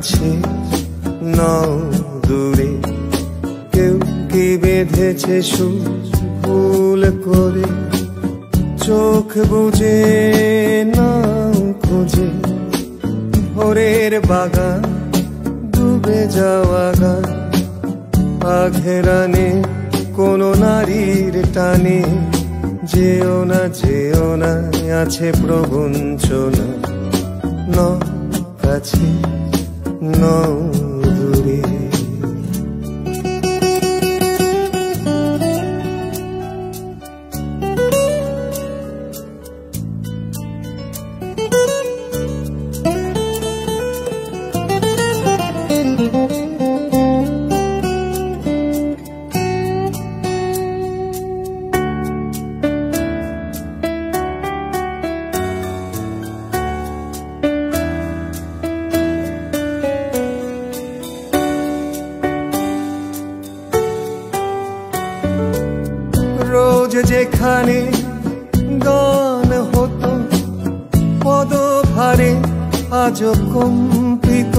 কাছে নাও দূরে, কেউ কি বেঁধেছে সুর ভুল করে, চোখ বুঝে নাও খুঁজে ভোরের বাগান ডুবে যাওয়া গান, আঘেরানে কোনো নারীর টানে, যেও না যেও না আছে প্রবঞ্চনা, ন কাছে ন দূরে। রোজ যেখানে গান হতো পদভারে আজ কম্পিত,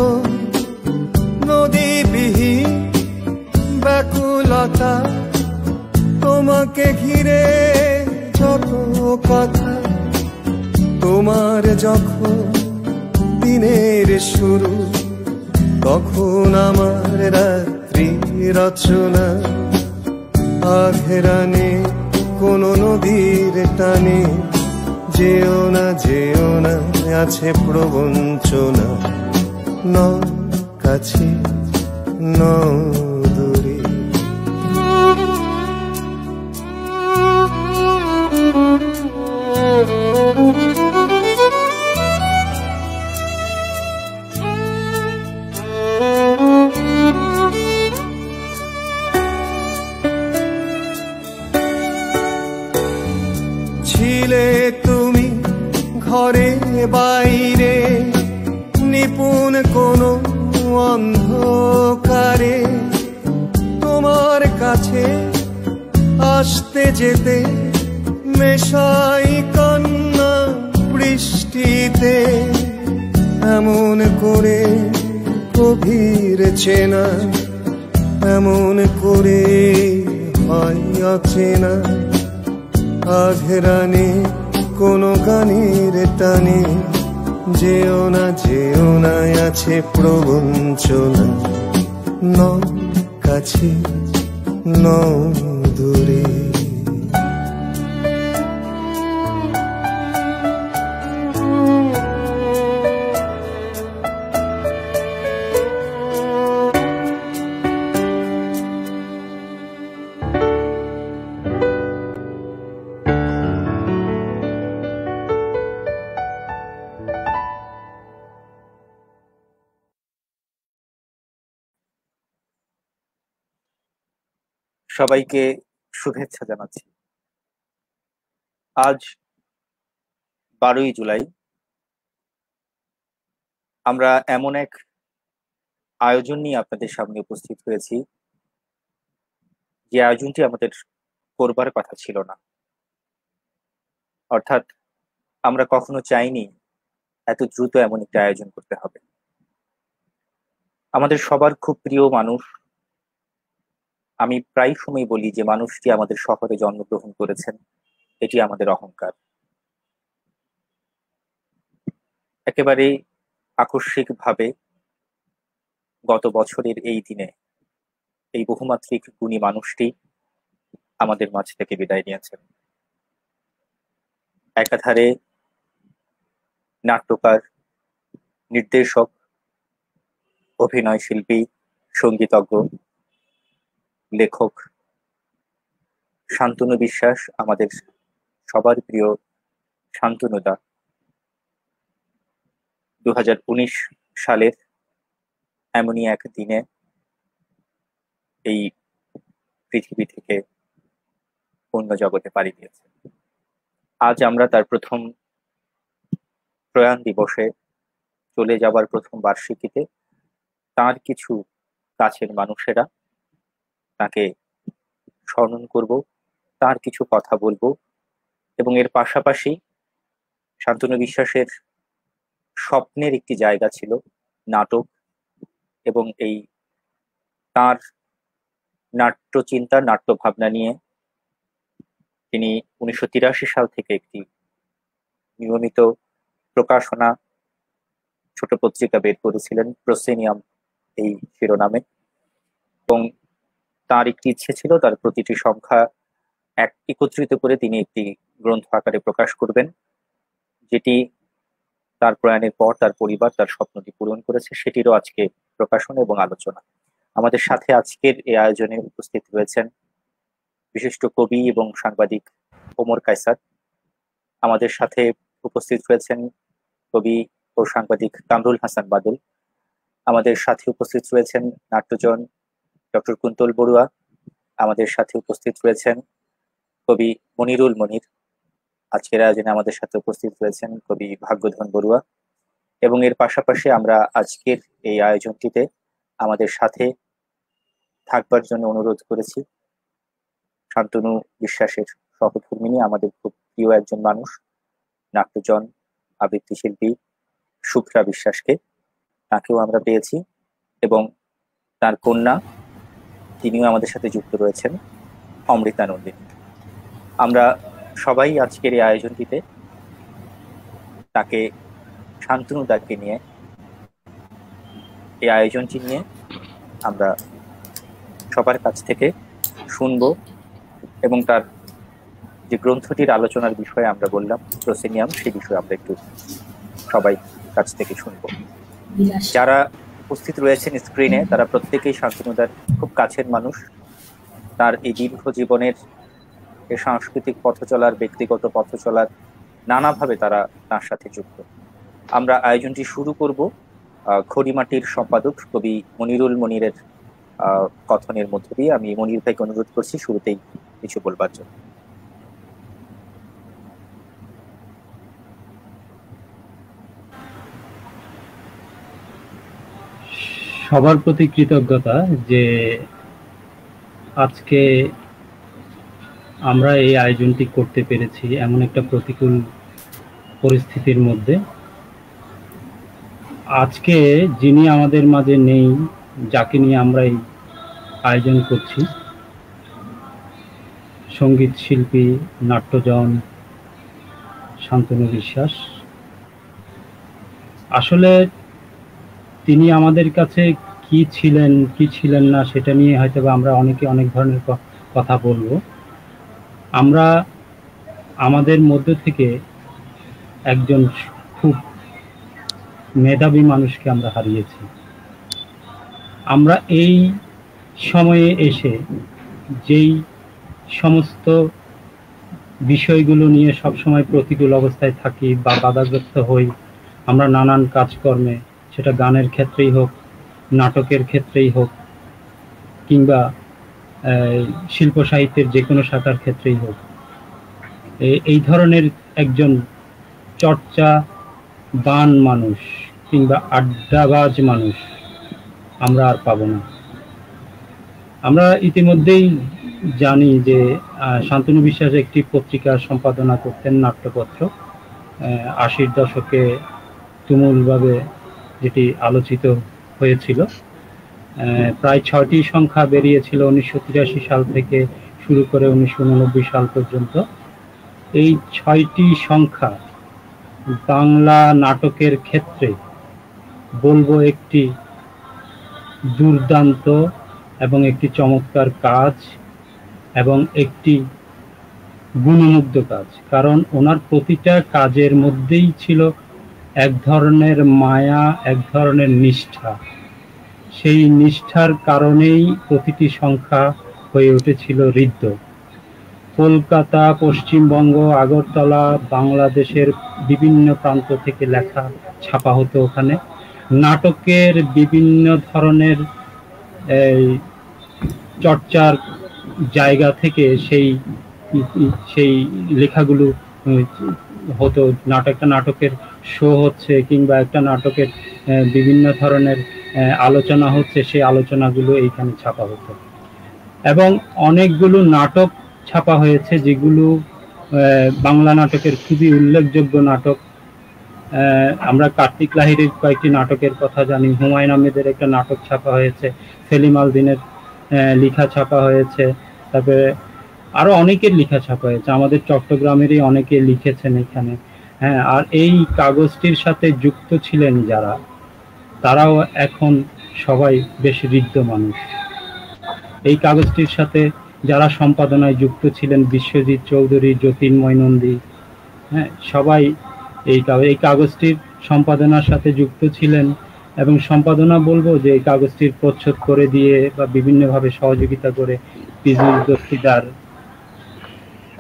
নদীবিহীন ব্যাকুলতা, তোমাকে ঘিরে যত কথা, তোমার যখন দিনের শুরু তখন আমার রাত্রি রচনা, আঘেরানে কোনো নদীর টানে, যেও না যেও না আছে প্রবঞ্চনা, ন কাছে ন দূরে। ছিলে তুমি ঘরে বাইরে নিপুণ কোনো অন্ধকারে, তোমার কাছে আসতে যেতে মেশাই কান্না বৃষ্টিতে, এমন করে গভীর চেনা, এমন করে হয় অচেনা, আঘেরানে কোনো গানের টানে, যেও না যেও না আছে প্রবঞ্চনা, ন কাছে ন দূরে। সবাইকে শুভেচ্ছা জানাচ্ছি। আজ 12ই জুলাই আমরা এমন এক আয়োজন নিয়ে আপনাদের সামনে উপস্থিত হয়েছি, যে আয়োজনটি আমাদের করবার কথা ছিল না। অর্থাৎ আমরা কখনো চাইনি এত দ্রুত এমন একটা আয়োজন করতে হবে। আমাদের সবার খুব প্রিয় মানুষ, আমি প্রায় সময় বলি যে মানুষটি আমাদের শহরে জন্মগ্রহণ করেছেন, এটি আমাদের অহংকার। একেবারে আকস্মিকভাবে গত বছরের এই দিনে এই বহুমাত্রিক গুণী মানুষটি আমাদের মাঝ থেকে বিদায় নিয়েছেন। একাধারে নাট্যকার, নির্দেশক, অভিনয় শিল্পী, সঙ্গীতজ্ঞ, লেখক শান্তনু বিশ্বাস, আমাদের সবার প্রিয় শান্তনুদা 2019 সালের এমনই এক দিনে এই পৃথিবী থেকে অন্য জগতে পাড়ি দিয়েছে। আজ আমরা তার প্রথম প্রয়াণ দিবসে, চলে যাবার প্রথম বার্ষিকীতে তার কিছু কাছের মানুষেরা তাকে স্মরণ করব, তার কিছু কথা বলবো, এবং এর পাশাপাশি শান্তনু বিশ্বাসের স্বপ্নের একটি জায়গা ছিল নাটক এবং এই তার নাট্য চিন্তা, নাট্য ভাবনা নিয়ে তিনি 1983 সাল থেকে একটি নিয়মিত প্রকাশনা ছোট পত্রিকা বের করেছিলেন, প্রসেনিয়াম এই শিরোনামে। এবং তার একটি ইচ্ছে ছিল তার প্রতিটি সংখ্যা একত্রিত করে তিনি একটি গ্রন্থ আকারে প্রকাশ করবেন, যেটি তার প্রয়াণের পর তার পরিবার তার স্বপ্নটি পূরণ করেছে। সেটিরও আজকে প্রকাশনা এবং আলোচনা। আমাদের সাথে আজকের এই আয়োজনে উপস্থিত রয়েছেন বিশিষ্ট কবি এবং সাংবাদিক ওমর কায়সার। আমাদের সাথে উপস্থিত রয়েছেন কবি ও সাংবাদিক কামরুল হাসান বাদল। আমাদের সাথে উপস্থিত রয়েছেন নাট্যজন ডক্টর কুন্তল বড়ুয়া। আমাদের সাথে উপস্থিত রয়েছেন কবি মনিরুল মনির। আজকের আয়োজনে আমাদের সাথে উপস্থিত রয়েছেন কবি ভাগ্যধন বড়ুয়া। এবং এর পাশাপাশি আমরা আজকের এই আয়োজনটিতে আমাদের সাথে থাকবার জন্য অনুরোধ করেছি শান্তনু বিশ্বাসের সহধর্মিণী, আমাদের খুব প্রিয় একজন মানুষ, নাট্যজন, আবৃত্তি শিল্পী শুভ্রা বিশ্বাসকে। তাকেও আমরা পেয়েছি এবং তার কন্যা, তিনিও আমাদের সাথে যুক্ত রয়েছেন, অমৃতা নন্দিনী। আমরা সবাই আজকের এই আয়োজনটিতে তাকে, শান্তনু দাকে নিয়ে, এই আয়োজনটি নিয়ে আমরা সবার কাছ থেকে শুনবো এবং তার যে গ্রন্থটির আলোচনার বিষয়ে আমরা বললাম প্রসেনিয়াম, সেই বিষয়ে আমরা একটু সবাই কাছ থেকে শুনবো। যারা উপস্থিত রয়েছেন স্ক্রিনে তারা প্রত্যেকেই শান্তনুদার খুব কাছের মানুষ। তার এই দীর্ঘ জীবনের এই সাংস্কৃতিক পথ চলার, ব্যক্তিগত পথ চলার নানাভাবে তারা তার সাথে যুক্ত। আমরা আয়োজনটি শুরু করব খড়িমাটির সম্পাদক কবি মনিরুল মনিরের কথনের মধ্য দিয়ে। আমি মনির ভাইকে অনুরোধ করছি শুরুতেই কিছু বলবার জন্য। সবার প্রতি কৃতজ্ঞতা যে আজকে আমরা এই আয়োজনটি করতে পেরেছি এমন একটা প্রতিকূল পরিস্থিতির মধ্যে। আজকে যিনি আমাদের মাঝে নেই, যাকে নিয়ে আমরা এই আয়োজন করছি, সঙ্গীত শিল্পী, নাট্যজন শান্তনু বিশ্বাস। আসলে তিনি আমাদের কাছে কি ছিলেন কি ছিলেন না সেটা নিয়ে হয়তো আমরা অনেকে অনেক ধরনের কথা বলবো। আমরা আমাদের মধ্য থেকে একজন খুব মেধাবী মানুষকে আমরা হারিয়েছি। আমরা এই সময়ে এসে যেই সমস্ত বিষয়গুলো নিয়ে সবসময় প্রতিকূল অবস্থায় থাকি বা বাধাগ্রস্ত হই, আমরা নানান কাজকর্মে, সেটা গানের ক্ষেত্রেই হোক, নাটকের ক্ষেত্রেই হোক, কিংবা শিল্প সাহিত্যের যে কোনো শাখার ক্ষেত্রেই হোক, এই ধরনের একজন চর্চাবান মানুষ কিংবা আড্ডাবাজ মানুষ আমরা আর পাবো না। আমরা ইতিমধ্যেই জানি যে শান্তনু বিশ্বাস একটি পত্রিকা সম্পাদনা করতেন, নাট্যপত্র, 80-র দশকে তুমুলভাবে যেটি আলোচিত হয়েছিল। প্রায় 6টি সংখ্যা বেরিয়েছিল 1983 সাল থেকে শুরু করে 1989 সাল পর্যন্ত। এই 6টি সংখ্যা বাংলা নাটকের ক্ষেত্রে বলবো একটি দুর্দান্ত এবং একটি চমৎকার কাজ এবং একটি গুণমুগ্ধ কাজ। কারণ ওনার প্রতিটা কাজের মধ্যেই ছিল এক ধরনের মায়া, এক ধরনের নিষ্ঠা। সেই নিষ্ঠার কারণেই প্রতিটি সংখ্যা হয়ে উঠেছিল ঋদ্ধ। কলকাতা, পশ্চিমবঙ্গ, আগরতলা, বাংলাদেশের বিভিন্ন প্রান্ত থেকে লেখা ছাপা হতো ওখানে। নাটকের বিভিন্ন ধরনের চর্চার জায়গা থেকে সেই লেখাগুলো হতো। একটা নাটকের শো হচ্ছে কিংবা একটা নাটকের বিভিন্ন ধরনের আলোচনা হচ্ছে, সেই আলোচনাগুলো এইখানে ছাপা হতো। এবং অনেকগুলো নাটক ছাপা হয়েছে যেগুলো বাংলা নাটকের খুবই উল্লেখযোগ্য নাটক। আমরা কার্তিক লাহিড়ীর কয়েকটি নাটকের কথা জানি, হুমায়ুন আহমেদের একটা নাটক ছাপা হয়েছে, সেলিম আল দীনের লেখা ছাপা হয়েছে, তারপরে আরো অনেকের লেখা ছাপা হয়েছে, আমাদের চট্টগ্রামেরই অনেকে লিখেছেন এখানে। হ্যাঁ, আর এই কাগজটির সাথে যুক্ত ছিলেন যারা, তারাও এখন সবাই বেশ ঋদ্ধ মানুষ। এই কাগজটির সাথে যারা সম্পাদনায় যুক্ত ছিলেন, বিশ্বজিৎ চৌধুরী, জ্যোতির্ময় নন্দী, হ্যাঁ, সবাই এই কাগজটির সম্পাদনার সাথে যুক্ত ছিলেন। এবং সম্পাদনা বলবো যে এই কাগজটির প্রচ্ছদ করে দিয়ে বা বিভিন্নভাবে সহযোগিতা করে পিজুল দস্তিদার,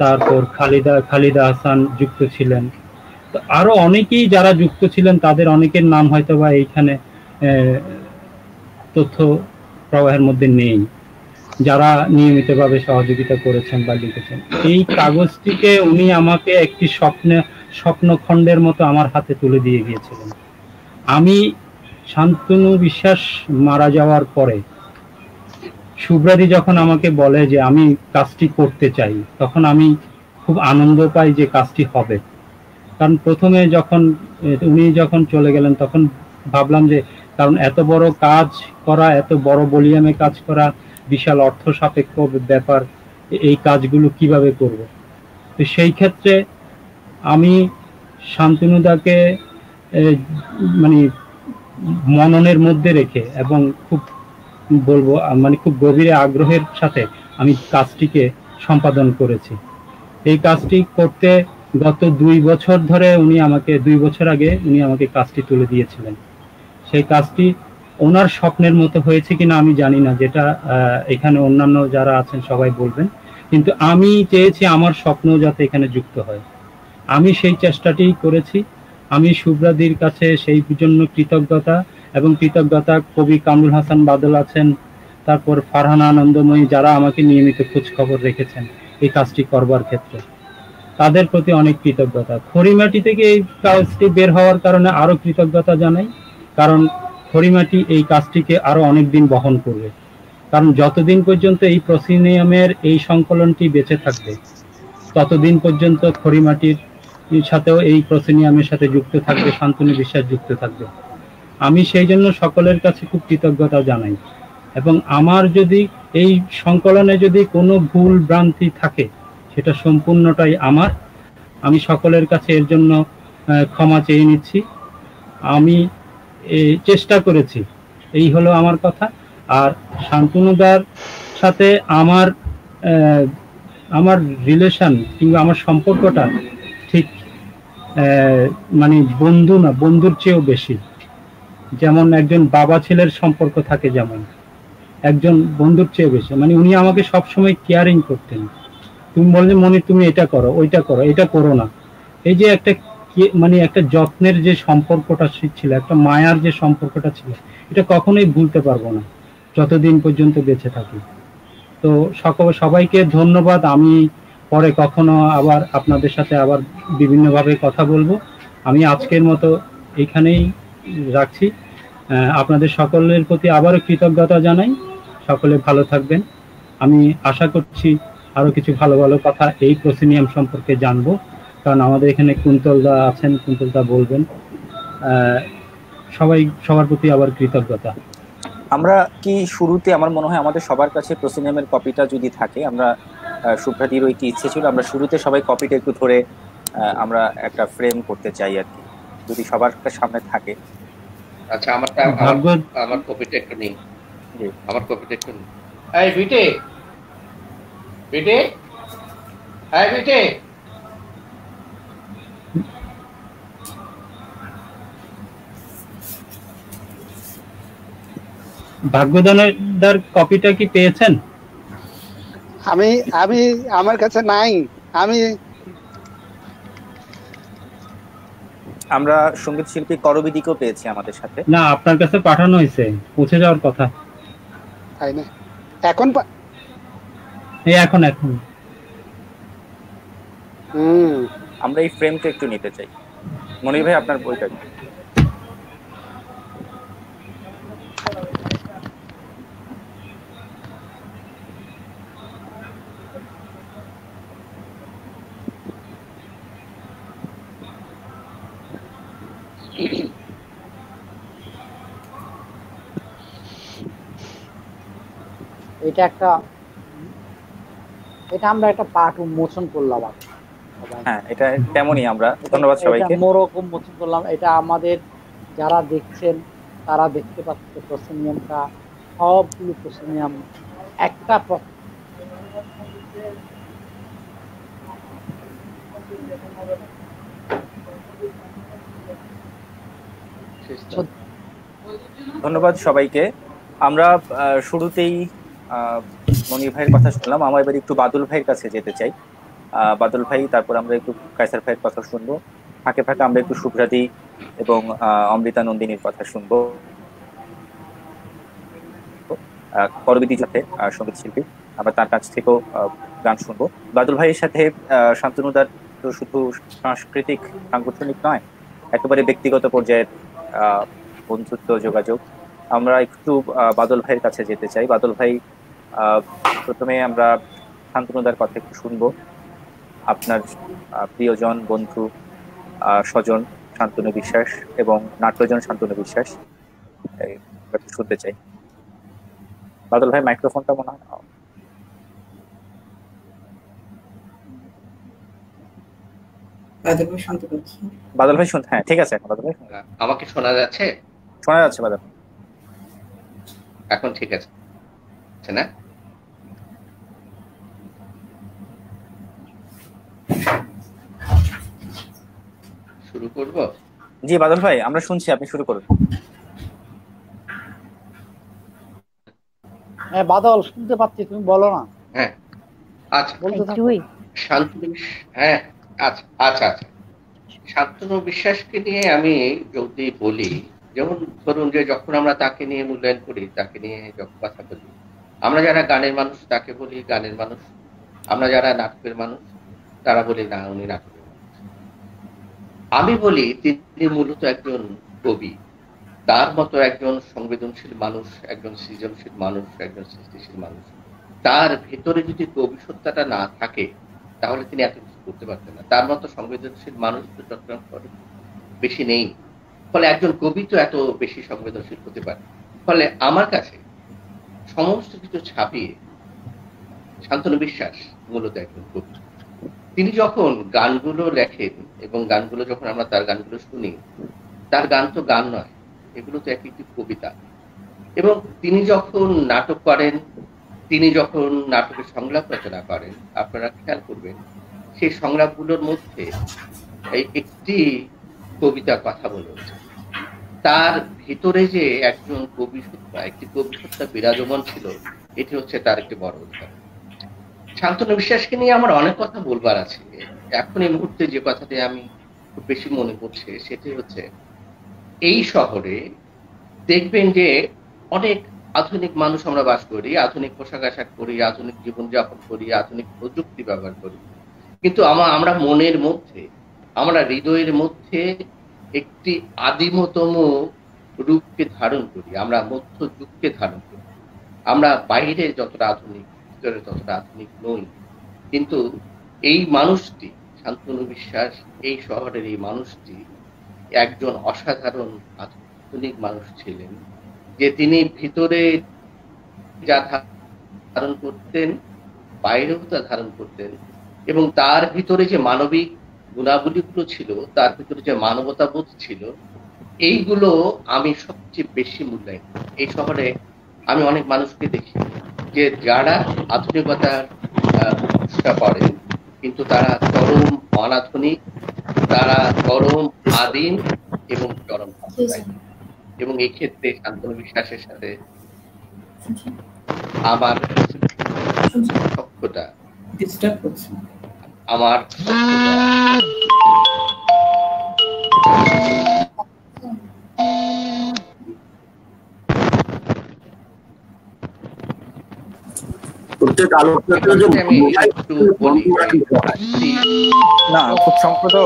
তারপর খালিদা হাসান যুক্ত ছিলেন। তো আরো অনেকেই যারা যুক্ত ছিলেন, তাদের অনেকের নাম হয়তো বা এইখানে তথ্য প্রবাহের মধ্যে নেই, যারা নিয়মিতভাবে সহযোগিতা করেছেন বা লিখেছেন। এই কাগজটিকে উনি আমাকে একটি স্বপ্নখণ্ডের মতো আমার হাতে তুলে দিয়ে গিয়েছিলেন। আমি শান্তনু বিশ্বাস মারা যাওয়ার পরে শুভ্রাদি যখন আমাকে বলে যে আমি কাজটি করতে চাই, তখন আমি খুব আনন্দ পাই যে কাজটি হবে। কারণ প্রথমে উনি যখন চলে গেলেন, তখন ভাবলাম যে, কারণ এত বড় কাজ করা, এত বড় ভলিউমে কাজ করা, বিশাল অর্থ সাপেক্ষ ব্যাপার, এই কাজগুলো কিভাবে করব। তো সেই ক্ষেত্রে আমি শান্তনুদাকে মানে মননের মধ্যে রেখে এবং খুব বলবো মানে খুব গভীরে আগ্রহের সাথে আমি কাজটিকে সম্পাদন করেছি। এই কাজটি করতে গত 2 বছর ধরে 2 বছর আগে উনি আমাকে কাজটি তুলে দিয়েছিলেন। সেই কাজটি ওনার স্বপ্নের মতো হয়েছে কিনা আমি জানি না, যেটা এখানে অন্যান্য যারা আছেন সবাই বলবেন, কিন্তু আমি চেয়েছি আমার স্বপ্ন যাতে এখানে যুক্ত হয়। আমি সেই চেষ্টাটি করেছি। আমি শুভ্রাদির কাছে সেই জন্য কৃতজ্ঞতা, এবং কৃতজ্ঞতা কবি কামরুল হাসান বাদল আছেন, তারপর ফারহানা আনন্দময়ী, যারা আমাকে নিয়মিত খোঁজ খবর রেখেছেন এই কাজটি করবার ক্ষেত্রে, তাদের প্রতি অনেক কৃতজ্ঞতা। খড়িমাটি থেকে এই কাজটি বের হওয়ার কারণে আরো কৃতজ্ঞতা জানাই, কারণ খড়িমাটি এই কাজটিকে আরো অনেক দিন বহন করবে। কারণ যতদিন পর্যন্ত এই প্রসিনিয়ামের এই সংকলনটি বেঁচে থাকবে, ততদিন পর্যন্ত খড়িমাটির সাথেও এই প্রসিনিয়ামের সাথে যুক্ত থাকবে, শান্তনু বিশ্বাস যুক্ত থাকবে। আমি সেই জন্য সকলের কাছে খুব কৃতজ্ঞতা জানাই। এবং আমার যদি এই সংকলনে যদি কোনো ভুল ভ্রান্তি থাকে, সেটা সম্পূর্ণটাই আমার। আমি সকলের কাছে এর জন্য ক্ষমা চেয়ে নিচ্ছি। আমি চেষ্টা করেছি, এই হলো আমার কথা। আর শান্তনুদার সাথে আমার রিলেশন কিংবা আমার সম্পর্কটা ঠিক মানে বন্ধু না, বন্ধুর চেয়েও বেশি। যেমন একজন বাবা ছেলের সম্পর্ক থাকে, যেমন একজন বন্ধুর চেয়ে বেশি। মানে উনি আমাকে সবসময় কেয়ারিং করতেন। তুমি বললে মনে তুমি এটা করো, ওইটা করো, এটা করো না, এই যে একটা মানে একটা যত্নের যে সম্পর্কটা ছিল, একটা মায়ার যে সম্পর্কটা ছিল, এটা কখনোই ভুলতে পারবো না যতদিন পর্যন্ত বেঁচে থাকি। তো সবাইকে ধন্যবাদ। আমি পরে কখনো আবার আপনাদের সাথে আবার বিভিন্নভাবে কথা বলবো। আমি আজকের মতো এখানেই রাখছি। আপনাদের সকলের প্রতি আবারও কৃতজ্ঞতা জানাই। সকলে ভালো থাকবেন। আমি আশা করছি আরো কিছু ভালো ভালো কথা এই প্রসিনিয়াম সম্পর্কে জানবো, কারণ আমাদের এখানে কুন্তলদা আছেন, কুন্তলদা বলবেন। সবার প্রতি আবার কৃতজ্ঞতা। আমরা কি শুরুতে, আমার মনে হয় আমাদের সবার কাছে প্রসিনিয়ামের কপিটা যদি থাকে, আমরা শুভ্রাদিরও একটি ইচ্ছে ছিল, আমরা শুরুতে সবাই কপিটা একটু ধরে আমরা একটা ফ্রেম করতে চাই আর কি, যদি সবার সামনে থাকে। আচ্ছা, আমার কপিটা একটু নিন। আমার কপিটা একটু নিন। এই বিটে, এই বিটে, ভাগ্যদানের কপিটা কি পেয়েছেন? আমি আমার কাছে নাই। আমরা সঙ্গীত শিল্পী করবিদিকেও পেয়েছি আমাদের সাথে। না, আপনার কাছে পাঠানো হয়েছে, পৌঁছে যাওয়ার কথা। তাই না? এখন আমরা এই ফ্রেমটা একটু নিতে চাই। মনির ভাই, আপনার বইটা। এটা একটা এটা আমরা একটা পাঠ উন্মোচন করলাম। হ্যাঁ, এটা তেমনই আমরা ধন্যবাদ সবাইকে। মোড়ক উন্মোচন করলাম। এটা আমাদের যারা দেখছেন তারা দেখতে পাচ্ছে প্রসেনিয়ামটা, সবগুলো প্রসেনিয়াম একটা ধন্যবাদ সবাইকে। আমরা শুরুতেই মনির ভাইয়ের কথা শুনলাম। আমার এবার একটু বাদল ভাইয়ের কাছে যেতে চাই। বাদল ভাই, তারপর আমরা একটু কায়সার ভাইয়ের কথা শুনবো, ফাঁকে ফাঁকে আমরা একটু শুভ্রাদি এবং অমৃতা নন্দিনীর কথা শুনবো, করবিদির সাথে সঙ্গীত শিল্পী, আমরা তার কাছ থেকেও গান শুনবো। বাদল ভাইয়ের সাথে শান্তনুদার তো শুধু সাংস্কৃতিক সাংগঠনিক নয়, একেবারে ব্যক্তিগত পর্যায়ের বন্ধুত্ব যোগাযোগ। আমরা একটু বাদল ভাইয়ের কাছে যেতে চাই। বাদল ভাই, প্রথমে আমরা শান্তনুদার কথা একটু শুনবো। আপনার প্রিয়জন, বন্ধু, স্বজন শান্তনু বিশ্বাস এবং নাট্যজন শান্তনু বিশ্বাস শুনতে চাই। বাদল ভাই, মাইক্রোফোনটা মনে হয় বাদল ভাই শুনতে, হ্যাঁ ঠিক আছে। এখন বাদল ভাই আমাকে শোনা যাচ্ছে? শোনা যাচ্ছে বাদল, এখন ঠিক আছে না? শুরু করব? জি বাদল ভাই, আমরা শুনছি, আপনি শুরু করুন। হ্যাঁ বাদল, শুনতে পাচ্ছি, তুমি বলো না। হ্যাঁ আচ্ছা, শান্তনু, হ্যাঁ আচ্ছা আচ্ছা আচ্ছা শান্তনু বিশ্বাসকে নিয়ে আমি যদি বলি, যেমন ধরুন যে যখন আমরা তাকে নিয়ে মূল্যায়ন করি, তাকে নিয়ে যখন কথা বলি, আমরা যারা গানের মানুষ তাকে বলি গানের মানুষ, আমরা যারা নাটকের মানুষ তারা বলি না উনি নাটকের মানুষ। আমি বলি তিনি মূলত একজন কবি, তার মতো একজন সংবেদনশীল মানুষ, একজন সৃজনশীল মানুষ, একজন সৃষ্টিশীল মানুষ, তার ভেতরে যদি কবি সত্তাটা না থাকে তাহলে তিনি এত কিছু করতে পারতেন না। তার মতো সংবেদনশীল মানুষ তো চট্টগ্রাম শহরে বেশি নেই, ফলে একজন কবি তো এত বেশি সংবেদনশীল হতে পারে। ফলে আমার কাছে সমস্ত কিছু ছাপিয়ে শান্তনু বিশ্বাস মূলত একজন কবি। তিনি যখন গানগুলো লেখেন এবং গানগুলো যখন আমরা তার গানগুলো শুনি, তার গান তো গান নয়, এগুলো তো এক একটি কবিতা। এবং তিনি যখন নাটক করেন, তিনি যখন নাটকের সংলাপ রচনা করেন, আপনারা খেয়াল করবেন সেই সংলাপগুলোর মধ্যে এই একটি কবিতার কথা বলেছে। তার ভিতরে যে একজন কবি সত্তা, একটি কবি সত্তা বিরাজমান ছিল, এটি হচ্ছে তার একটি বড় উদাহরণ। শান্তনু বিশ্বাসকে নিয়ে আমার অনেক কথা বলবার আছে। এখন এই মুহূর্তে যে কথাটি আমি খুব বেশি মনে পড়ছে সেটি হচ্ছে, এই শহরে দেখবেন যে অনেক আধুনিক মানুষ আমরা বাস করি, আধুনিক পোশাক আশাক করি, আধুনিক জীবনযাপন করি, আধুনিক প্রযুক্তি ব্যবহার করি, কিন্তু আমরা মনের মধ্যে, আমরা হৃদয়ের মধ্যে একটি আদিমতম রূপকে ধারণ করি, আমরা মধ্যযুগকে ধারণ করি। আমরা বাইরে যতটা আধুনিক, ভিতরে ততটা আধুনিক নই। কিন্তু এই মানুষটি, শান্তনু বিশ্বাস, এই শহরের এই মানুষটি একজন অসাধারণ আধুনিক মানুষ ছিলেন, যে তিনি ভিতরে যা ধারণ করতেন বাইরেও তা ধারণ করতেন, এবং তার ভিতরে যে মানবিক গুণাবলীগুলো ছিল, তার ভিতরে যে মানবতাবোধ ছিল, এইগুলো আমি সবচেয়ে বেশি মূল্যায়ন করি। এই শহরে আমি অনেক মানুষকে দেখি যে যারা আধুনিকতার চেষ্টা করেন, কিন্তু তারা চরম অনাধুনিক, তারা চরম আদিম এবং চরম সাম্প্রদায়িক। এবং এই ক্ষেত্রে শান্তনু বিশ্বাসের সাথে আমার সখ্যতা, আমার না, খুব সম্প্রদ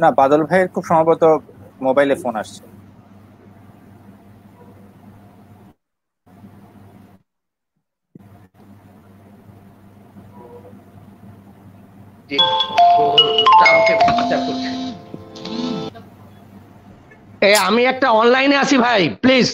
না, বাদল ভাইয়ের খুব সম্ভবত মোবাইলে ফোন আসছে। আমি একটা অনলাইনে আছি ভাই, প্লিজ।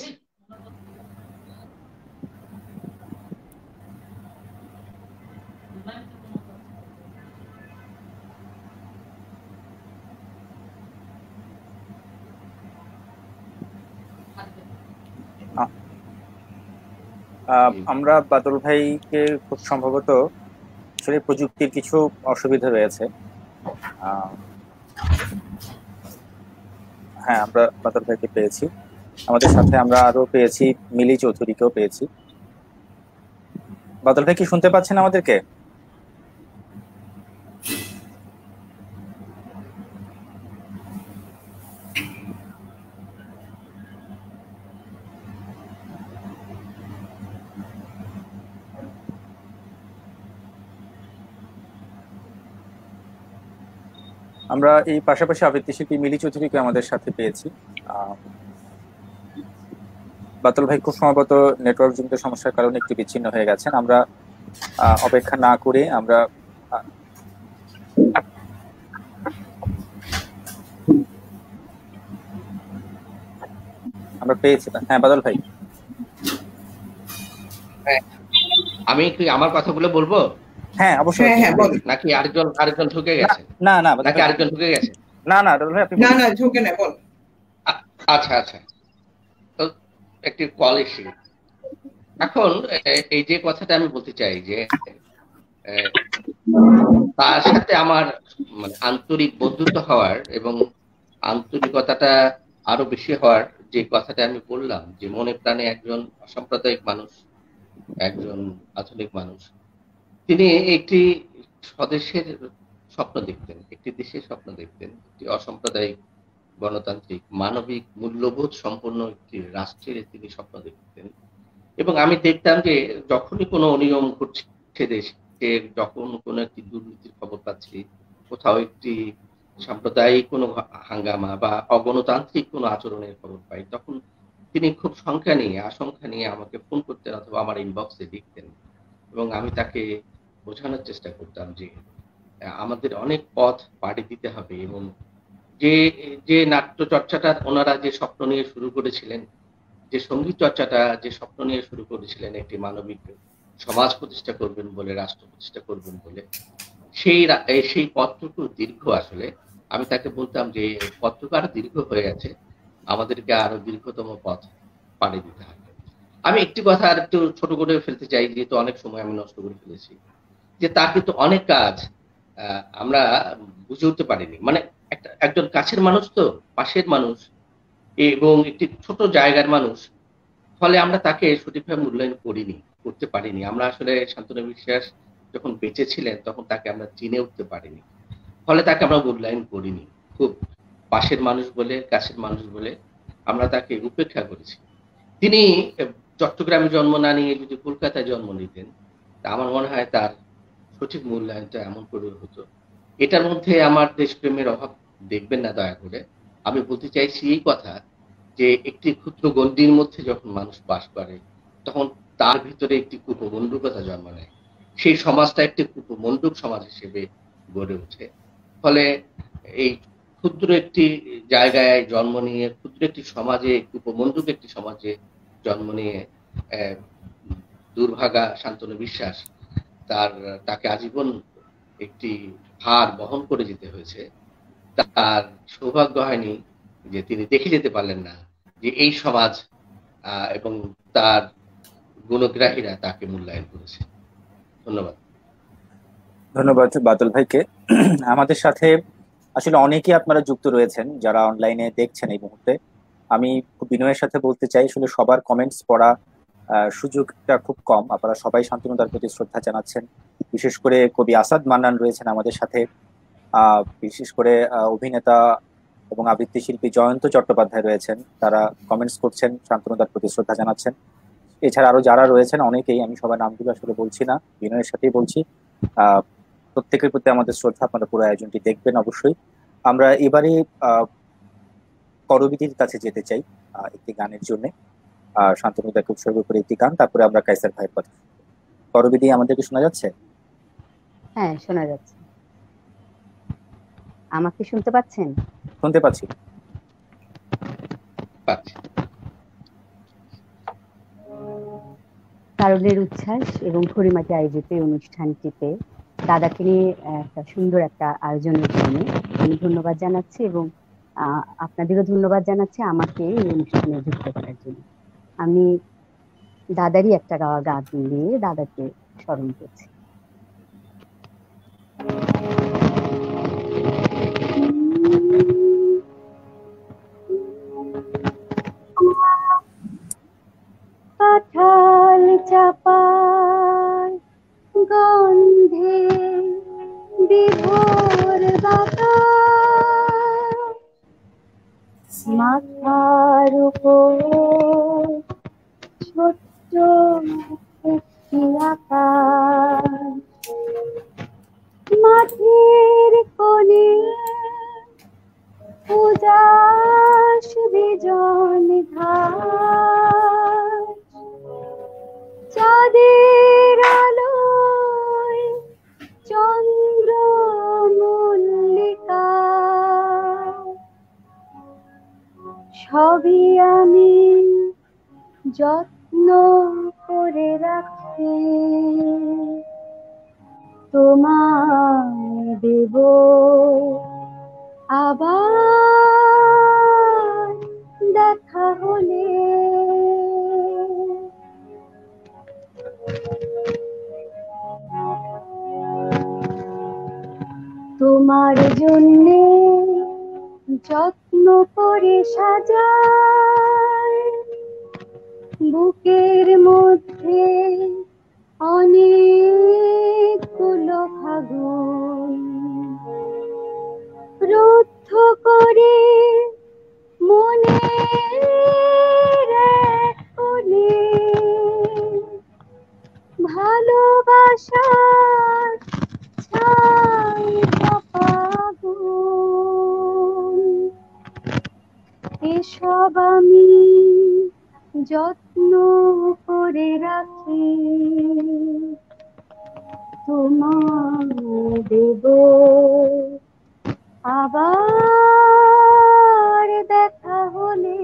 আমরা বাদল ভাইকে খুব সম্ভবত আসলে প্রযুক্তির কিছু অসুবিধা রয়েছে। হ্যাঁ, আমরা বাদল ভাইকে পেয়েছি, আমাদের সাথে আমরা আরো পেয়েছি মিলি চৌধুরীকেও পেয়েছি। বাদল ভাই কি শুনতে পাচ্ছেন আমাদেরকে? আমরা এই পাশাপাশি আবৃত্তি শিল্পী মিলি চৌধুরীকে আমাদের সাথে পেয়েছি। বাদল ভাই খুব সম্ভবত নেটওয়ার্ক জনিত সমস্যার কারণে একটু বিচ্ছিন্ন হয়ে গেছেন। আমরা অপেক্ষা না করে আমরা পেয়েছি। হ্যাঁ বাদল ভাই, আমি কি আমার কথাগুলো বলবো? হ্যাঁ অবশ্যই। নাকি আরেকজন ঢুকে গেছে? না নাকি আরেকজন ঢুকে গেছে? না বাদল ভাই আপনি না ঢুকে না, বল। আচ্ছা, তো একটি কল এসে এখন এই যে কথাটা আমি বলতে চাই যে তার সাথে আমার মানে আন্তরিক বন্ধুত্ব হওয়ার এবং আন্তরিকতাটা আরো বেশি হওয়ার যে কথাটা আমি বললাম, যে মনে প্রাণে একজন অসাম্প্রদায়িক মানুষ, একজন আধুনিক মানুষ। তিনি একটি স্বদেশের স্বপ্ন দেখতেন, একটি দেশের স্বপ্ন দেখতেন, একটি অসাম্প্রদায়িক গণতান্ত্রিক মানবিক মূল্যবোধ সম্পন্ন একটি রাষ্ট্রের তিনি স্বপ্ন দেখতেন। এবং আমি দেখতাম যে যখনই কোনো অনিয়ম ঘটছে দেশে, যখন কোনো একটি দুর্নীতির খবর পাচ্ছি, কোথাও একটি সাম্প্রদায়িক কোনো হাঙ্গামা বা অগণতান্ত্রিক কোনো আচরণের খবর পাই, তখন তিনি খুব আশঙ্কা নিয়ে আমাকে ফোন করতেন অথবা আমার ইনবক্সে লিখতেন। এবং আমি তাকে বোঝানোর চেষ্টা করতাম যে আমাদের অনেক পথ পাড়ি দিতে হবে এবং যে নাট্য চর্চাটা ওনারা যে স্বপ্ন নিয়ে শুরু করেছিলেন, যে সঙ্গীত চর্চাটা যে স্বপ্ন নিয়ে শুরু করেছিলেন, একটি মানবিক সমাজ প্রতিষ্ঠা করবেন বলে, রাষ্ট্র প্রতিষ্ঠা করবেন বলে, সেই পথটুকু দীর্ঘ। আসলে আমি তাকে বলতাম যে পথটুকু আরো দীর্ঘ হয়ে গেছে, আমাদেরকে আরো দীর্ঘতম পথ পাড়ি দিতে হবে। আমি একটি কথা আর একটু ছোট করে ফেলতে চাই, যেহেতু অনেক সময় আমি নষ্ট করে ফেলেছি, যে তার কিন্তু অনেক কাজ আমরা বুঝে উঠতে পারিনি। মানে একজন কাছের মানুষ, তো পাশের মানুষ এবং একটি ছোট জায়গার মানুষ, ফলে আমরা তাকে সঠিকভাবে মূল্যায়ন করতে পারিনি। আমরা আসলে শান্তনু বিশ্বাস যখন বেঁচে ছিলেন তখন তাকে আমরা চিনে উঠতে পারিনি, ফলে তাকে আমরা মূল্যায়ন করিনি। খুব পাশের মানুষ বলে, কাছের মানুষ বলে আমরা তাকে উপেক্ষা করেছি। তিনি চট্টগ্রামে জন্ম না নিয়ে যদি কলকাতায় জন্ম নিতেন, তা আমার মনে হয় তার সঠিক মূল্যায়নটা এমন করে হতো। এটার মধ্যে আমার দেশপ্রেমের অভাব দেখবেন না দয়া করে। আমি বলতে চাইছি এই কথা যে একটি ক্ষুদ্র গণ্ডির মধ্যে যখন মানুষ বাস করে, তখন তার ভিতরে একটি কূপমণ্ডূকতা জন্ম নেয়। সেই সমাজটা একটি কূপমণ্ডূক সমাজ হিসেবে গড়ে ওঠে। ফলে এই ক্ষুদ্র একটি জায়গায় জন্ম নিয়ে, ক্ষুদ্র একটি সমাজে, কূপমণ্ডূক একটি সমাজে জন্ম নিয়ে দুর্ভাগা শান্তনু বিশ্বাস তাকে আজীবন একটি ভার বহন করে যেতে হয়েছে। তার সৌভাগ্য হয়নি যে তিনি দেখে যেতে পারলেন না যে এই সমাজ এবং তার গুণগ্রাহীরা তাকে মূল্যায়ন করেছে। ধন্যবাদ বাদল ভাইকে। আমাদের সাথে আসলে অনেকেই আপনারা যুক্ত রয়েছেন যারা অনলাইনে দেখছেন এই মুহূর্তে। আমি খুব বিনয়ের সাথে বলতে চাই, আসলে সবার কমেন্টস পড়া সুযোগটা খুব কম। আপনারা সবাই শান্তনুদার প্রতি শ্রদ্ধা জানাচ্ছেন। বিশেষ করে কবি আসাদ মান্নান রয়েছেন আমাদের সাথে, বিশেষ করে অভিনেতা এবং আবৃত্তি শিল্পী জয়ন্ত চট্টোপাধ্যায় রয়েছেন, তারা কমেন্টস করছেন, শান্তনুদার প্রতি শ্রদ্ধা জানাচ্ছেন। এছাড়া আরো যারা রয়েছেন অনেকেই, আমি সবার নামগুলো আসলে বলছি না, বিনয়ের সাথেই বলছি। প্রত্যেকের প্রতি আমাদের শ্রদ্ধা। আপনারা পুরো আয়োজনটি দেখবেন অবশ্যই। আমরা এবারে করবিদির কাছে যেতে চাই একটি গানের জন্য। শান্তনুদাকে উৎসর্গ করে একটি গান, তারপরে আমরা কায়সার ভাইয়ের কথা। করবিদি, আমাদেরকে শোনা যাচ্ছে? হ্যাঁ শোনা যাচ্ছে। আমাকে শুনতে পাচ্ছেন? শুনতে পাচ্ছি। পাচ্ছি। তারুণ্যের উচ্ছ্বাস এবং খড়িমাটি আয়োজিত এই অনুষ্ঠানটিতে দাদাকে নিয়ে একটা সুন্দর একটা আয়োজনের জন্য আমি ধন্যবাদ জানাচ্ছি এবং আপনাদেরও ধন্যবাদ জানাচ্ছি আমাকে এই অনুষ্ঠানে যুক্ত করার জন্য। আমি দাদারই একটা গাওয়া গান দিয়ে দাদাকে স্মরণ করছি। কাঁঠাল চাপার গন্ধে বিভোর বাতাস, মাথার উপর ছোট্ট একটি আকাশ, মাঠের কোণে উদাস বিজন ঘাস, চাঁদের আলোয় চন্দ্র মল্লিকা, সবই আমি যত্ন করে রাখি, তোমায় দেব আবার দেখা হলে। তোমার জন্যে যত্ন করে সাজাই বুকের মধ্যে অনেকগুলো ফাগুন, রুদ্ধ করে মনের এক কোণে ভালোবাসার ছাই চাপা আগুন, এসব আমি যত্ন করে রাখি, তোমায় দেব আবার দেখা হলে।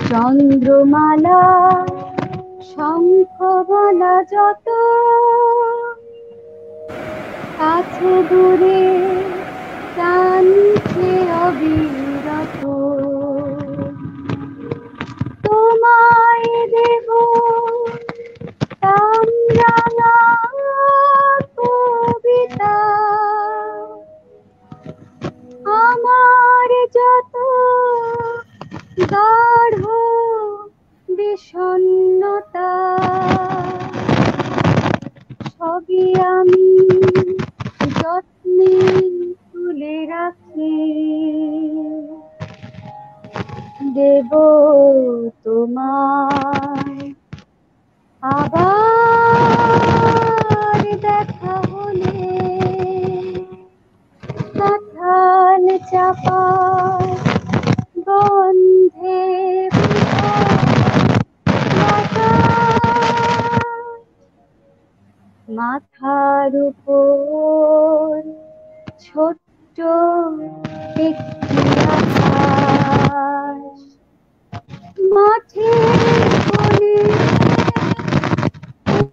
চন্দ্রমালা শঙ্খমালা যত কাছে দূরে টানছে অবিরত, তোমায় দেব তামরাঙা কবিতা, আমার যত গাঢ় বিষণ্ণতা, সবই আমি যত্নে তুলে রাখি, দেব তোমায় আবার দেখা হলে। কাঁঠাল চাপার গন্ধে মাথার উপর ছোট্ট একটি আকাশ, মাঠের কোণে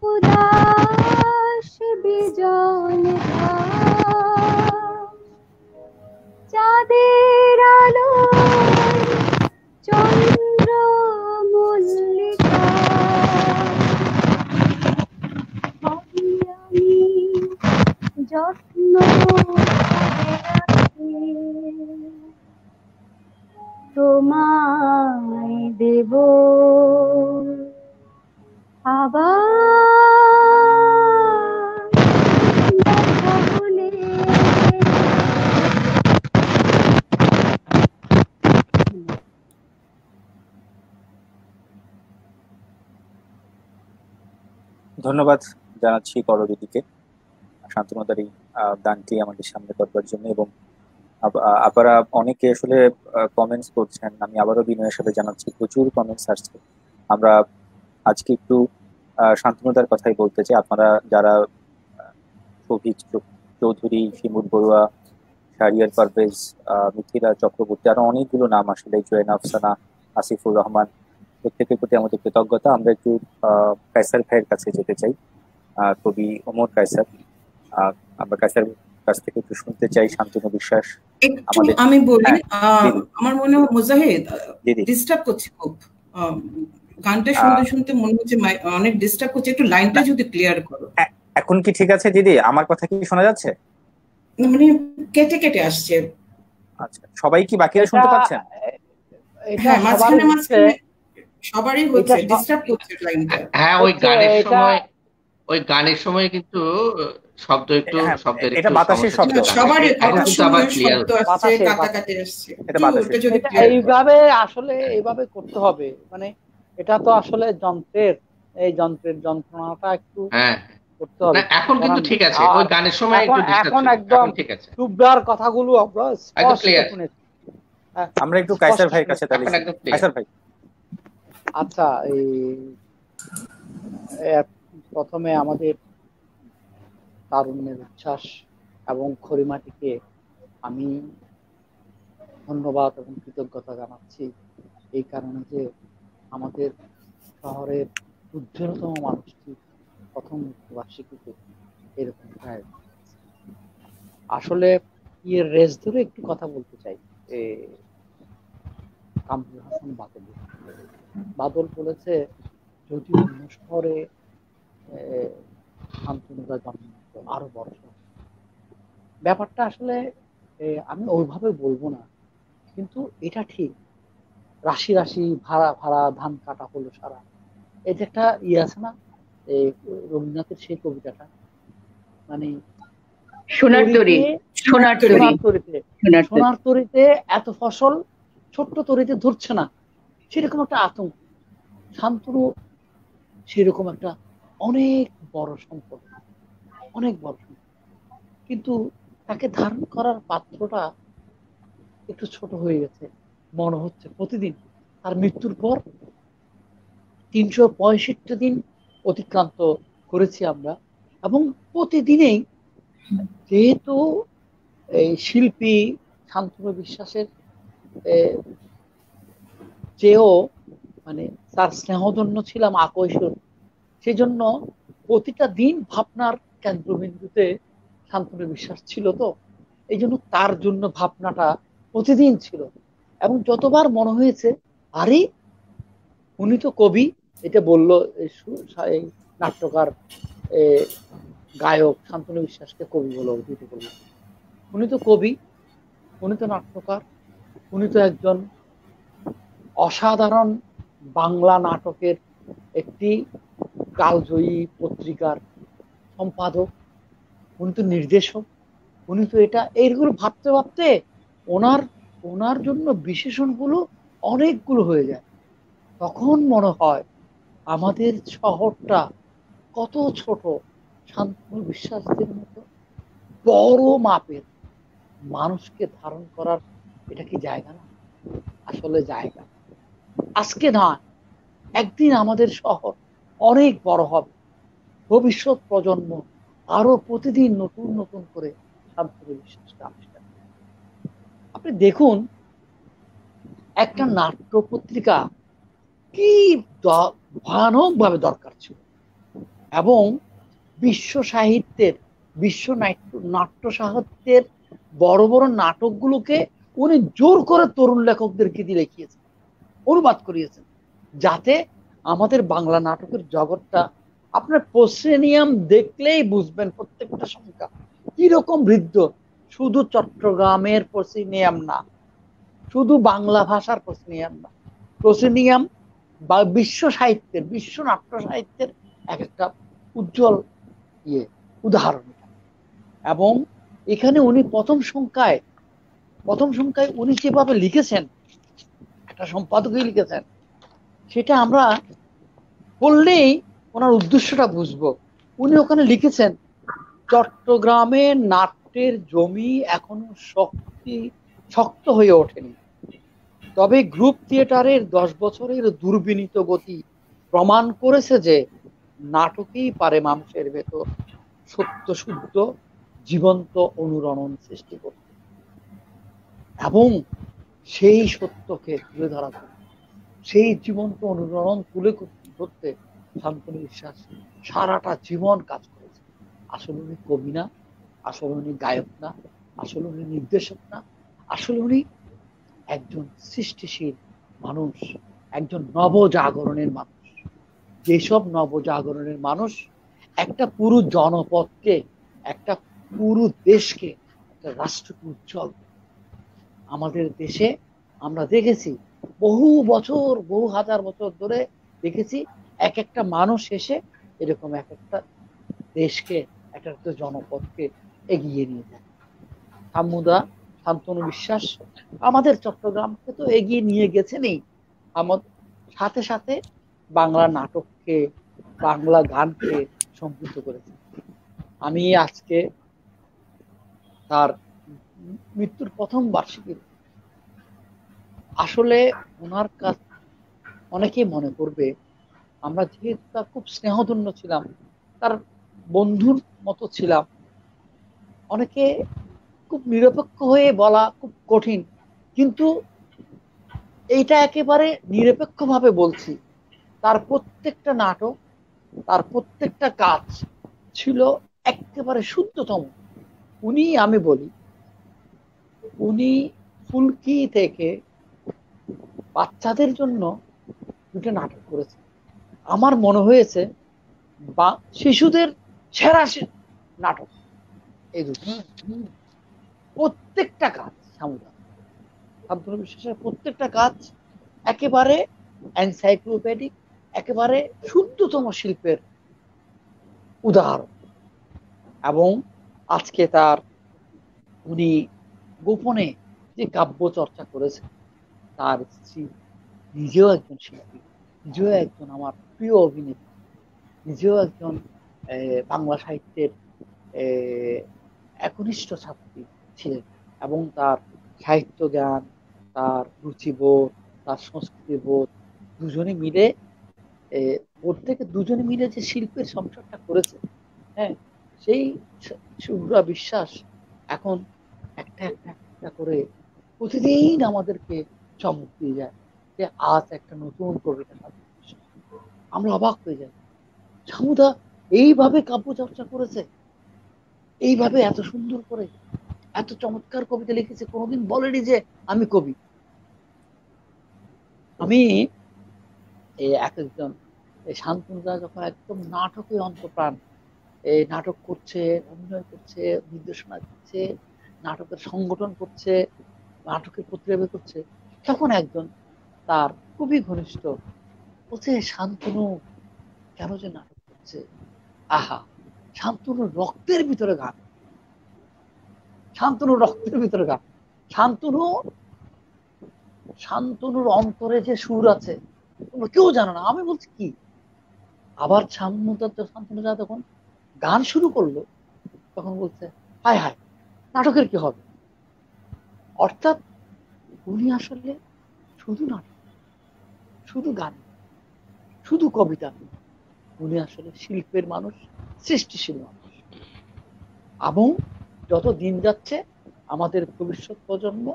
উদাস বিজন ঘাস, চাঁদের আলোয় চন্দ্র মল্লিকা, সবই আমি যত্ন করে রাখি, তোমায় দেব আবার দেখা হলে। ধন্যবাদ জানাচ্ছি করদিদিকে শান্তনুদার এই গানটি আমাদের সামনে করবার জন্য। এবং আপনারা অনেকে আসলে কমেন্টস করছেন, আমি আবারও বিনয়ের সাথে জানাচ্ছি প্রচুর কমেন্টস আসছে। আমরা আজকে একটু শান্তনুদার কথাই বলতে চাই। আপনারা যারা চৌধুরী, শিমুল বড়ুয়া, শাহরিয়ার পারভেজ, মিথিলা চক্রবর্তী, আরো অনেকগুলো নাম আসলে, জোয়েন আফসানা, আসিফুর রহমান, প্রত্যেকের প্রতি আমাদের কৃতজ্ঞতা। আমরা একটু কায়সার ভাইয়ের কাছে যেতে চাই, কবি ওমর কায়সার। আমরা কায়সার কাছ থেকে একটু শুনতে চাই শান্তনু বিশ্বাস আমাদের। আমি বলি, হ্যাঁ, আমার মনে হয় মুজাহিদ দিদি ডিস্টার্ব করছে খুব, গানটা শুনতে শুনতে মনে হচ্ছে অনেক ডিস্টার্ব করছে, একটু লাইনটা যদি ক্লিয়ার করো। এখন কি ঠিক আছে দিদি? আমার কথা কি শোনা যাচ্ছে? মানে কেটে কেটে আসছে। আচ্ছা, সবাই কি বাকিরা শুনতে পাচ্ছেন? হ্যাঁ, মাঝখানে মাঝখানে সবারই হচ্ছে, ডিস্টার্ব করছে লাইনটা। হ্যাঁ, ওই গানের সময় কিন্তু শব্দ একটু, শব্দের এটা বাতাসের শব্দ, সবারই কথা শুনে আবার ক্লিয়ার শব্দ আসছে, কাটাকাটি আসছে। এটা বাতাসের। এইভাবে আসলে এইভাবে করতে হবে, মানে এটা তো আসলে যন্ত্রের, এই যন্ত্রের যন্ত্রণাটা একটু করতে হবে। এখন কিন্তু ঠিক আছে, ওই গানের সময় এখন একদম ঠিক আছে, টুকরার কথাগুলো আমরা স্পষ্ট শুনেছি। আমরা একটু কায়সার ভাইয়ের কাছে তাহলে। কায়সার ভাই, আচ্ছা, এই প্রথমে আমাদের তারুণ্যের উচ্ছ্বাস এবং খড়িমাটিকে আমি ধন্যবাদ এবং কৃতজ্ঞতা জানাচ্ছি, এই কারণে যে আমাদের শহরের উজ্জ্বলতম মানুষটি প্রথম মৃত্যুবার্ষিকীতে এরকম আসলে এর রেস ধরে একটু কথা বলতে চাই। কামরুল হাসান বাদল বলেছে যদি অন্য শহরে শান্তনুদা জন্ম আরো বড়, ব্যাপারটা আসলে আমি ওইভাবে বলবো না, কিন্তু এটা ঠিক। রাশি রাশি ভাড়া ভাড়া ধান কাটা হলো সারা, এই যে একটা আছে না, রবীন্দ্রনাথের সেই কবিতাটা, মানে সোনার তরিতে এত ফসল ছোট্ট তরিতে ধরছে না, সেরকম একটা আতঙ্ক। শান্তনু সেরকম একটা অনেক বড় সম্পদ, অনেক বড় সম্পদ, কিন্তু তাকে ধারণ করার পাত্রটা একটু ছোট হয়ে গেছে মনে হচ্ছে। প্রতিদিন তার মৃত্যুর পর 365 দিন অতিক্রান্ত করেছি আমরা, এবং প্রতিদিনেই যেহেতু এই শিল্পী শান্তনু বিশ্বাসের চেয়েও মানে তার স্নেহধন্য ছিলাম আকৈশোর, সেই জন্য প্রতিটা দিন ভাবনার কেন্দ্রবিন্দুতে শান্তনু বিশ্বাস ছিল। তো এই জন্য তার জন্য ভাবনাটা প্রতিদিন ছিল, এবং যতবার মনে হয়েছে আরে উনি তো কবি, এটা বললো এই নাট্যকার গায়ক শান্তনু বিশ্বাসকে কবি বলে অভিহিত করল। উনি তো কবি, উনি তো নাট্যকার, উনি তো একজন অসাধারণ বাংলা নাটকের একটি কালজয়ী পত্রিকার সম্পাদক, উনি তো নির্দেশক, উনি তো এটা এইগুলো ভাবতে ভাবতে ওনার জন্য বিশেষণগুলো অনেকগুলো হয়ে যায়। তখন মনে হয় আমাদের শহরটা কত ছোট, শান্তনু বিশ্বাসদের মতো বড় মাপের মানুষকে ধারণ করার এটা কি জায়গা না? আসলে জায়গা। আজকে না, একদিন আমাদের শহর অনেক বড় হবে, ভবিষ্যৎ প্রজন্ম আরো প্রতিদিন নতুন নতুন করে শান্তনু বিশ্বাসকে আবিষ্কার। আপনি দেখুন, একটা নাট্য পত্রিকা কি ভয়ানক ভাবে দরকার ছিল, এবং বিশ্ব সাহিত্যের, বিশ্ব নাট্য সাহিত্যের বড় বড় নাটকগুলোকে উনি জোর করে তরুণ লেখকদেরকে দিয়ে লিখিয়েছেন, অনুবাদ করিয়েছেন, যাতে আমাদের বাংলা নাটকের জগৎটা, আপনার প্রসেনিয়াম দেখলেই বুঝবেন প্রত্যেকটা সংখ্যা কিরকম বৃদ্ধ। শুধু চট্টগ্রামের প্রসেনিয়াম না, শুধু বাংলা ভাষার প্রসেনিয়াম না, প্রসেনিয়াম বা বিশ্ব সাহিত্যের, বিশ্ব নাট্য সাহিত্যের এক একটা উজ্জ্বল উদাহরণ। এবং এখানে উনি প্রথম সংখ্যায় উনি যেভাবে লিখেছেন, একটা সম্পাদকই লিখেছেন, সেটা আমরা পড়লেই ওনার উদ্দেশ্যটা বুঝবো। উনি ওখানে লিখেছেন, চট্টগ্রামের নাট্যের জমি এখনো শক্ত হয়ে ওঠেনি, তবে গ্রুপ থিয়েটারের 10 বছরের দুর্বিনীত গতি প্রমাণ করেছে যে নাটকেই পারে মানুষের ভেতর সত্য শুদ্ধ জীবন্ত অনুরণন সৃষ্টি করতে এবং সেই সত্যকে তুলে ধরা করতে, সেই জীবন্ত অনুরণন তুলে ধরতে শান্তনু বিশ্বাস সারাটা জীবন কাজ করেছে। আসলে উনি কবি না, আসলে উনি গায়ক না, আসলে উনি নির্দেশক না, আসলে উনি একজন সৃষ্টিশীল মানুষ, একজন নবজাগরণের মানুষ। যেসব নবজাগরণের মানুষ একটা পুরো জনপদকে, একটা পুরো দেশকে, একটা রাষ্ট্রকে উজ্জ্বল। আমাদের দেশে আমরা দেখেছি বহু বছর, বহু হাজার বছর ধরে দেখেছি এক একটা মানুষ এসে এরকম এক একটা দেশকে, এক একটা জনপদকে এগিয়ে নিয়ে যায়। শান্তনু বিশ্বাস আমাদের চট্টগ্রামকে তো এগিয়ে নিয়ে গেছেনই, আমাদের সাথে সাথে বাংলা নাটককে, বাংলা গানকে সমৃদ্ধ করেছে। আমি আজকে তার মৃত্যুর প্রথম বার্ষিকী, আসলে ওনার কাছ অনেকেই মনে করবে আমরা যেহেতু তার খুব স্নেহধন্য ছিলাম, তার বন্ধুর মতো ছিলাম, অনেকে খুব নিরপেক্ষ হয়ে বলা খুব কঠিন, কিন্তু এইটা একেবারে নিরপেক্ষভাবে বলছি। তার প্রত্যেকটা নাটক, তার প্রত্যেকটা কাজ ছিল একেবারে শুদ্ধতম। উনি, আমি বলি, উনি ফুলকি থেকে বাচ্চাদের জন্য দুটো নাটক করেছে। আমার মনে হয়েছে বা শিশুদের সেরা নাটক এই দুটো। প্রত্যেকটা কাজ শান্তনু বিশ্বাসের প্রত্যেকটা কাজ একেবারে এনসাইক্লোপিডিক, একেবারে শুদ্ধতম শিল্পের উদাহরণ। এবং আজকে তার উনি গোপনে যে কাব্য চর্চা করেছে, তার স্ত্রী নিজেও একজন শিল্পী, নিজেও একজন আমার প্রিয় অভিনেতা, নিজেও একজন বাংলা সাহিত্যের একনিষ্ঠ ছাত্রী ছিলেন। এবং তার সাহিত্য জ্ঞান, তার রুচিবোধ, তার সংস্কৃতিবোধ দুজনে মিলে প্রত্যেকে দুজনে মিলে যে শিল্পের সংসারটা করেছে, হ্যাঁ, সেই শুভ্রা বিশ্বাস এখন একটা একটা একটা করে প্রতিদিন আমাদেরকে চমক দিয়ে যায় যে আজ একটা নতুন কবিতা। আমরা অবাক হয়ে যাই, শামুদা এইভাবে কাব্য চর্চা করেছে, এইভাবে এত সুন্দর করে এত চমৎকার কবিতা লিখেছে, কোনোদিন বলেনি যে আমি কবি। আমি এক একজন শান্তনুদা যখন একদম নাটকে অন্তপ্রাণ, এই নাটক করছে, অভিনয় করছে, নির্দেশনা দিচ্ছে, নাটকের সংগঠন করছে, নাটকের প্রতিযোগিতা করছে, তখন একজন তার খুবই ঘনিষ্ঠ বলছে, শান্তনু কেন যে নাটক করছে, আহা, শান্তনুর রক্তের ভিতরে গান, শান্তনুর রক্তের ভিতরে গান, শান্তনুর অন্তরে যে সুর আছে তোমরা কেউ জানো না। আমি বলছি কি, আবার শান্তনু যা তখন গান শুরু করলো, তখন বলছে হায় হায়, নাটকের কি হবে। অর্থাৎ উনি আসলে শুধু নাটক, শুধু গান, শুধু কবিতা, উনি আসলে শিল্পের মানুষ, সৃষ্টিশীল মানুষ। এবং যত দিন যাচ্ছে আমাদের ভবিষ্যৎ প্রজন্ম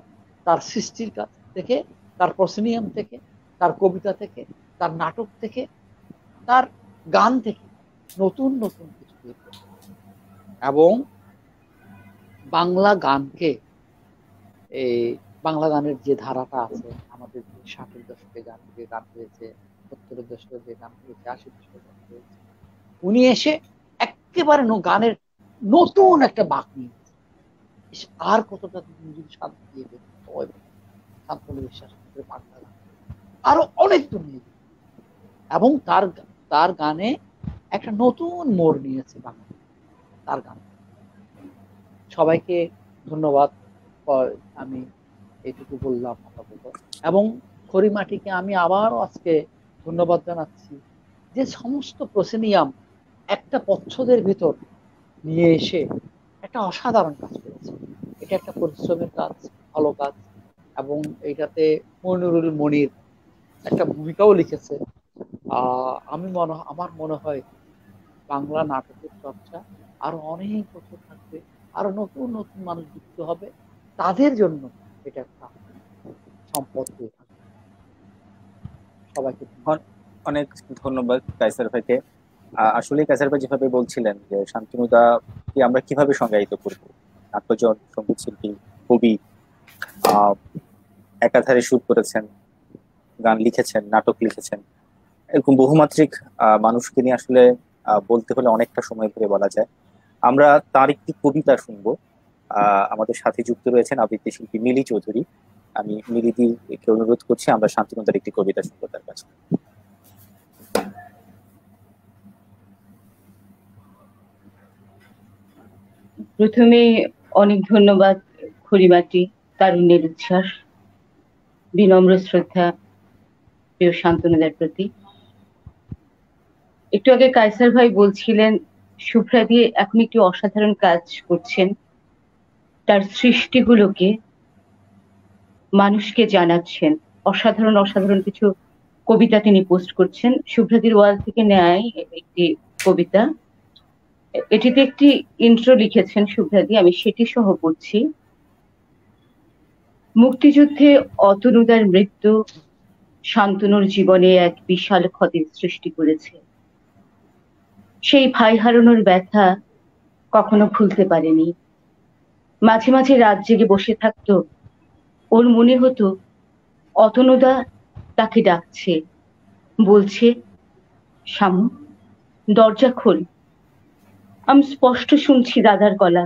তার সৃষ্টির কাছ থেকে, তার প্রসিনিয়াম থেকে, তার কবিতা থেকে, তার নাটক থেকে, তার গান থেকে নতুন নতুন কিছু দেখবে। এবং বাংলা গানকে, এই বাংলা গানের যে ধারাটা আছে, আমাদের 60-এর দশকে গান হয়েছে, 70-এর দশকে যে গান হয়েছে, 80-এর দশকে গান হয়েছে, উনি এসে একেবারে গানের নতুন একটা বাঁক নিয়ে, আর কতটা যদি শান্তি দিয়ে দেবে শান্তনু বিশ্বাস আরো অনেক দূর নিয়ে যাবে। এবং তার গানে একটা নতুন মোড় নিয়েছে বাংলা, তার গান। সবাইকে ধন্যবাদ, আমি এইটুকু বললাম আপাতত। এবং খড়িমাটিকে আমি আবারও আজকে ধন্যবাদ জানাচ্ছি যে সমস্ত প্রসিনিয়াম একটা পচ্ছদের ভিতর নিয়ে এসে একটা অসাধারণ কাজ করেছে। এটা একটা পরিশ্রমের কাজ, ভালো কাজ। এবং এইটাতে মনিরুল মনির একটা ভূমিকাও লিখেছে। আমার মনে হয় বাংলা নাটকের চর্চা আরো অনেক বছর থাকবে, আরো নতুন নতুন মানুষ যুক্ত হবে, তাদের জন্য এটা একটা সম্পদ হয়ে থাকবে। সবাইকে অনেক ধন্যবাদ কায়সার ভাইকে। আসলে কায়সার ভাই যেভাবে বলছিলেন যে শান্তনুদা কি আমরা কিভাবে সংজ্ঞায়িত করব, নাট্যজন, সঙ্গীত শিল্পী, কবি, একাধারে সুর করেছেন, গান লিখেছেন, নাটক লিখেছেন, এরকম বহুমাত্রিক মানুষকে নিয়ে আসলে বলতে হলে অনেকটা সময় ধরে বলা যায়। আমরা তার একটি কবিতা শুনবো। আমাদের সাথে যুক্ত রয়েছেন আবৃত্তি শিল্পী মিলি চৌধুরী। আমি মিলিদিকে অনুরোধ করছি আমরা শান্তনুদার একটি কবিতা শুনবো তার কাছে। প্রথমে অনেক ধন্যবাদ খড়িমাটি, তারুণ্যের উচ্ছ্বাস, বিনম্র শ্রদ্ধা প্রিয় শান্তনুদার প্রতি। একটু আগে কায়সার ভাই বলছিলেন শুভ্রা দিয়ে এখন একটি অসাধারণ কাজ করছেন, তার সৃষ্টিগুলোকে মানুষকে জানাচ্ছেন। অসাধারণ অসাধারণ কিছু কবিতা তিনি পোস্ট করছেন। শুভ্রাদির ওয়াল থেকে নেয় একটি কবিতা, এটিতে একটি ইন্ট্রো লিখেছেন শুভ্রাদি, আমি সেটি সহ পড়ছি। মুক্তিযুদ্ধে অতনুদার মৃত্যু শান্তনুর জীবনে এক বিশাল ক্ষতির সৃষ্টি করেছে। সেই ভাই হারানোর ব্যথা কখনো ভুলতে পারেনি। মাঝে মাঝে রাত জেগে বসে থাকতো, ওর মনে হতো অতনুদা তাকে ডাকছে, বলছে শামু দরজা খোল। আমি স্পষ্ট শুনছি দাদার গলা।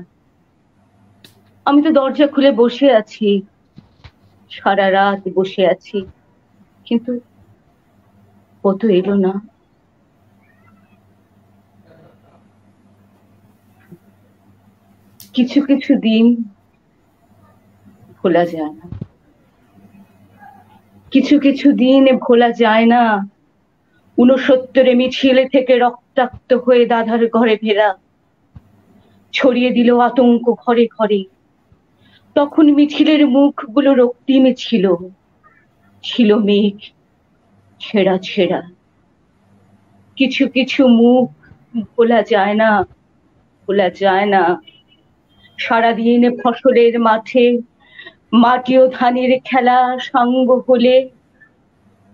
আমি তো দরজা খুলে বসে আছি, সারা রাত বসে আছি, কিন্তু ও তো এলো না। কিছু কিছু দিন ভোলা যায় না, কিছু কিছু দিন ভোলা যায় না। 69 মিছিলে থেকে রক্তাক্ত হয়ে দাদার ঘরে ফেরা, ছড়িয়ে দিল আতঙ্ক ঘরে ঘরে। তখন মিছিলের মুখগুলো রক্তিম ছিল, ছিল মেঘ ছেঁড়া ছেঁড়া। কিছু কিছু মুখ ভোলা যায় না, ভোলা যায় না। সারাদিন ফসলের মাঠে মাটি ও ধানের খেলা সাঙ্গ হলে,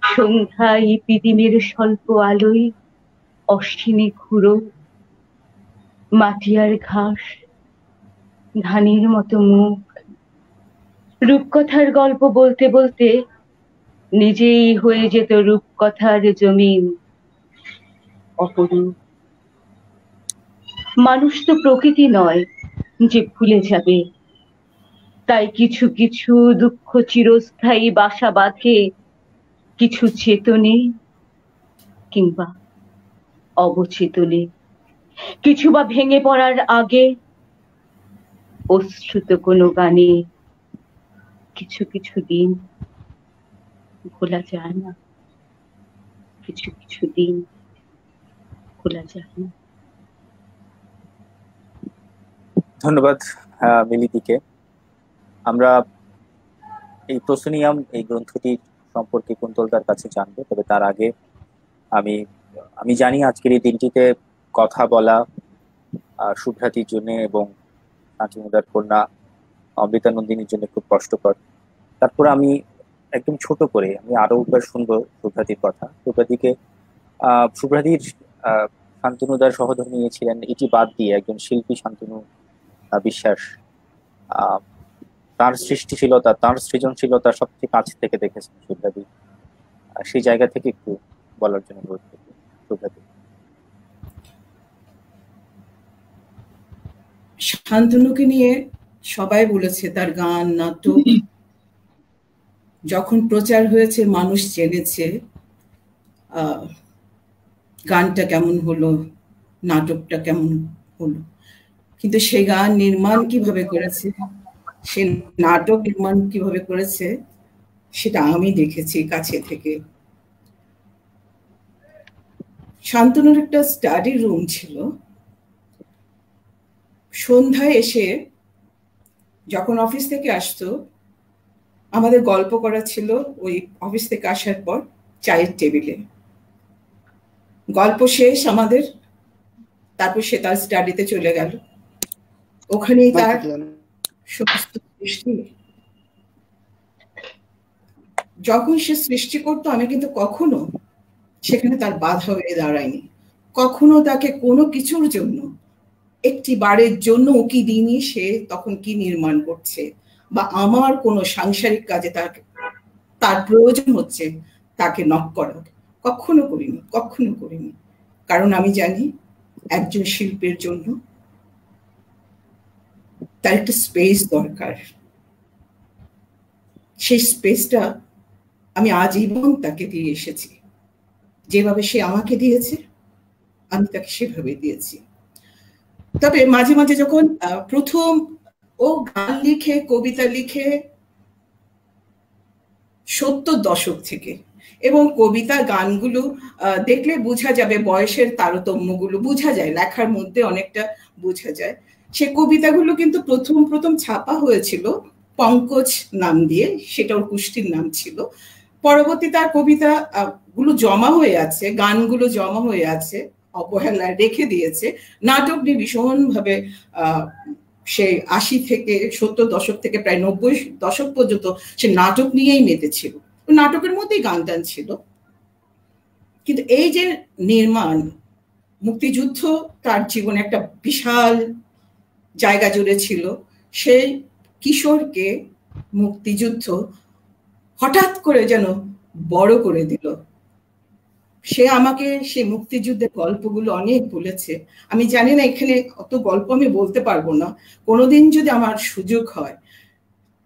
সন্ধ্যায় পিদিমের স্বল্প আলোয় অশ্বিনী ঘুরো, মাটি আর ঘাস ধানের মতো মুখ। রূপকথার গল্প বলতে বলতে নিজেই হয়ে যেত রূপকথার জমিন অপরূপ। মানুষ তো প্রকৃতি নয় যে ভুলে যাবে, তাই কিছু কিছু দুঃখ চিরস্থায়ী বাসা বাঁধে কিছু চেতনে কিংবা অবচেতনে। কিছু বা ভেঙে পড়ার আগে অশ্রুত কোনো গানে। কিছু কিছু দিন ভোলা যায় না, কিছু কিছু দিন ভোলা যায় না। ধন্যবাদ মিলিদিকে। আমরা এই প্রসোনিয়াম এই গ্রন্থটির সম্পর্কে কুন্তলদার কাছে জানবো, তবে তার আগে আমি জানি আজকের এই দিনটিতে কথা বলা শুভ্রাতির জন্য এবং শান্তনুদার কন্যা অমৃতানন্দিনীর জন্য খুব কষ্টকর। তারপর আমি একদম ছোট করে আমি আরো একবার শুনবো শুভ্রাতির কথা। শুভ্রাতির শান্তনুদার সহধর্মী ছিলেন, এটি বাদ দিয়ে একজন শিল্পী শান্তনু বিশ্বাস তার সৃষ্টিশীলতা, তার সৃজনশীলতা সবচেয়ে কাছ থেকে দেখেছেন শুভ্রাতি। সেই জায়গা থেকে একটু বলার জন্য অনুরোধ করব শুভ্রাতি। শান্তনুকে নিয়ে সবাই বলেছে তার গান, নাটক যখন প্রচার হয়েছে, মানুষ জেনেছে গানটা কেমন হলো, নাটকটা কেমন হলো, কিন্তু সে গান নির্মাণ কিভাবে করেছে, সে নাটক নির্মাণ কিভাবে করেছে সেটা আমি দেখেছি কাছে থেকে। শান্তনুর একটা স্টাডি রুম ছিল। সন্ধ্যায় এসে যখন অফিস থেকে আসতো, আমাদের গল্প করা ছিল ওই অফিস থেকে আসার পর চায়ের টেবিলে। গল্প শেষ আমাদের, তারপর সে তার স্টাডিতে চলে গেল। ওখানেই তার সমস্ত সৃষ্টি। যখন সে সৃষ্টি করতো আমি কিন্তু কখনো সেখানে তার বাধা হয়ে দাঁড়ায়নি, কখনো তাকে কোনো কিছুর জন্য একটি বারের জন্য উকি দিইনি সে তখন কি নির্মাণ করছে, বা আমার কোনো সাংসারিক কাজে তার প্রয়োজন হচ্ছে তাকে নক করা, কখনো করিনি, কখনো করিনি। কারণ আমি জানি একজন শিল্পীর জন্য তার একটা স্পেস দরকার। সেই স্পেসটা আমি আজীবন তাকে দিয়ে এসেছি, যেভাবে সে আমাকে দিয়েছে আমি তাকে সেভাবে দিয়েছি। তবে মাঝে মাঝে যখন প্রথম ও গান লিখে কবিতা লিখে 70 দশক থেকে, এবং কবিতা গানগুলো দেখলে বোঝা যাবে বয়সের তারতম্যগুলো বোঝা যায়, লেখার মধ্যে অনেকটা বোঝা যায়। সে কবিতাগুলো কিন্তু প্রথম ছাপা হয়েছিল পঙ্কজ নাম দিয়ে, সেটা ওর কুষ্টির নাম ছিল। পরবর্তী তার কবিতা গুলো জমা হয়ে আছে, গানগুলো জমা হয়ে আছে, অবহেলায় রেখে দিয়েছে। নাটক নিয়ে ভীষণভাবে সে 80 থেকে 70 দশক থেকে প্রায় 90 দশক পর্যন্ত সে নাটক নিয়েই মেতেছিল, নাটকের মধ্যেই গান টান ছিল। কিন্তু এই যে নির্মাণ, মুক্তিযুদ্ধ তার জীবনে একটা বিশাল জায়গা জুড়ে ছিল। সেই কিশোরকে মুক্তিযুদ্ধ হঠাৎ করে যেন বড় করে দিল। সে আমাকে সেই মুক্তিযুদ্ধের গল্পগুলো অনেক বলেছে। আমি জানি না এখানে অত গল্প আমি বলতে পারবো না, কোনোদিন যদি আমার সুযোগ হয়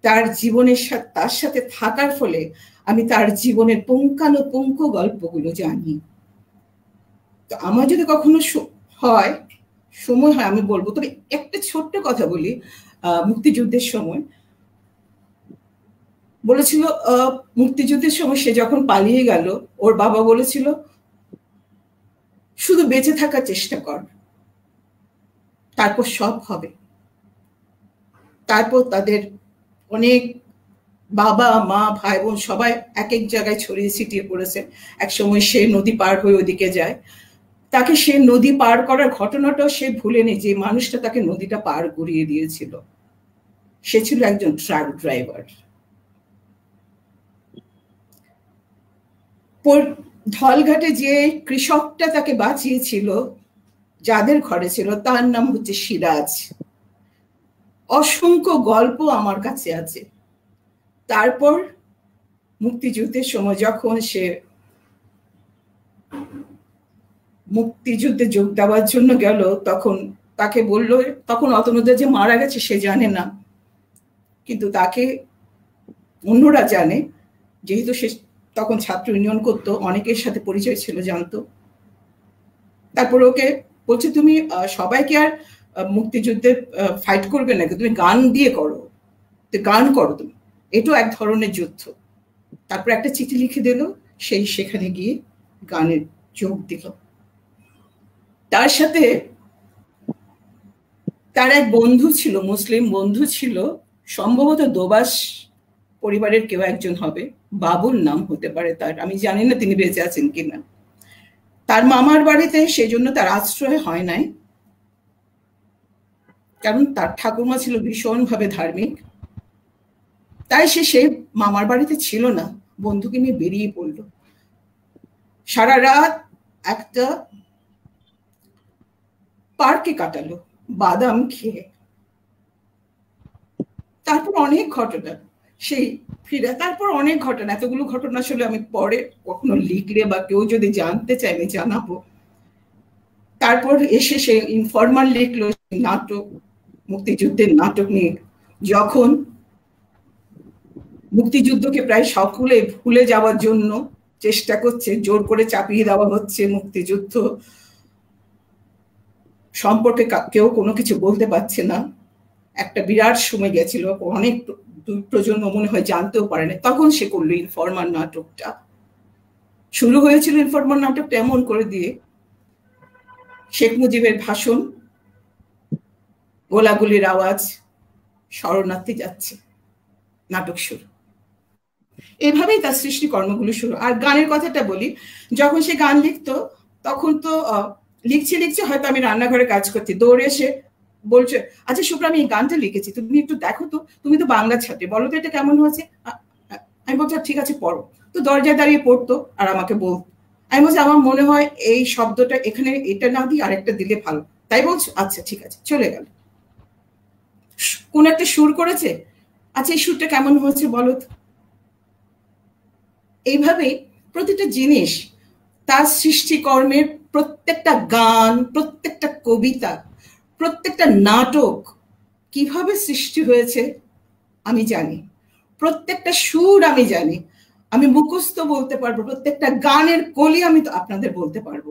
তার জীবনের সাথে তার সাথে থাকার ফলে আমি তার জীবনের পুঙ্খানুপুঙ্খ গল্পগুলো জানি। তো আমার যদি কখনো সময় হয় আমি বলবো। তবে একটা ছোট্ট কথা বলি, মুক্তিযুদ্ধের সময় বলেছিল, মুক্তিযুদ্ধের সময় সে যখন পালিয়ে গেল ওর বাবা বলেছিল শুধু বেঁচে থাকার চেষ্টা কর, তারপর সব হবে। তারপর তাদের অনেক বাবা মা ভাই বোন সবাই এক এক জায়গায় ছড়িয়ে ছিটিয়ে পড়েছে। এক সময় সে নদী পার হয়ে ওদিকে যায়, তাকে সে নদী পার করার ঘটনাটাও সে ভুলেনি, যে মানুষটা তাকে নদীটা পার করিয়ে দিয়েছিল সে ছিল একজন ট্রাক ড্রাইভার। ঢলঘাটে যে কৃষকটা তাকে বাঁচিয়েছিল, যাদের ঘরে ছিল, তার নাম হচ্ছে সিরাজ। অসংখ্য গল্প আমার কাছে আছে। তারপর মুক্তিযুদ্ধের সময় যখন সে মুক্তিযুদ্ধে যোগ দেওয়ার জন্য গেল, তখন তাকে বললো, তখন অতনুদা যে মারা গেছে সে জানে না, কিন্তু তাকে অন্যরা জানে, যেহেতু সে তখন ছাত্র ইউনিয়ন করতো, অনেকের সাথে পরিচয় ছিল, জানতো। তারপর ওকে বলছে তুমি সবাইকে আর মুক্তিযুদ্ধে ফাইট করবে নাকি, তুমি গান দিয়ে করো, গান করো তুমি, এটাও এক ধরনের যুদ্ধ। তারপর একটা চিঠি লিখে দিল, সেই সেখানে গিয়ে গানের যোগ দিল। তার সাথে তার এক বন্ধু ছিল, মুসলিম বন্ধু ছিল, সম্ভবত দোবাস পরিবারের কেউ একজন হবে, বাবুল নাম হতে পারে তার, আমি জানি না তিনি বেঁচে আছেন কিনা। তার মামার বাড়িতে সেজন্য তার আশ্রয় হয় নাই, কারণ তার ঠাকুমা ছিল ভীষণভাবে ধার্মিক। তাই সে মামার বাড়িতে ছিল না, বন্ধুকে নিয়ে বেরিয়ে পড়ল। সারা রাত একটা পার্কে কাটালো বাদাম খেয়ে। তারপর অনেক ঘটনা, সেই ফিরে তারপর অনেক ঘটনা, এতগুলো ঘটনা আসলে আমি পরে কখনো লিখলে বা কেউ যদি জানতে চাই আমি জানাবো। তারপর এসে সে ইনফরমাল লিখলো নাটক, মুক্তিযুদ্ধের নাটক নিয়ে। যখন মুক্তিযুদ্ধকে প্রায় সকলে ভুলে যাওয়ার জন্য চেষ্টা করছে, জোর করে চাপিয়ে দেওয়া হচ্ছে, মুক্তিযুদ্ধ সম্পর্কে কেউ কোনো কিছু বলতে পারছে না, একটা বিরাট সময় গেছিল, অনেক প্রজন্ম মনে হয় জানতেও পারে না, তখন সে করলো ইনফরমাল নাটকটা। শুরু হয়েছিল ইনফরমাল নাটকটা এমন করে দিয়ে, শেখ মুজিবের ভাষণ, গোলাগুলির আওয়াজ, শরণার্থী যাচ্ছে, নাটক শুরু। এভাবেই তার সৃষ্টি কর্মগুলো শুরু। আর গানের কথাটা বলি, যখন সে গান লিখতো তখন তো লিখছে হয়তো আমি রান্নাঘরে কাজ করছি, দৌড়ে এসে বলছে, আচ্ছা শুভ্রা আমি এই গানটা লিখেছি, তুমি একটু দেখো তো, তুমি তো বাংলা ছাত্রী, বলো তো এটা কেমন হয়েছে। আমি বলছি ঠিক আছে পড়ো। তো দরজায় দাঁড়িয়ে পড়তো আর আমাকে বলতো। আমি বলছি আমার মনে হয় এই শব্দটা এখানে এটা না দিয়ে আরেকটা দিলে ভালো। তাই বলছো, আচ্ছা ঠিক আছে, চলে গেল। কোন একটা সুর করেছে, আচ্ছা এই সুরটা কেমন হয়েছে বলো তো। এইভাবে প্রতিটা জিনিস, তার সৃষ্টিকর্মের প্রত্যেকটা গান, প্রত্যেকটা কবিতা, প্রত্যেকটা নাটক কিভাবে সৃষ্টি হয়েছে আমি জানি, প্রত্যেকটা সুর আমি জানি, আমি মুখস্থ বলতে পারবো, প্রত্যেকটা গানের কলি আমি তো আপনাদের বলতে পারবো,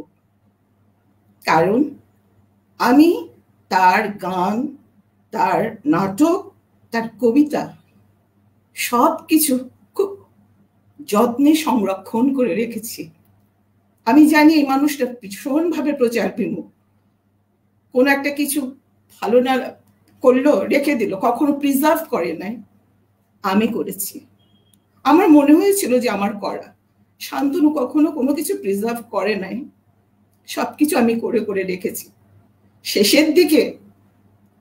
কারণ আমি তার গান, তার নাটক, তার কবিতা সবকিছু খুব যত্নে সংরক্ষণ করে রেখেছি। আমি জানি এই মানুষটা ভীষণভাবে প্রচার বিমুখ, কোন একটা কিছু ভালো না করলো রেখে দিল, কখনো প্রিজার্ভ করে নাই। আমি করেছি, আমার মনে হয়েছিল যে আমার করা। শান্তনু কখনো কোনো কিছু প্রিজার্ভ করে নাই, সবকিছু আমি করে করে রেখেছি। শেষের দিকে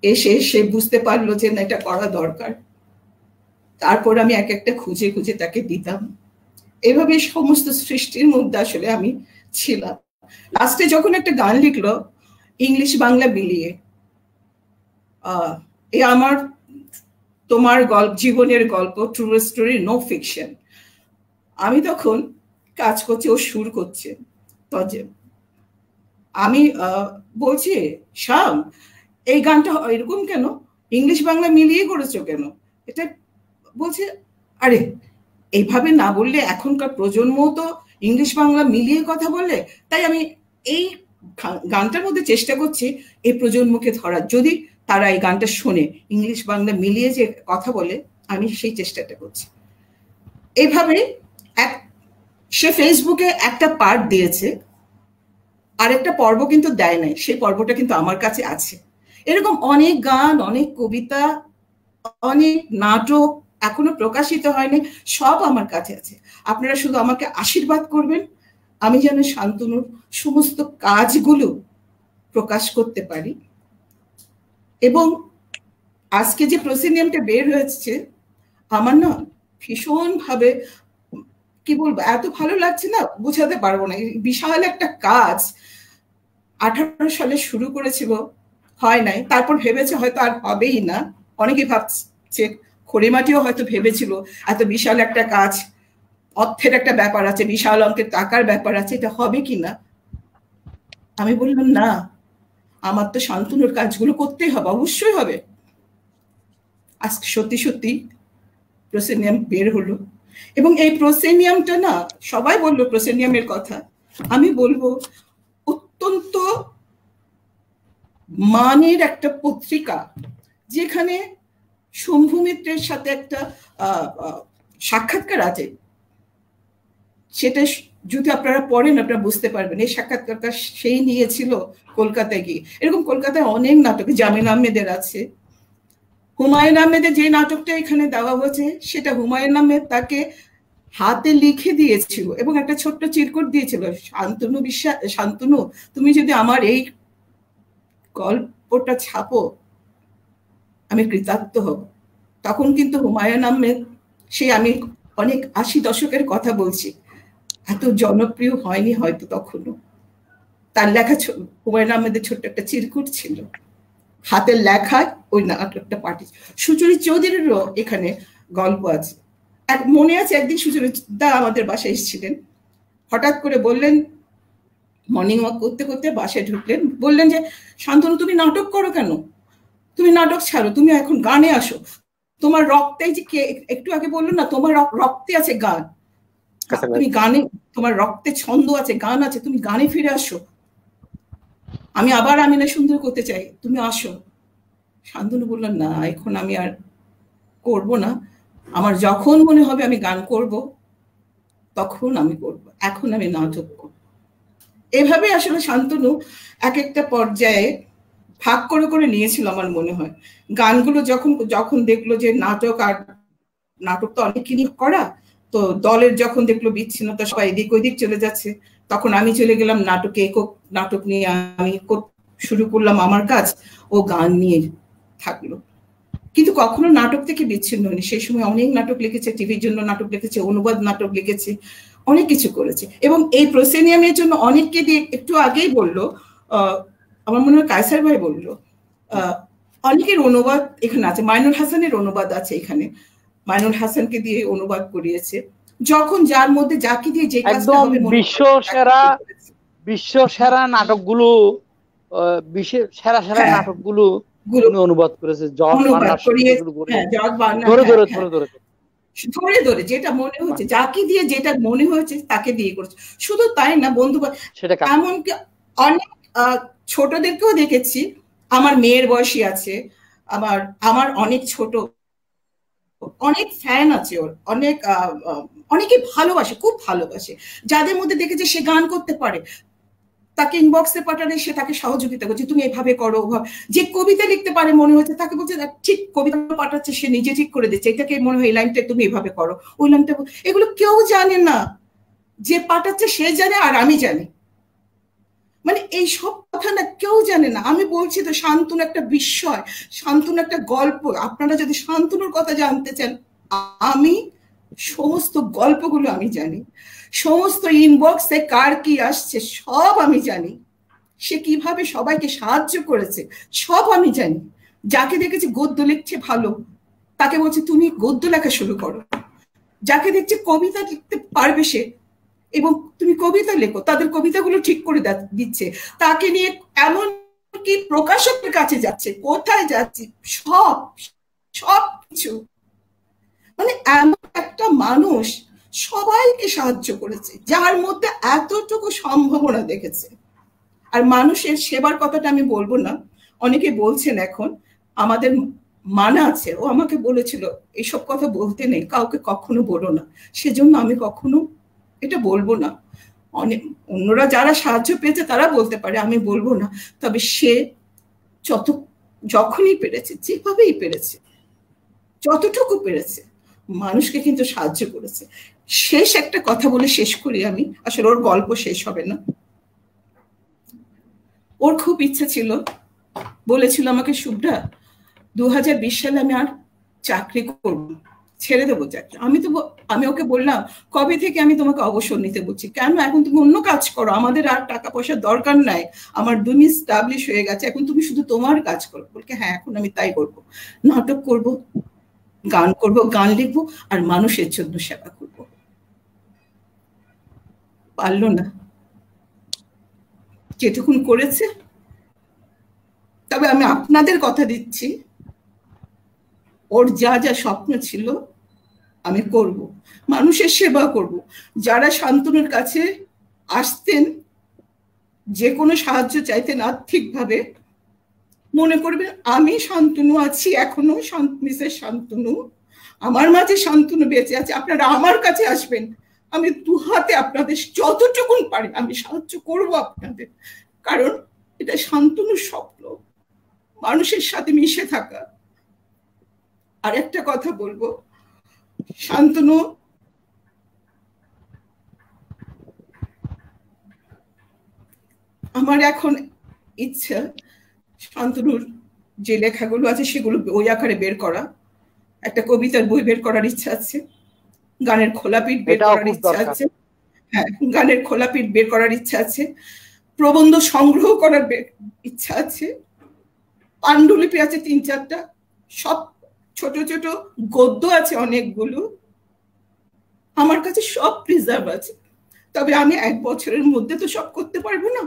এসে সে বুঝতে পারলো যে না এটা করা দরকার, তারপর আমি এক একটা খুঁজে খুঁজে তাকে দিতাম। এভাবে সমস্ত সৃষ্টির মধ্যে আসলে আমি ছিলাম। লাস্টে যখন একটা গান লিখলো ইংলিশ বাংলা মিলিয়ে, এ আমার তোমার গল্প, জীবনের গল্প, ট্রু স্টোরি, নো ফিকশন, আমি তখন কাজ করছি, ও সুর করছে। আমি বলছি শ্যাম এই গানটা এরকম কেন, ইংলিশ বাংলা মিলিয়ে করেছো কেন এটা। বলছে আরে এইভাবে না বললে এখনকার প্রজন্ম তো ইংলিশ বাংলা মিলিয়ে কথা বলে, তাই আমি এই গানটার মধ্যে চেষ্টা করছি এই প্রজন্মকে ধরার, যদি তারা এই গানটা শোনে ইংলিশ বাংলা মিলিয়ে যে কথা বলে, আমি সেই চেষ্টাটা করছি। এইভাবে সে ফেসবুকে একটা পার্ট দিয়েছে, আরেকটা পর্ব কিন্তু দেয় নাই, সেই পর্বটা কিন্তু আমার কাছে আছে। এরকম অনেক গান, অনেক কবিতা, অনেক নাটক এখনো প্রকাশিত হয়নি, সব আমার কাছে আছে। আপনারা শুধু আমাকে আশীর্বাদ করবেন, আমি যেন শান্তনুর সমস্ত কাজগুলো প্রকাশ করতে পারি। এবং আজকে যে প্রসিনিয়ামটা বের হয়েছে, আমার না ভীষণ ভাবে কি বলবো, এত ভালো লাগছে না, বোঝাতে পারবো না। বিশাল একটা কাজ 18 সালে শুরু করেছিল, হয় নাই, তারপর ভেবেছে হয়তো আর হবেই না। অনেকে ভাবছে খড়িমাটিও হয়তো ভেবেছিল এত বিশাল একটা কাজ, অর্থের একটা ব্যাপার আছে, বিশাল অঙ্কের টাকার ব্যাপার আছে, এটা হবে কিনা। আমি বললাম না, আমার তো শান্তনুর কাজগুলো করতেই হবে, অবশ্যই হবে। আজকে সত্যি সত্যি প্রসেনিয়াম বের হলো, এবং এই প্রসেনিয়ামটা না, সবাই বললো প্রসেনিয়ামের কথা, আমি বলবো অত্যন্ত মানের একটা পত্রিকা, যেখানে শম্ভু মিত্রের সাথে একটা সাক্ষাৎকার আছে, সেটা যদি আপনারা পড়েন আপনারা বুঝতে পারবেন। এই সাক্ষাৎকারটা সেই নিয়েছিল কলকাতায় গিয়ে। এরকম কলকাতায় অনেক নাটক, জামিল আহমেদের আছে, হুমায়ুন আহমেদের যে নাটকটা এখানে দেওয়া হয়েছে সেটা হুমায়ুন আহমেদ তাকে হাতে লিখে দিয়েছিল এবং একটা ছোট্ট চিরকুট দিয়েছিল, শান্তনু বিশ্বাস, শান্তনু তুমি যদি আমার এই গল্পটা ছাপো আমি কৃতার্থ হব। তখন কিন্তু হুমায়ুন আহমেদ, সে আমি অনেক 80 দশকের কথা বলছি, এত জনপ্রিয় হয়নি হয়তো তখনও। তার লেখা হুমায়ুন আহমেদের ছোট্ট একটা চিরকুট ছিল, হাতের লেখায় ওই নাটকটা পাঠি। সুচরি চৌধুরীরও এখানে গল্প আছে। মনে আছে একদিন সুচরিতা আমাদের বাসায় এসেছিলেন, হঠাৎ করে বললেন, মর্নিং ওয়াক করতে করতে বাসায় ঢুকলেন, বললেন যে শান্তনু তুমি নাটক করো কেন, তুমি নাটক ছাড়ো, তুমি এখন গানে আসো, তোমার রক্তে, যে একটু আগে বললো না তোমার রক্তে আছে গান, তুমি গানে, তোমার রক্তে ছন্দ আছে, গান আছে, তুমি গানে ফিরে আসো, আমি আবার আমিনা সুন্দর করতে চাই, তুমি আসো। শান্তনু বললেন না এখন আমি আর করব না, আমার যখন মনে হবে আমি গান করব তখন আমি করব, এখন আমি নাটক করব। এভাবে আসলে শান্তনু এক একটা পর্যায়ে ভাগ করে করে নিয়েছিল আমার মনে হয়। গানগুলো যখন দেখলো যে নাটক, আর নাটক তো অনেকদিনই করা, তো দলের যখন দেখলো বিচ্ছিন্নতা, সবাই এদিক ওইদিক চলে যাচ্ছে, তখন আমি চলে গেলাম নাটকে, একক নাটক নিয়ে আমি শুরু করলাম আমার কাজ, ও গান নিয়ে থাকলো, কিন্তু কখনো নাটক থেকে বিচ্ছিন্ন হয়নি। সেই সময় অনেক নাটক লিখেছে, টিভির জন্য নাটক লিখেছে, অনুবাদ নাটক লিখেছে, অনেক কিছু করেছে। এবং এই প্রসেনিয়ামের জন্য অনেককে দিয়ে, একটু আগেই বললো আমার মনে হয় কায়সার ভাই বললো, অনেকের অনুবাদ এখানে আছে, মাইনুল হাসানের অনুবাদ আছে এখানে, মাইনুল হাসানকে দিয়ে অনুবাদ করিয়েছে। যখন যার মধ্যে যাকে দিয়ে যে কাজটা হবে, বিশ্ব সেরা নাটকগুলো, সেরা নাটকগুলো অনুবাদ করেছে, ধরে ধরে যেটা মনে হচ্ছে, যাকে দিয়ে যেটা মনে হয়েছে তাকে দিয়ে করেছে। শুধু তাই না বন্ধু, এমনকি অনেক ছোটদেরকেও দেখেছি, আমার মেয়ের বয়সী আছে, আমার অনেক ছোট, অনেক ফ্যান আছে ওর, অনেকে ভালোবাসে, খুব ভালোবাসে, যাদের মধ্যে দেখেছে সে গান করতে পারে, তাকে ইনবক্সে পাঠালে সে তাকে সহযোগিতা করছে, তুমি এভাবে করো ওভাবে। যে কবিতা লিখতে পারে মনে হচ্ছে, তাকে বলছে ঠিক কবিতা পাঠাচ্ছে, সে নিজে ঠিক করে দিচ্ছে, এটাকে মনে হয় এই লাইনটা তুমি এভাবে করো, ওই লাইনটা। এগুলো কেউ জানে না, যে পাঠাচ্ছে সে জানে আর আমি জানি, মানে এই সব কথা না কেউ জানে না। আমি বলছি তো, শান্তনু একটা বিস্ময়, শান্তনু একটা গল্প। আপনারা যদি শান্তনুর কথা জানতে চান, আমি সমস্ত গল্পগুলো আমি জানি, সমস্ত ইনবক্সে কার কি আসছে সব আমি জানি, সে কিভাবে সবাইকে সাহায্য করেছে সব আমি জানি। যাকে দেখেছি গদ্য লিখছে ভালো, তাকে বলছে তুমি গদ্য লেখা শুরু করো। যাকে দেখছে কবিতা লিখতে পারবে সে, এবং তুমি কবিতা লেখো, তাদের কবিতাগুলো ঠিক করে দিচ্ছে, তাকে নিয়ে এমন কি প্রকাশকের কাছে যাচ্ছে, কোথায় যাচ্ছে, সব কিছু। মানে এমন একটা মানুষ সবাইকে সাহায্য করেছে, যার মধ্যে এতটুকু সম্ভাবনা দেখেছে। আর মানুষের সেবার কথাটা আমি বলবো না, অনেকে বলছেন এখন আমাদের মানা আছে, ও আমাকে বলেছিল এইসব কথা বলতে নেই, কাউকে কখনো বলো না, সেজন্য আমি কখনো এটা বলবো না। অন্যরা যারা সাহায্য পেয়েছে তারা বলতে পারে, আমি বলবো না। তবে সে যখনই পেরেছে, যেভাবেই পেরেছে, যতটুকু পেরেছে, মানুষকে কিন্তু সাহায্য করেছে। শেষ একটা কথা বলে শেষ করি আমি, আসলে ওর গল্প শেষ হবে না। ওর খুব ইচ্ছে ছিল, বলেছিল আমাকে, শুভ্রা 2020 সালে আমি আর চাকরি করব, ছেড়ে দেবো চাকরি। আমি ওকে বললাম, কবে থেকে আমি তোমাকে অবসর নিতে বলছি, কেন? এখন তুমি অন্য কাজ করো, আমাদের আর টাকা পয়সার দরকার নাই, আমার দুনিয়া এস্টাবলিশ হয়ে গেছে, এখন তুমি শুধু তোমার কাজ করো। বলকে হ্যাঁ, এখন আমি তাই করব, নাটক করব, গান করব, গান লিখবো, আর মানুষের জন্য সেবা করব। পারলো না, যেটুকুন করেছে। তবে আমি আপনাদের কথা দিচ্ছি, ওর যা যা স্বপ্ন ছিল আমি করব, মানুষের সেবা করব। যারা শান্তনুর কাছে আসতেন, যে কোনো সাহায্য চাইতেন আর্থিকভাবে, মনে করবেন আমি শান্তনু আছি এখনো, মিসেস শান্তনু, আমার মাঝে শান্তনু বেঁচে আছে, আপনারা আমার কাছে আসবেন, আমি দু হাতে আপনাদের যতটুকুন পারি আমি সাহায্য করব আপনাদের। কারণ এটা শান্তনুর স্বপ্ন, মানুষের সাথে মিশে থাকা। আর একটা কথা বলবো, শান্তনু আমার এখন ইচ্ছা শান্তনুর যে লেখাগুলো আছে সেগুলো বই আকারে বের করা, একটা কবিতার বই বের করার ইচ্ছা আছে, গানের খোলাপিঠ বের করার ইচ্ছা আছে, হ্যাঁ গানের খোলাপিঠ বের করার ইচ্ছা আছে, প্রবন্ধ সংগ্রহ করার ইচ্ছা আছে, পাণ্ডুলিপি আছে 3-4টা, সব ছোট ছোট গদ্য আছে অনেকগুলো, আমার কাছে সব প্রিজার্ভ আছে। তবে আমি 1 বছরের মধ্যে তো সব করতে পারবো না,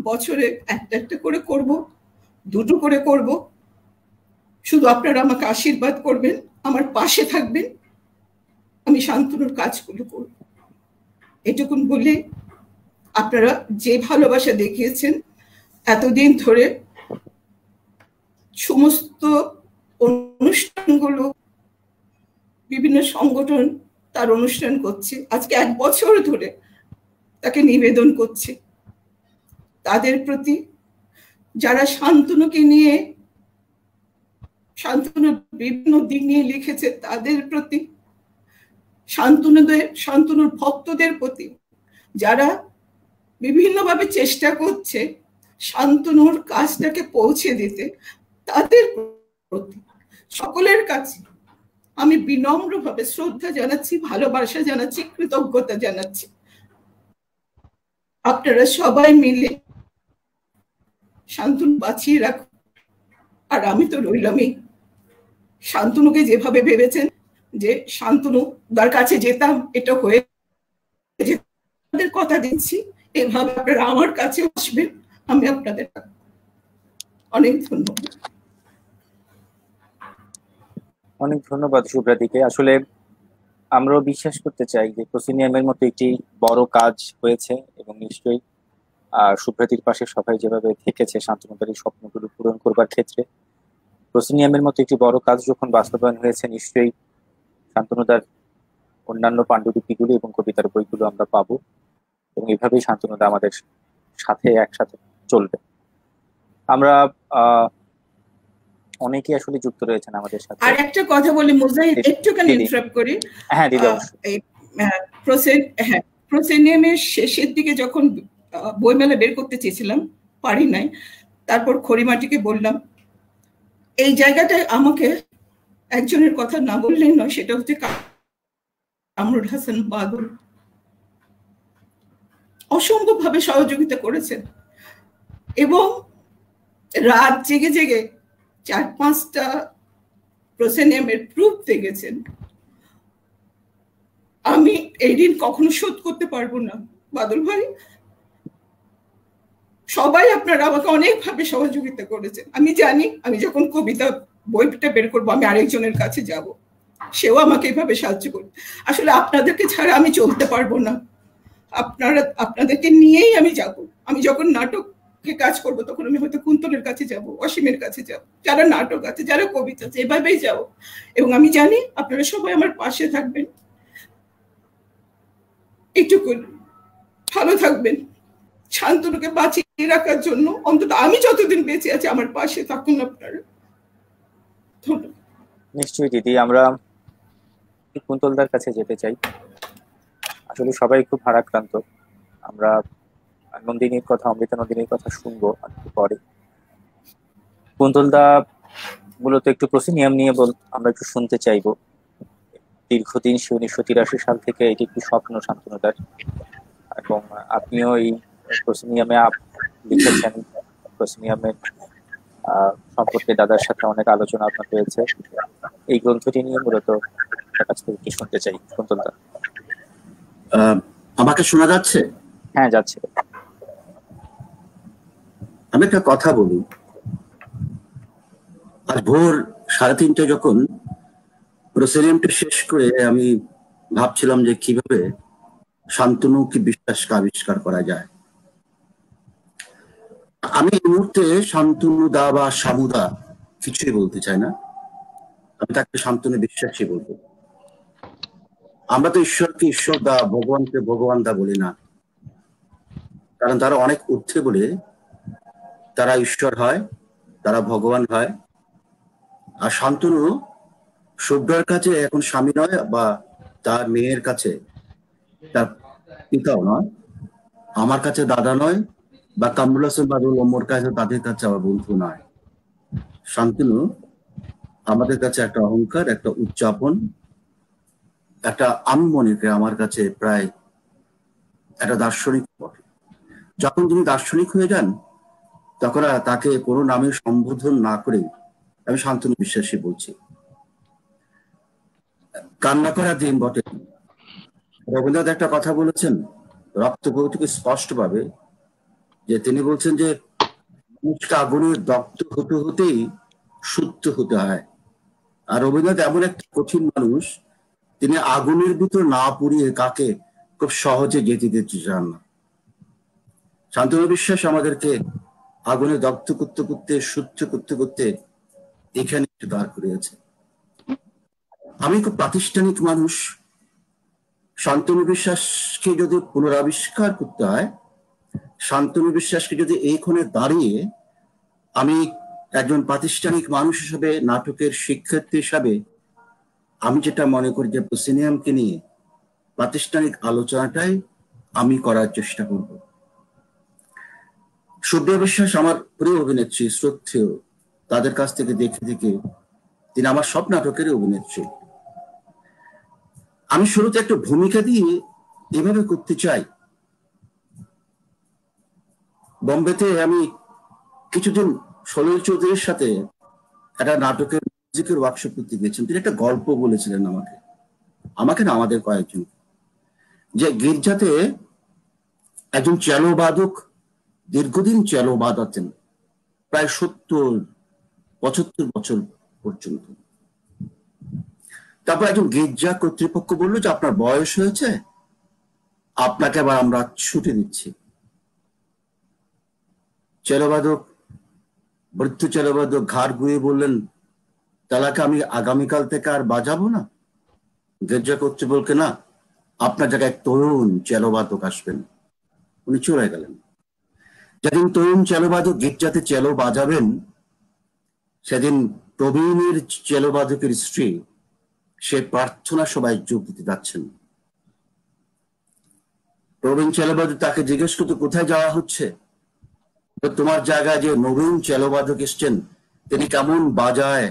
বছরে একটা একটা করে করব, 2টো করে করব। শুধু আপনারা আমাকে আশীর্বাদ করবেন, আমার পাশে থাকবেন, আমি শান্তনুর কাজগুলো করব। এটুকুন বলে, আপনারা যে ভালোবাসা দেখিয়েছেন এতদিন ধরে, সমস্ত অনুষ্ঠানগুলো, বিভিন্ন সংগঠন তার অনুষ্ঠান করছে, আজকে 1 বছর ধরে তাকে নিবেদন করছে, তাদের প্রতি, যারা শান্তনুকে নিয়ে, শান্তনুর বিভিন্ন দিক নিয়ে লিখেছে তাদের প্রতি, শান্তনুর ভক্তদের প্রতি, যারা বিভিন্নভাবে চেষ্টা করছে শান্তনুর কাজটাকে পৌঁছে দিতে তাদের প্রতি সকলের কাছে আমি বিনম্রভাবে শ্রদ্ধা জানাচ্ছি, ভালোবাসা জানাচ্ছি, কৃতজ্ঞতা জানাচ্ছি। আপনারা সবাই মিলে শান্তনু বাঁচিয়ে রাখুন। আর আমি তো রইলামই, শান্তনুকে যেভাবে ভেবেছেন যে শান্তনু তার কাছে যেতাম, এটা হয়ে যেতে কথা দিচ্ছি, এভাবে আপনারা আমার কাছে আসবেন। আমি আপনাদের অনেক ধন্যবাদ। অনেক ধন্যবাদ শুভ্রাদিকে। আসলে আমরাও বিশ্বাস করতে চাই যে প্রসিনিয়ামের মতো একটি বড় কাজ হয়েছে এবং নিশ্চয়ই শুভ্রাদির পাশে সবাই যেভাবে থেকেছে শান্তনুদার এই স্বপ্নগুলো পূরণ করবার ক্ষেত্রে, প্রসিনিয়ামের মতো একটি বড় কাজ যখন বাস্তবায়ন হয়েছে নিশ্চয়ই শান্তনুদার অন্যান্য পাণ্ডুলিপিগুলো এবং কবিতার বইগুলো আমরা পাবো এবং এইভাবেই শান্তনুদা আমাদের সাথে একসাথে চলবে। আমরা অনেকেই আসলে যুক্ত রয়েছেন আমাদের সাথে। আর একটা কথা বলি মুজাহিদ, একটুখানি ইন্টারাপ্ট করি। হ্যাঁ দিদি, প্রসেনিয়ামের শেষের দিকে যখন বইমেলা বের করতে চেয়েছিলাম, পারি নাই। তারপর খড়িমাটিকে বললাম এই জায়গাটায় আমাকে একজনের কথা না বললেই নয়, সেটা হচ্ছে কামরুল হাসান বাদল। অসম্ভব ভাবে সহযোগিতা করেছেন এবং রাত জেগে জেগে 4-5টা প্রসেনিয়ামের প্রুফ দেখেছেন। আমি এই দিন কখনো শোধ করতে পারবো না বাদল ভাই। সবাই আপনারা আমাকে অনেকভাবে সহযোগিতা করেছেন। আমি জানি আমি যখন কবিতা বইটা বের করবো আমি আরেকজনের কাছে যাব, সেও আমাকে এইভাবে সাহায্য করবে। আসলে আপনাদেরকে ছাড়া আমি চলতে পারবো না, আপনাদেরকে নিয়েই আমি যাব। আমি যখন নাটকে কাজ করবো তখন আমি হয়তো কুন্তলের কাছে যাব, অসীমের কাছে যাব, যারা নাটক আছে, যারা কবিতা আছে, এভাবেই যাব। এবং আমি জানি আপনারা সবাই আমার পাশে থাকবেন। এইটুকু, ভালো থাকবেন। শান্তনুকে বাঁচিয়ে রাখার জন্য অন্তত আমি যতদিন বেঁচে আছি আমার পাশে থাকুন আপনারা। ধন্যবাদ। নিশ্চয়ই দিদি, আমরা কুন্তলদার কাছে যেতে চাই। আসলে সবাই খুব ভারাক্রান্ত। আমরা নন্দিনীর কথা, অমৃতা নন্দিনীর কথা শুনবো একটু পরে। কুন্তলদা মূলত একটু প্রসিনিয়াম নিয়ে আমরা একটু শুনতে চাইবো। দীর্ঘদিন সে 1983 সাল থেকে এটি একটি স্বপ্ন শান্তনুদার, এবং আপনিও এই প্রসিনিয়ামে লিখেছেন। প্রসিনিয়ামের সম্পর্কে দাদার সাথে অনেক আলোচনা আপনার হয়েছে। এই গ্রন্থটি নিয়ে মূলত কাছ থেকে কি শুনতে চাই কুন্তলদা। আমাকে শোনা যাচ্ছে? হ্যাঁ যাচ্ছে। আমি একটা কথা বলি। আজ ভোর 3:30 যখন প্রসিনিয়ামটা শেষ করে আমি ভাবছিলাম যে কিভাবে শান্তনু কি বিশ্বাসকে আবিষ্কার করা যায়। আমি এই মুহূর্তে শান্তনু দা বা শামুদা কিছুই বলতে চাই না, আমি তাকে শান্তনু বিশ্বাসী বলবো। আমরা তো ঈশ্বরকে ঈশ্বর দা, ভগবানকে ভগবান দা বলি না, কারণ তারা অনেক ঊর্ধ্বে বলে তারা ঈশ্বর হয়, তারা ভগবান হয়। আর শান্তনু শুভ্রার কাছে এখন স্বামী নয়, বা তার মেয়ের কাছে তার পিতাও নয়, আমার কাছে দাদা নয়, বা কামরুল হাসান বাদল ওমর কাছে তাদের কাছে আমার বন্ধু নয়। শান্তনু আমাদের কাছে একটা অহংকার, একটা উদযাপন, একটা, আমি মনে করি আমার কাছে প্রায় একটা দার্শনিক বটে। যখন তিনি দার্শনিক হয়ে যান তখন তাকে কোনো নামে সম্বোধন না করে আমি শান্তনু বিশ্বাসী বলছি। কান্না করা দিন বটে। রবীন্দ্রনাথ একটা কথা বলেছেন রক্ত কৌতুকে স্পষ্ট ভাবে, যে তিনি বলছেন যে মানুষকে আগুনের দগ্ধ হতে হতেই শুদ্ধ হতে হয়। আর রবীন্দ্রনাথ এমন একটা কঠিন মানুষ, তিনি আগুনের ভিতর না পুড়িয়ে কাকে খুব সহজে যেতে দিতে চান না। শান্তনু বিশ্বাস আমাদেরকে আগুনে দগ্ধ করতে করতে, শুদ্ধ করতে করতে এখানে একটু দাঁড় করিয়েছে। আমি খুব প্রাতিষ্ঠানিক মানুষ। শান্তনু বিশ্বাসকে যদি পুনরাবিষ্কার করতে হয়, শান্তনু বিশ্বাসকে যদি এইখানে দাঁড়িয়ে আমি একজন প্রাতিষ্ঠানিক মানুষ হিসেবে, নাটকের শিক্ষার্থী হিসাবে, আমি যেটা মনে করি যে প্রসিনিয়ামকে নিয়ে প্রাতিষ্ঠানিক আলোচনাটাই আমি করার চেষ্টা করব। সুব্রিয়া বিশ্বাস আমার প্রিয় অভিনেত্রী, শ্রদ্ধেয়। তাদের কাছ থেকে দেখে দেখে তিনি আমার সব নাটকেরই অভিনেত্রী। আমি শুরুতে একটা ভূমিকা দিয়ে এভাবে করতে চাই। বোম্বেতে আমি কিছুদিন সলিল চৌধুরীর সাথে একটা নাটকের মিউজিকের ওয়ার্কশপ করতে গিয়েছেন। তিনি একটা গল্প বলেছিলেন আমাকে না, আমাদের কয়েকজন, যে গির্জাতে একজন চ্যালো বাদক দীর্ঘদিন চ্যালো বাজাতেন, প্রায় 70-75 বছর পর্যন্ত। তারপর একজন গির্জা কর্তৃপক্ষ বললো যে আপনার বয়স হয়েছে, আপনাকে আবার আমরা ছুটি দিচ্ছি। চ্যালোবাদক, বৃদ্ধ চ্যালোবাদক ঘাড় ঘুরিয়ে বললেন, তাহলে আমি আগামীকাল থেকে আর বাজাবো না? গির্জা কর্তৃপক্ষ, না, আপনার জায়গায় তরুণ চ্যালোবাদক আসবেন। উনি চলে গেলেন। যেদিন তরুণ চ্যালোবাদক গির্জাতে চ্যালো বাজাবেন, সেদিন প্রবীণের চ্যালোবাদকের স্ত্রী সে প্রার্থনা সভায় যোগ দিতে যাচ্ছেন। প্রবীণ চ্যালোবাদক তাকে জিজ্ঞেস করতে, কোথায় যাওয়া হচ্ছে? তোমার জায়গায় যে নবীন চ্যালোবাদক এসছেন, তিনি কেমন বাজায়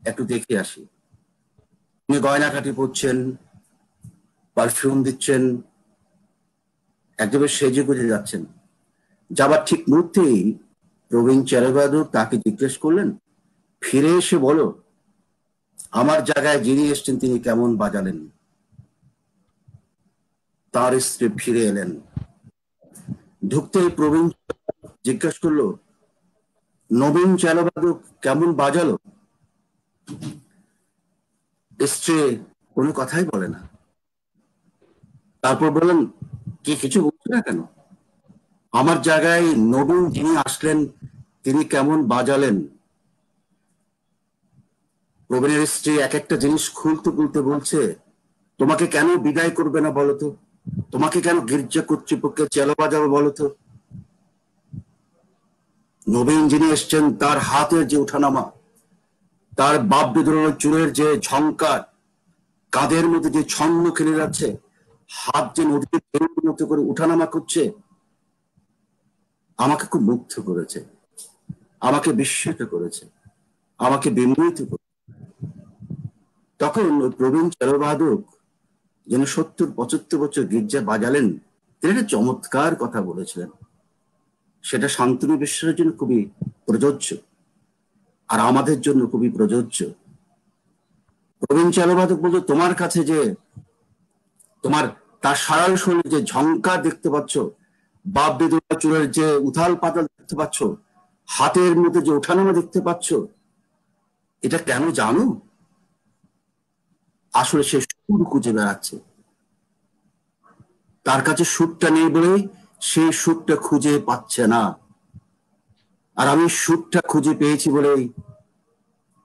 একটু দেখে আসি। তিনি গয়নাকাটি পরছেন, পারফিউম দিচ্ছেন, একদম সেজে গুজে যাচ্ছেন। যাবার ঠিক মুহূর্তেই প্রবীণ চ্যালোবাদক তাকে জিজ্ঞেস করলেন, ফিরে এসে বলো আমার জায়গায় যিনি এসছেন তিনি কেমন বাজালেন। তার স্ত্রী ফিরে এলেন। ঢুকতেই প্রবীণ জিজ্ঞেস করলো, নবীন চ্যালোবাদক কেমন বাজালো? স্ত্রী কোনো কথাই বলে না। তারপর বললেন, কি কিছু বলছো না কেন? আমার জায়গায় নবীন যিনি আসলেন তিনি কেমন বাজালেন? প্রবীণের স্ত্রী এক একটা জিনিস খুলতে খুলতে বলছে, তোমাকে কেন বিদায় করবে না বলতো? তোমাকে কেন গির্জা কর্তৃপক্ষের চ্যালো বাজাবে বলতো? নবীন যিনি এসছেন তার হাতের যে উঠানামা, তার বাপ বিদ্রোহ চুলের যে ঝংকার, কাঁধের মধ্যে যে ছন্ন খেলে যাচ্ছে, হাত যে নদীর মতো করে উঠানামা করছে, আমাকে খুব মুগ্ধ করেছে, আমাকে বিস্মিত করেছে, আমাকে বিমোহিত করেছে। তখন ওই প্রবীণ চ্যালোবাদক যিনি 70-75 বছর গির্জা বাজালেন, তিনি একটা চমৎকার কথা বলেছিলেন। সেটা শান্তনু বিশ্বাসের জন্য খুবই প্রযোজ্য, আর আমাদের জন্য খুবই প্রযোজ্য। প্রবীণ চ্যালোবাদক বলতো, তোমার কাছে যে তোমার তার সারাল শরীরে যে ঝংকার দেখতে পাচ্ছ, বাপ বেদুয়া চুলের যে উথাল পাতাল দেখতে পাচ্ছ, হাতের মধ্যে যে ওঠানামা দেখতে পাচ্ছ, এটা কেন জানো? আসলে সে সুর খুঁজে বেড়াচ্ছে। তার কাছে সুরটা নেই বলেই সেই সুরটা খুঁজে পাচ্ছে না। আর আমি সুরটা খুঁজে পেয়েছি বলেই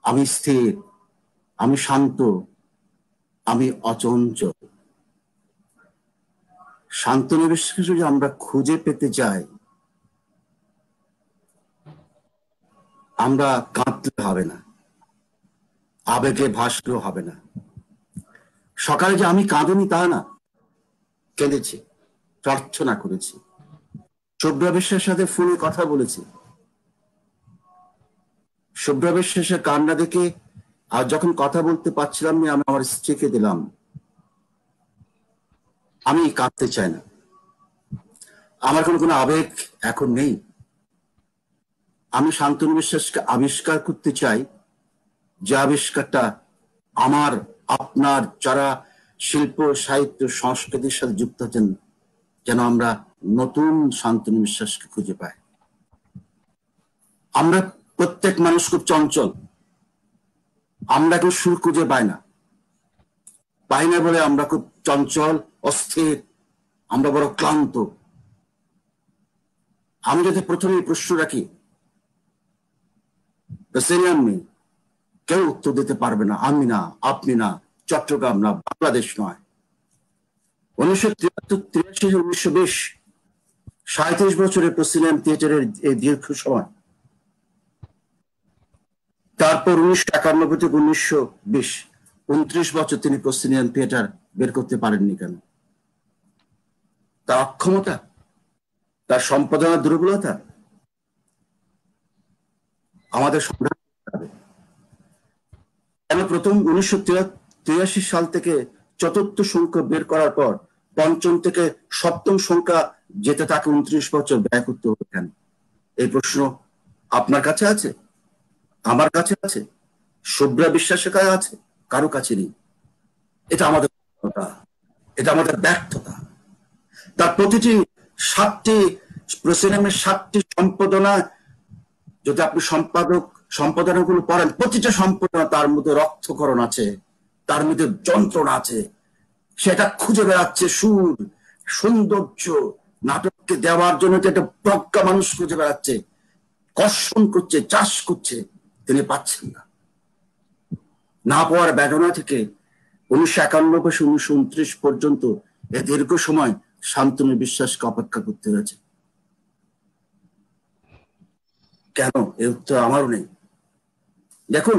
আমি স্থির, আমি শান্ত, আমি অচঞ্চল। শান্তনু বিশ্বাস যদি আমরা খুঁজে পেতে চাই, আমরা কাঁদলে হবে না, আবেগে ভাসলেও হবে না। সকালে যে আমি কাঁদিনি তা না, কেঁদেছি, প্রার্থনা করেছি, সুব্রিয়া বিশ্বাসের সাথে ফোনে কথা বলেছি। সুব্রিয়া বিশ্বাসের কান্না দেখে আর যখন কথা বলতে পারছিলাম না, আমি আমার স্ত্রীকে দিলাম। আমি কাঁদতে চাই না, আমার কোনো আবেগ এখন নেই। আমি শান্তনু বিশ্বাসকে আবিষ্কার করতে চাই, যে আবিষ্কারটা আমার, আপনার যারা শিল্প সাহিত্য সংস্কৃতির সাথে যুক্ত আছেন, যেন আমরা নতুন শান্তনু বিশ্বাসকে খুঁজে পাই। আমরা প্রত্যেক মানুষ খুব চঞ্চল, আমরা কেউ সুর খুঁজে পাই না বলে আমরা খুব চঞ্চল, অস্থির, আমরা বড় ক্লান্ত। আমি যদি প্রথমে প্রশ্ন রাখি, কেউ উত্তর দিতে পারবে না। আমি না, আপনি না, চট্টগ্রাম না, বাংলাদেশ নয়। 1973-1920 37 বছরের প্রসিনিয়াম থিয়েটারের এই দীর্ঘ সময়। তারপর 1951-1920 29 বছর তিনি প্রসিনিয়াম থিয়েটার বের করতে পারেননি কেন? তার অক্ষমতা, তার সম্পাদনার দুর্বলতা, আমাদের সংগ্রাম করতে হবে। কেন প্রথম 1983 সাল থেকে চতুর্থ সংখ্যা বের করার পর পঞ্চম থেকে সপ্তম সংখ্যা যেতে তাকে 29 বছর ব্যয় করতে হবে কেন? এই প্রশ্ন আপনার কাছে আছে, আমার কাছে আছে, শুভ্রা বিশ্বাসের কাছে আছে, কারো কাছে নেই। এটা আমাদের ব্যর্থতা, এটা আমাদের ব্যর্থতা। তার প্রতিটি 7টি প্রসিনেমের 7টি সম্পাদনা, যদি আপনি সম্পাদনাগুলো পড়েন, প্রতিটা সম্পাদনা তার মধ্যে রক্তকরণ আছে, তার মধ্যে যন্ত্রণা আছে, সেটা খুঁজে বেড়াচ্ছে সুর, সৌন্দর্য, নাটককে দেওয়ার জন্য একটা প্রজ্ঞা মানুষ খুঁজে বেড়াচ্ছে, কর্ষণ করছে, চাষ করছে, তিনি পাচ্ছেন না। না পাওয়ার বেদনা থেকে 1991-1929 পর্যন্ত এ দীর্ঘ সময় শান্তনু বিশ্বাসকে অপেক্ষা করতে হয়েছে। কেন? এর উত্তর আমারও নেই। দেখুন,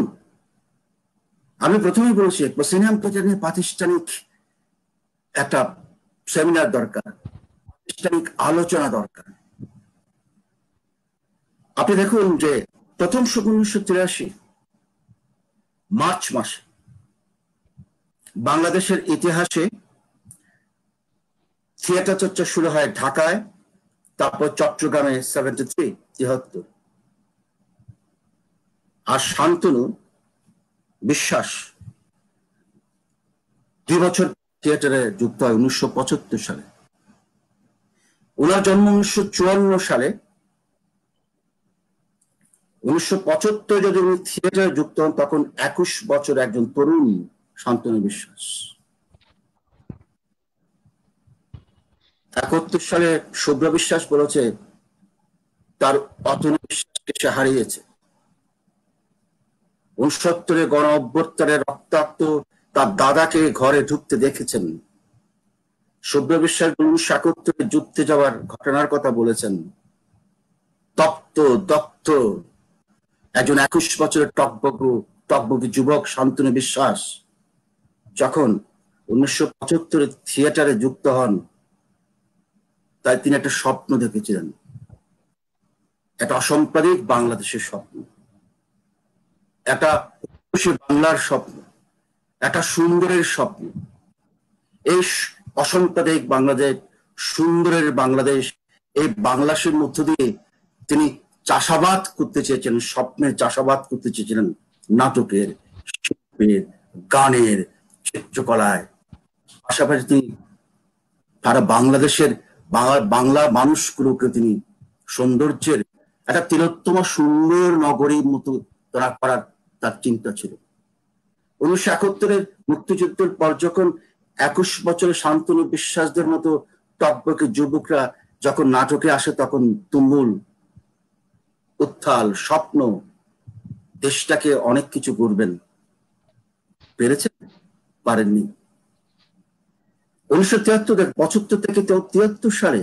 আমি প্রথমেই বলছি প্রসিনিয়াম প্রজেক্ট নিয়ে প্রাতিষ্ঠানিক একটা সেমিনার দরকার, প্রাতিষ্ঠানিক আলোচনা দরকার। আপনি দেখুন যে প্রথম 1983 মার্চ মাসে বাংলাদেশের ইতিহাসে থিয়েটার চর্চা শুরু হয় ঢাকায়, তারপর চট্টগ্রামে 73 আর শান্তনু বিশ্বাস 2 বছর থিয়েটারে যুক্ত হয় 1975 সালে। ওনার জন্ম 1954 সালে। 1975 যদি উনি থিয়েটারে যুক্ত হন তখন 21 বছর একজন তরুণ শান্তনু বিশ্বাস। 71 সালে শুভ্রা বিশ্বাস বলেছে তার অতনু বিশ্বাসকে সে হারিয়েছে। 69 গণ অভ্যুত্থানের রক্তাক্ত তার দাদাকে ঘরে ঢুকতে দেখেছেন। শুভ্রা বিশ্বাস 1971 যুদ্ধে যাওয়ার ঘটনার কথা বলেছেন। তপ্ত দগ্ধ একজন 21 বছরের টকবগি যুবক শান্তনু বিশ্বাস যখন 1975 থিয়েটারে যুক্ত হন, তাই তিনি একটা স্বপ্ন দেখেছিলেন, একটা অসাম্প্রদায়িক বাংলাদেশের স্বপ্ন, একটা বাংলার স্বপ্ন, একটা সুন্দরের স্বপ্ন। এই অসাম্প্রদায়িক বাংলাদেশ, সুন্দরের বাংলাদেশ, এই বাংলাদেশের মধ্য দিয়ে তিনি চাষাবাদ করতে চেয়েছিলেন, স্বপ্নের চাষাবাদ করতে চেয়েছিলেন, নাটকের, শিল্পের, গানের, চিত্রকলায়। পাশাপাশি তিনি সারা বাংলাদেশের বাংলা মানুষগুলোকে তিনি সৌন্দর্যের একটা তিলোত্তমা সুন্দর নগরীর মতো তারা করার তার চিন্তা ছিল। 1971 মুক্তিযুদ্ধের পর যখন 21 বছরের শান্তনু বিশ্বাসদের মতো টকবকে যুবকরা যখন নাটকে আসে, তখন তুমুল উত্থাল স্বপ্ন, দেশটাকে অনেক কিছু করবেন, পেরেছেন? পারেননি। 1973 থেকে 73 সালে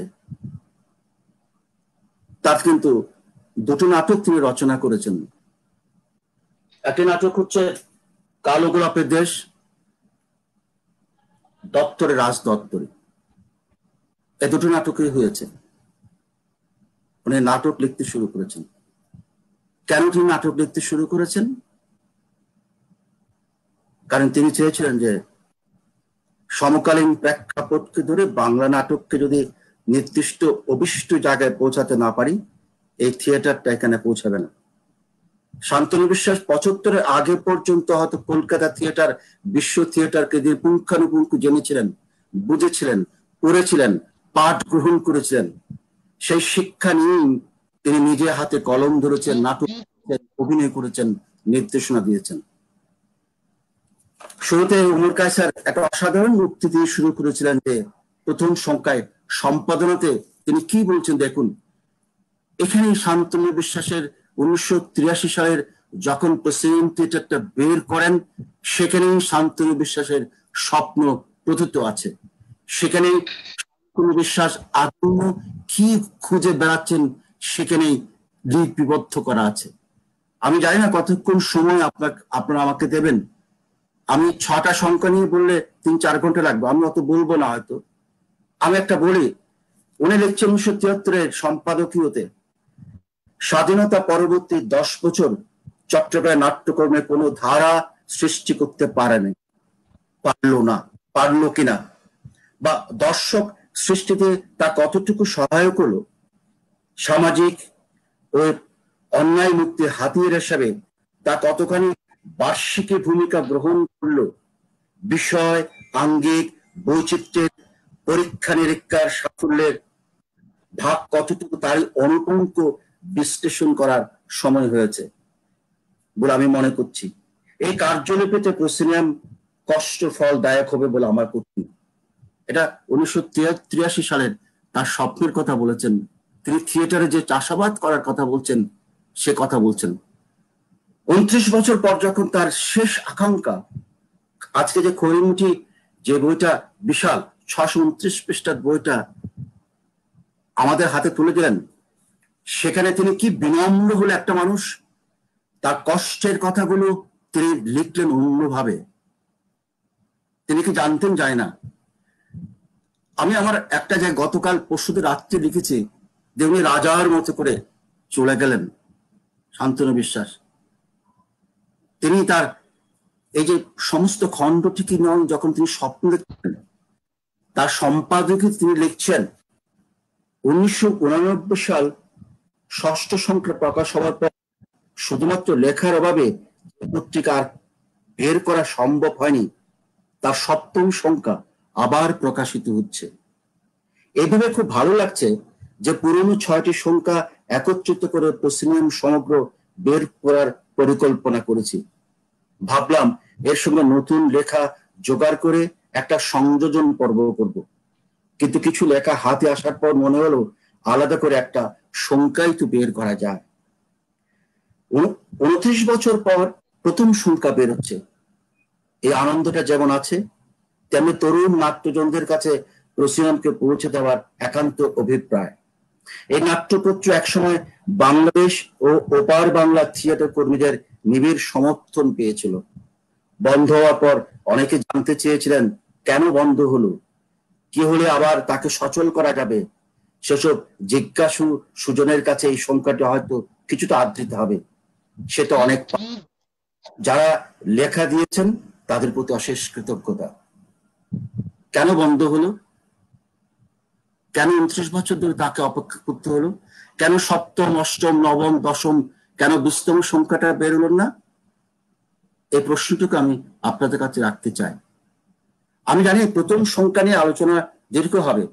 তার কিন্তু 2টি নাটক তিনি রচনা করেছেন। একটি নাটক হচ্ছে কালো গোলাপের দেশ, দপ্তরে রাজ দপ্তরে। এই 2টি নাটকই হয়েছে। উনি নাটক লিখতে শুরু করেছেন। কেন তিনি নাটক লিখতে শুরু করেছেন? কারণ তিনি চেয়েছিলেন যে সমকালীন প্রেক্ষাপটকে ধরে বাংলা নাটককে যদি নির্দিষ্ট অভিষ্ট জায়গায় পৌঁছাতে না পারি, এই থিয়েটারটা এখানে পৌঁছাবে না। শান্তনু বিশ্বাস 75-এর আগে পর্যন্ত হয়তো কলকাতা থিয়েটার, বিশ্ব থিয়েটারকে পুঙ্খানুপুঙ্খ জেনেছিলেন, বুঝেছিলেন, পড়েছিলেন, পাঠ গ্রহণ করেছিলেন। সেই শিক্ষা নিয়েই তিনি নিজে হাতে কলম ধরেছেন, নাটক অভিনয় করেছেন, নির্দেশনা দিয়েছেন। শুরুতে ওমর কায়সার একটা অসাধারণ উক্তি দিয়ে শুরু করেছিলেন যে প্রথম সংখ্যায় সম্পাদনাতে তিনি কি বলছেন দেখুন। এখানেই শান্তনু বিশ্বাসের 1983 সালের যখন প্রেসিডেন্ট থিয়েটারটা বের করেন, সেখানেই শান্তনু বিশ্বাসের স্বপ্ন প্রথিত আছে। সেখানেই শান্তনু বিশ্বাস আদৌ কি খুঁজে বেড়াচ্ছেন সেখানেই লিপিবদ্ধ করা আছে। আমি জানি না কতক্ষণ সময় আপনারা আমাকে দেবেন। আমি 6টা সংখ্যা নিয়ে বললে 3-4 ঘন্টা লাগবে, আমি অত বলবো না হয়তো। আমি একটা বলি, উনি লিখছেন 1973-এর সম্পাদকীয়তে স্বাধীনতা পরবর্তী 10 বছর চট্টগ্রাম নাট্যকর্মে কোনো ধারা সৃষ্টি করতে পারেনি, পারলো কিনা, বা দর্শক সৃষ্টিতে তা কতটুকু সহায়ক হলো, সামাজিক ও অন্যায় মুক্তির হাতিয়ার হিসাবে তা কতখানি বার্ষিকী ভূমিকা গ্রহণ করলো, বিষয় আঙ্গিক বৈচিত্র্যের পরীক্ষা নিরীক্ষার সাফল্যের ভাগ কতটুকু তারই অনুপঙ্ক বিশ্লেষণ করার সময় হয়েছে বলে আমি মনে করছি। এই কার্যলিপিতে প্রসিনিয়াম কষ্ট ফলদায়ক হবে বলে আমার কঠিন। এটা 1983 সালের তার স্বপ্নের কথা বলেছেন, তিনি থিয়েটারে যে চাষাবাদ করার কথা বলছেন সে কথা বলছেন। 29 বছর পর যখন তার শেষ আকাঙ্ক্ষা, আজকে যে খড়িমুঠি যে বইটা বিশাল 629 পৃষ্ঠার বইটা আমাদের হাতে তুলে দিলেন, সেখানে তিনি কি বিনম্র হলে একটা মানুষ, তার কষ্টের কথাগুলো তিনি লিখলেন অন্যভাবে। তিনি কি জানতেন যায় না। আমি আমার একটা জায়গায় গতকাল পরশুদিন রাত্রে লিখেছি যে উনি রাজার মতো করে চলে গেলেন শান্তনু বিশ্বাস। তিনি তার এই যে সমস্ত খণ্ডটিকে নন, যখন তিনি স্বপ্ন দেখতেন, তার সম্পাদকে তিনি লিখছেন 1989 সাল 6ষ্ঠ সংখ্যা প্রকাশ হওয়ার পর শুধুমাত্র লেখার অভাবে পত্রিকার বের করা সম্ভব হয়নি, তার 7ম সংখ্যা আবার প্রকাশিত হচ্ছে। এভাবে খুব ভালো লাগছে যে পুরনো 6টি সংখ্যা একত্রিত করে প্রসিনিয়াম সমগ্র বের করার পরিকল্পনা করেছি। ভাবলাম এর সঙ্গে নতুন লেখা জোগাড় করে একটা সংযোজন পর্ব করব, কিন্তু কিছু লেখা হাতে আসার পর মনে হলো আলাদা করে একটা সংখ্যাই তো বের করা যায়। 29 বছর পর প্রথম সংখ্যা বের হচ্ছে। এই আনন্দটা যেমন আছে, তেমনি তরুণ নাট্যজনদের কাছে প্রসিনিয়ামকে পৌঁছে দেওয়ার একান্ত অভিপ্রায়। এই নাট্যপত্র একসময় বাংলাদেশ ও ওপার বাংলা থিয়েটার কর্মীদের নিবিড় সমর্থন পেয়েছিল। বন্ধ হওয়ার পর অনেকে জানতে চেয়েছিলেন কেন বন্ধ হলো, কি হলে আবার তাকে সচল করা যাবে। সেসব জিজ্ঞাসু সুজনের কাছে এই সংখ্যাটি হয়তো কিছুটা আদৃত হবে। সেটা অনেক, যারা লেখা দিয়েছেন তাদের প্রতি অশেষ কৃতজ্ঞতা। কেন বন্ধ হলো, কেন 29 বছর ধরে তাকে অপেক্ষা করতে হলো, কেন 7ম 8ম 9ম 10ম কেন 20তম সংখ্যাটা বের হল না, এই প্রশ্নটুকু আমি আপনাদের কাছে রাখতে চাই। আমি জানি প্রথম সংখ্যা নিয়ে আলোচনা দীর্ঘ হবে।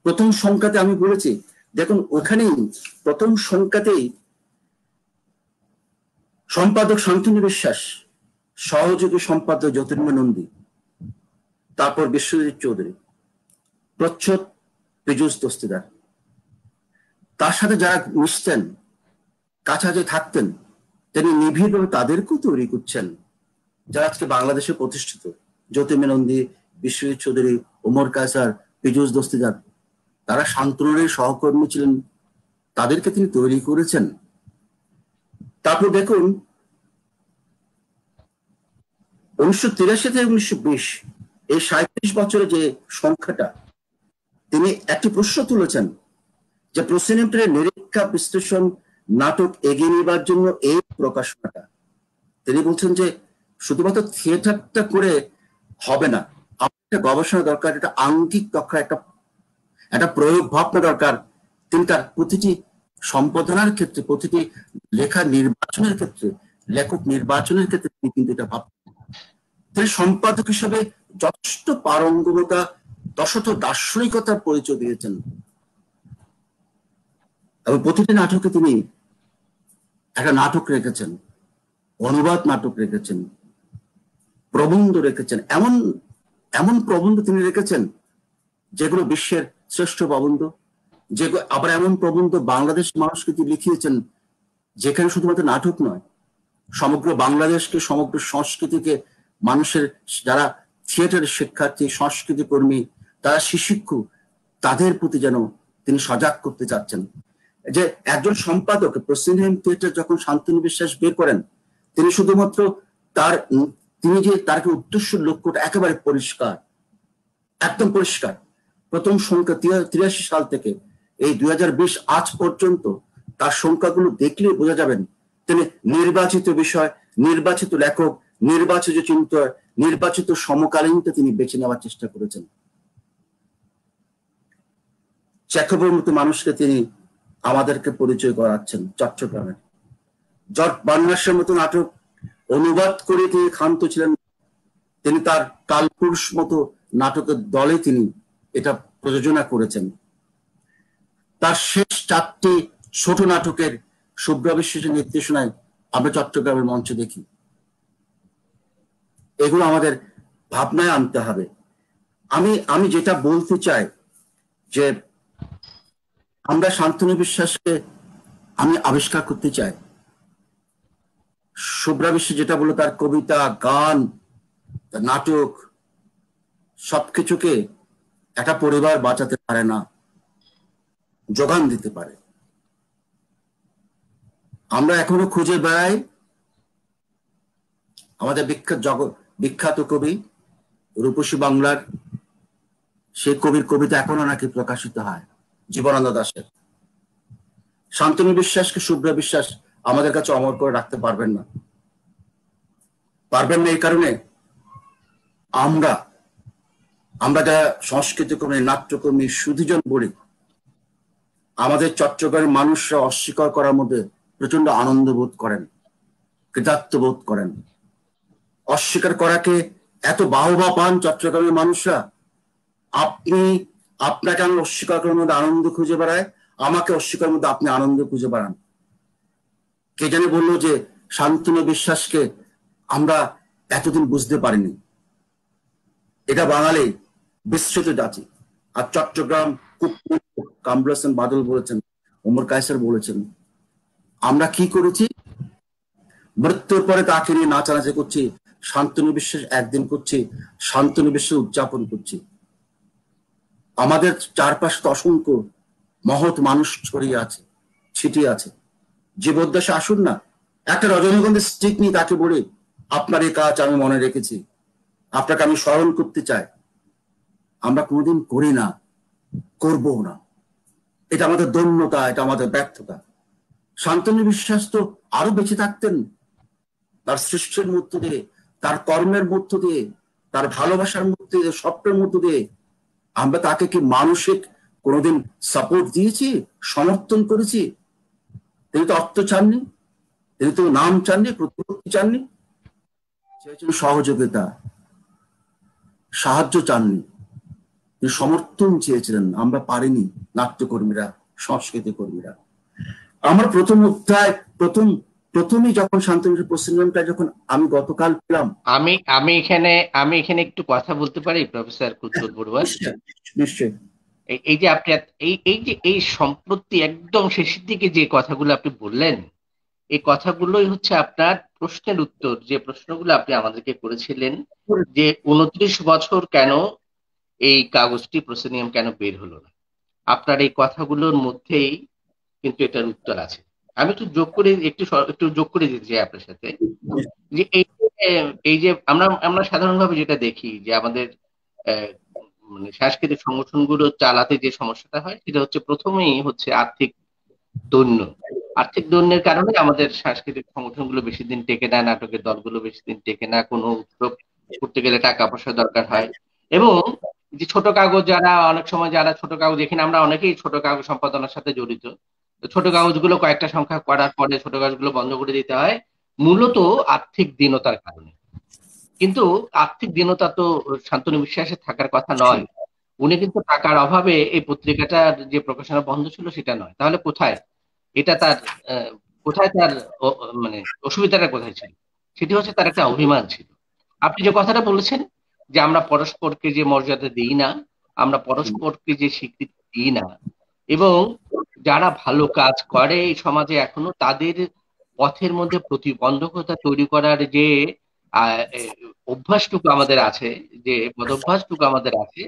প্রথম সংখ্যাতে আমি বলেছি, দেখুন ওখানেই প্রথম সংখ্যাতেই সম্পাদক শান্তনু বিশ্বাস, সহযোগী সম্পাদক জ্যোতির্ময় নন্দী, তারপর বিশ্বজিৎ চৌধুরী, প্রচ্ছদ পীযূষ দস্তিদার, তার সাথে যারা মিশতেন, কাছাকাছি থাকতেন, তিনি নিবিড়ভাবে তাদেরকেও তৈরি করছেন, যারা আজকে বাংলাদেশে প্রতিষ্ঠিত। জ্যোতির্ময় নন্দী, বিশ্বজিৎ চৌধুরী, ওমর কায়সার, পীযূষ দস্তিদার, তারা শান্তনুর সহকর্মী ছিলেন, তাদেরকে তিনি তৈরি করেছেন। তারপর দেখুন 1983 থেকে 1920 এই 37 বছরে যে সংখ্যাটা, তিনি একটি প্রশ্ন তুলেছেন যে প্রসিনিয়ামের নিরীক্ষা বিশ্লেষণ নাটক এগিয়ে নেবার জন্য এই প্রকাশনাটা। তিনি বলছেন যে শুধুমাত্র থিয়েটারটা করে হবে না, একটা গবেষণা দরকার, একটা আঙ্গিক দরকার, একটা প্রয়োগ ভাবনা দরকার। তিনি তার প্রতিটি সম্পাদনার ক্ষেত্রে, প্রতিটি লেখা নির্বাচনের ক্ষেত্রে, লেখক নির্বাচনের ক্ষেত্রে তিনি কিন্তু এটা ভাবতেন। তিনি সম্পাদক হিসেবে যথেষ্ট পারঙ্গমতা, যথেষ্ট দার্শনিকতার পরিচয় দিয়েছেন। এবং প্রতিটি নাটকে তিনি একটা নাটক রেখেছেন, অনুবাদ নাটক রেখেছেন, প্রবন্ধ রেখেছেন। এমন এমন প্রবন্ধ তিনি রেখেছেন যেগুলো বিশ্বের শ্রেষ্ঠ প্রবন্ধ, যেগুলো আবার এমন প্রবন্ধ বাংলাদেশ মানুষকে তিনি লিখিয়েছেন যেখানে শুধুমাত্র নাটক নয়, সমগ্র বাংলাদেশকে, সমগ্র সংস্কৃতিকে, মানুষের যারা থিয়েটারের শিক্ষার্থী, সংস্কৃতি কর্মী, তারা শিক্ষু, তাদের প্রতি যেন তিনি সজাগ করতে চাচ্ছেন। যে একজন সম্পাদক প্রসিনিয়াম থিয়েটার যখন শান্তনু বিশ্বাস বের করেন, তিনি শুধুমাত্র তিনি যে তার উদ্দেশ্য লক্ষ্যটা একেবারে পরিষ্কার, একদম পরিষ্কার। প্রথম সংখ্যা 83 সাল থেকে এই 2020 আজ পর্যন্ত তার সংখ্যাগুলো দেখলে বোঝা যাবেন তিনি নির্বাচিত বিষয়, নির্বাচিত লেখক, নির্বাচিত চিন্তক, নির্বাচিত সমকালীনতা তিনি বেছে নেওয়ার চেষ্টা করেছেন। চেখবের মতো মানুষকে তিনি আমাদেরকে পরিচয় করাচ্ছেন চট্টগ্রামের। জর্জ বার্নাসের মতো নাটক অনুবাদ করে তিনি ক্ষান্ত ছিলেন, তিনি তার কালপুরুষ মতো নাটকের দলে তিনি এটা প্রযোজনা করেছেন। তার শেষ 4টি ছোট নাটকের শুভ্রা বিশ্বাসের নির্দেশনায় আমরা চট্টগ্রামের মঞ্চে দেখি। এগুলো আমাদের ভাবনায় আনতে হবে। আমি যেটা বলতে চাই যে আমরা শান্তনু বিশ্বাসকে আমি আবিষ্কার করতে চাই। শুভ্রা বিশ্বাস যেটা বললো, তার কবিতা, গান, তার নাটক সবকিছুকে একটা পরিবার বাঁচাতে পারে না, যোগান দিতে পারে। আমরা এখনো খুঁজে বেড়াই আমাদের বিখ্যাত কবি রূপসী বাংলার সেই কবির কবিতা এখনো নাকি প্রকাশিত হয়, জীবনানন্দ দাশের। শান্তনু বিশ্বাসকে শুভ্রা বিশ্বাস আমাদের কাছে অমর করে রাখতে পারবেন না। এই কারণে আমরা যারা সংস্কৃতি কর্মী, নাট্যকর্মী, সুধীজন বলি, আমাদের চট্টগ্রামের মানুষরা অস্বীকার করার মধ্যে প্রচন্ড আনন্দ বোধ করেন, কৃতার্থ বোধ করেন। অস্বীকার করাকে এত বাহবা পান চট্টগ্রামের মানুষরা। আপনাকে আমি অস্বীকার করার মধ্যে আনন্দ খুঁজে বেড়াই, আমাকে অস্বীকারের মধ্যে আপনি আনন্দ খুঁজে বেড়ান। কে জানে বললো যে শান্তনু বিশ্বাসকে আমরা এতদিন বুঝতে পারিনি। এটা বাঙালি বিস্তৃত জাতি। আর চট্টগ্রাম কামরুল হাসান বাদল বলেছেন, ওমর কায়সার বলেছেন, আমরা কি করেছি? মৃত্যুর পরে তাকে নিয়ে নাচানাচি করছি, শান্তনু বিশ্বাস একদিন করছি, শান্তনু বিশ্বাস উদযাপন করছি। আমাদের চারপাশে অসংখ্য মহৎ মানুষ ছড়িয়ে আছে, ছিটিয়ে আছে। জীবদ্দশা আসুন না, একটা রজনীগন্ধার স্টিক নিয়ে তাকে বলে আপনার এই কাজ আমি মনে রেখেছি, আপনাকে আমি স্মরণ করতে চাই। আমরা কোনোদিন করি না, করবো না। এটা আমাদের দৈন্যতা, এটা আমাদের ব্যর্থতা। শান্তনু বিশ্বাস তো আরো বেঁচে থাকতেন তার সৃষ্টির মধ্য দিয়ে, তার কর্মের মধ্য দিয়ে, তার ভালোবাসার মধ্য দিয়ে, স্বপ্নের মধ্য দিয়ে। আমরা তাকে কি মানসিক কোনোদিন সাপোর্ট দিয়েছি, সমর্থন করেছি? তিনি তো অর্থ চাননি, তিনি তো নাম চাননি, প্রতিপত্তি চাননি, চেয়েছেন সহযোগিতা, সাহায্য চাননি, তিনি সমর্থন চেয়েছিলেন। আমরা পারিনি, নাট্যকর্মীরা, সংস্কৃতি কর্মীরা। আমার প্রথম অধ্যায়, প্রথমেই যখন শান্তনু প্রসঙ্গটা যখন আমি গতকাল পেলাম, আমি এখানে একটু কথা বলতে পারি প্রফেসর কুতুব বড়ুয়া? নিশ্চয়ই। এই যে আপনি এই সম্প্রতি একদম শেষের দিকে যে কথাগুলো আপনি বললেন, এই কথাগুলোই হচ্ছে আপনার প্রশ্নের উত্তর, যে প্রশ্নগুলো আপনি আমাদেরকে করেছিলেন, যে 29 বছর কেন এই কাগজটি প্রসেনিয়াম কেন বের হলো না। আপনার এই কথাগুলোর মধ্যেই কিন্তু এটার উত্তর আছে। আমি একটু যোগ করে দিতে চাই আপনার সাথে, যে এই যে আমরা সাধারণভাবে যেটা দেখি যে আমাদের মানে সাংস্কৃতিক সংগঠনগুলো চালাতে যে সমস্যাটা হয়, সেটা হচ্ছে প্রথমেই হচ্ছে আর্থিক দৈন্যের কারণে আমাদের সাংস্কৃতিক সংগঠনগুলো বেশি দিন টেকে না, নাটকের দলগুলো বেশি দিন টেকে না, কোনো উৎসব করতে গেলে টাকা পয়সা দরকার হয়। এবং যে ছোট কাগজ, অনেক সময় যারা ছোট কাগজ, এখানে আমরা অনেকেই ছোট কাগজ সম্পাদনার সাথে জড়িত, ছোট কাগজগুলো কয়েকটা সংখ্যা করার পরে ছোট কাগজগুলো বন্ধ করে দিতে হয়, মূলত আর্থিক দীনতার কারণে। কিন্তু আর্থিক দীনতা তো শান্তনু বিশ্বাসের থাকার কথা নয়। উনি কিন্তু টাকার অভাবে এই পত্রিকাটার যে প্রকাশনা বন্ধ ছিল সেটা নয়। তাহলে কোথায় তার মানে অসুবিধাটা কোথায় ছিল? সেটি হচ্ছে তার একটা অভিমান ছিল। আপনি যে কথাটা বলেছেন যে আমরা পরস্পরকে যে মর্যাদা দিই না, আমরা পরস্পরকে যে স্বীকৃতি দিই না, এবং যারা ভালো কাজ করে এই সমাজে এখনো তাদের পথের মধ্যে প্রতিবন্ধকতা তৈরি করার যে অভ্যাসটুকু আমাদের আছে, যে বদভ্যাসটুকু আমাদের আছে,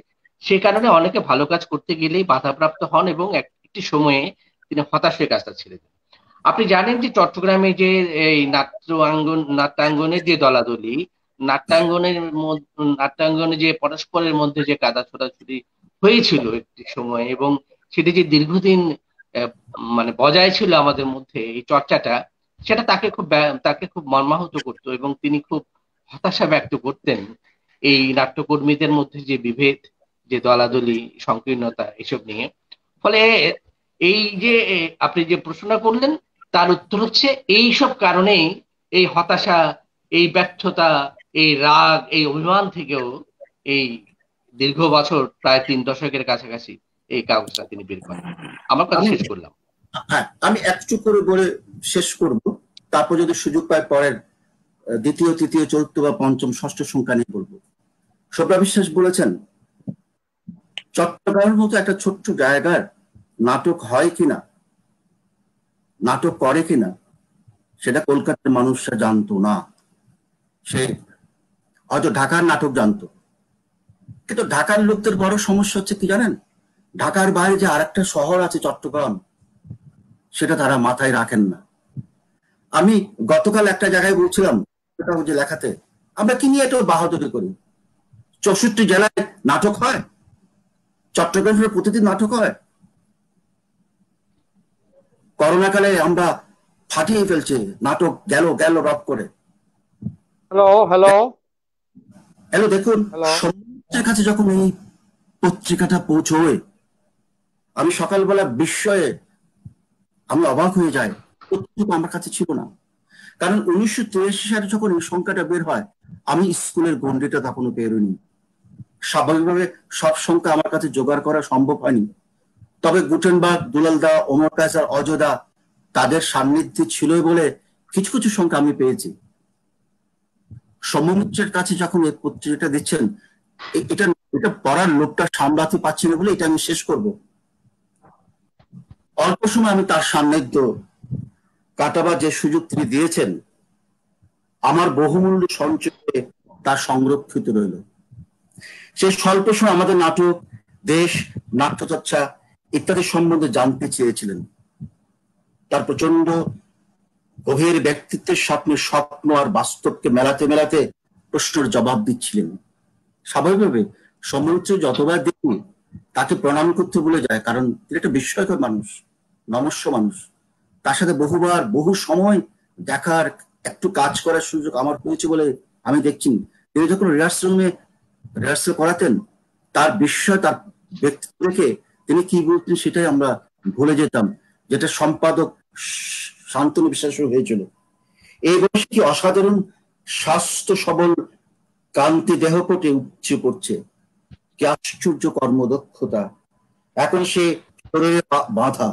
সে কারণে অনেকে ভালো কাজ করতে গেলেই বাধাপ্রাপ্ত হন এবং একটি সময়ে তিনি হতাশের কাজটা ছেড়ে দেন। আপনি জানেন যে চট্টগ্রামে যে এই নাট্যাঙ্গনের যে দলাদলি, নাট্যাঙ্গনে যে পরস্পরের মধ্যে যে কাদা ছোটাছুটি হয়েছিল একটি সময়, এবং সেটি যে দীর্ঘদিন মানে বজায় ছিল আমাদের মধ্যে এই চর্চাটা, সেটা তাকে খুব মর্মাহত করতো এবং তিনি খুব হতাশা ব্যক্ত করতেন এই নাট্যকর্মীদের মধ্যে যে বিভেদ, যে দলাদলি, সংকীর্ণতা এসব নিয়ে। ফলে এই যে আপনি যে প্রশ্নটা করলেন তার উত্তর হচ্ছে এই সব কারণেই এই হতাশা, এই ব্যর্থতা, এই রাগ, এই অভিমান থেকেও এই দীর্ঘ বছর প্রায় 3 দশকের কাছাকাছি এই কাগজটা তিনি বের করেন। আমার কথা শেষ করলাম। হ্যাঁ, আমি একটু করে বলে শেষ করব, তারপর যদি সুযোগ পাই পরের দ্বিতীয়, তৃতীয়, চতুর্থ বা পঞ্চম, ষষ্ঠ সংখ্যা নিয়ে বলবো। শুভ্রা বিশ্বাস বলেছেন চট্টগ্রামের মতো একটা ছোট্ট জায়গার নাটক হয় কিনা, নাটক করে কিনা সেটা কলকাতার মানুষরা জানতো না। সে হয়তো ঢাকার নাটক জানতো, কিন্তু ঢাকার লোকদের বড় সমস্যা হচ্ছে কি জানেন, ঢাকার বাইরে যে আরেকটা শহর আছে চট্টগ্রাম, সেটা তারা মাথায় রাখেন না। আমি গতকাল একটা জায়গায় বলছিলাম যে লেখাতে, আমরা কি নিয়ে এত বাহাদুরি করি? 64 জেলায় নাটক হয়, চট্টগ্রামের প্রতিদিন নাটক হয়। করোনাকালে আমরা ফাটিয়ে ফেলছি, নাটক গেল গেল রব করে। হ্যালো হ্যালো হ্যালো, দেখুন সমাজের কাছে যখন এই পত্রিকাটা পৌঁছয়, আমি সকালবেলা বিস্ময়ে আমি অবাক হয়ে যাই। পত্রিকা আমার কাছে ছিল না, কারণ 1983 সালে যখন এই সংখ্যাটা বের হয় আমি স্কুলের গন্ডিটা তখনও বেরোনি। স্বাভাবিকভাবে সব সংখ্যা আমার কাছে জোগাড় করা সম্ভব হয়নি, তবে গুটেনবার্গ, দুলালদা, ওমর কায়সার, অজদা তাদের সান্নিধ্যে ছিল বলে কিছু কিছু সংখ্যা আমি পেয়েছি। সৌম্যমিত্রের কাছে যখন এই পত্রিকাটা দিচ্ছেন, এটা পড়ার লোকটা সামলাতে পারছি না বলে এটা আমি শেষ করব। অল্প সময় আমি তার সান্নিধ্য কাটাবার যে সুযোগ তিনি দিয়েছেন, আমার বহুমূল্য সঞ্চয়ে তা সংরক্ষিত রইল। সেই স্বল্প সময় আমাদের নাটক, দেশ, নাট্যচর্চা ইত্যাদি সম্বন্ধে জানতে চেয়েছিলেন। তার প্রচন্ড গভীর ব্যক্তিত্বের সামনে স্বপ্ন আর বাস্তবকে মেলাতে মেলাতে প্রশ্নের জবাব দিচ্ছিলেন। স্বাভাবিকভাবে সৌম্যমিত্র যতবার দেখি তাকে প্রণাম করতে বলে যায়, কারণ তিনি একটা বিস্ময়কর মানুষ, নমস্য মানুষ। তার সাথে বহুবার বহু সময় দেখার, একটু কাজ করার সুযোগ আমার হয়েছে বলে আমি দেখছি। তিনি যখন রিহার্সাল করাতেন, তার বিস্ময়, তার ব্যক্তিত্ব দেখে তিনি কি বলতেন সেটাই আমরা ভুলে যেতাম, যেটা সম্পাদক শান্তনু বিশ্বাসের হয়েছিল। এই বয়সে কি অসাধারণ স্বাস্থ্য সবল কান্তি দেহপটে উপচে পড়ছে, কি আশ্চর্য কর্মদক্ষতা। এখন সে শরীরে বাঁধা।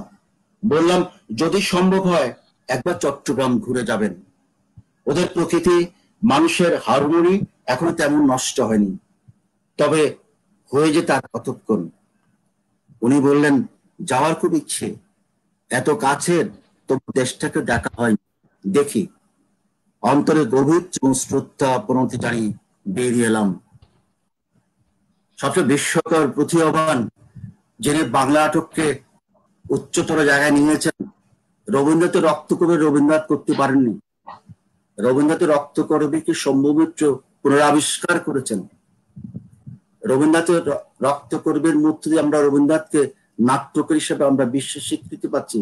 বললাম যদি সম্ভব হয় একবার চট্টগ্রাম ঘুরে যাবেন। ওদের প্রকৃতি, মানুষের হারমোনি এখনো তেমন নষ্ট হয়নি, তবে হয়ে যেতে আর কতক্ষণ। উনি বললেন যাওয়ার খুব ইচ্ছে, এত কাছের তবু দেশটাকে দেখা হয়নি, দেখি। অন্তরে গভীর এবং শ্রদ্ধা প্রণতি জানিয়ে বেরিয়ে এলাম। সবচেয়ে বিস্ময়কর প্রতিভাবান, যিনি বাংলা নাটককে উচ্চতর জায়গায় নিয়েছেন, রবীন্দ্রনাথের রক্তকবি রবীন্দ্রনাথ করতে পারেননি। রবীন্দ্রনাথের রক্তকবিকে সৌম্যমিত্র পুনরাবিষ্কার করেছেন। রবীন্দ্রনাথের রক্তকবির মধ্য দিয়ে আমরা রবীন্দ্রনাথকে নাট্যকার হিসেবে আমরা বিশ্বে স্বীকৃতি পাচ্ছি।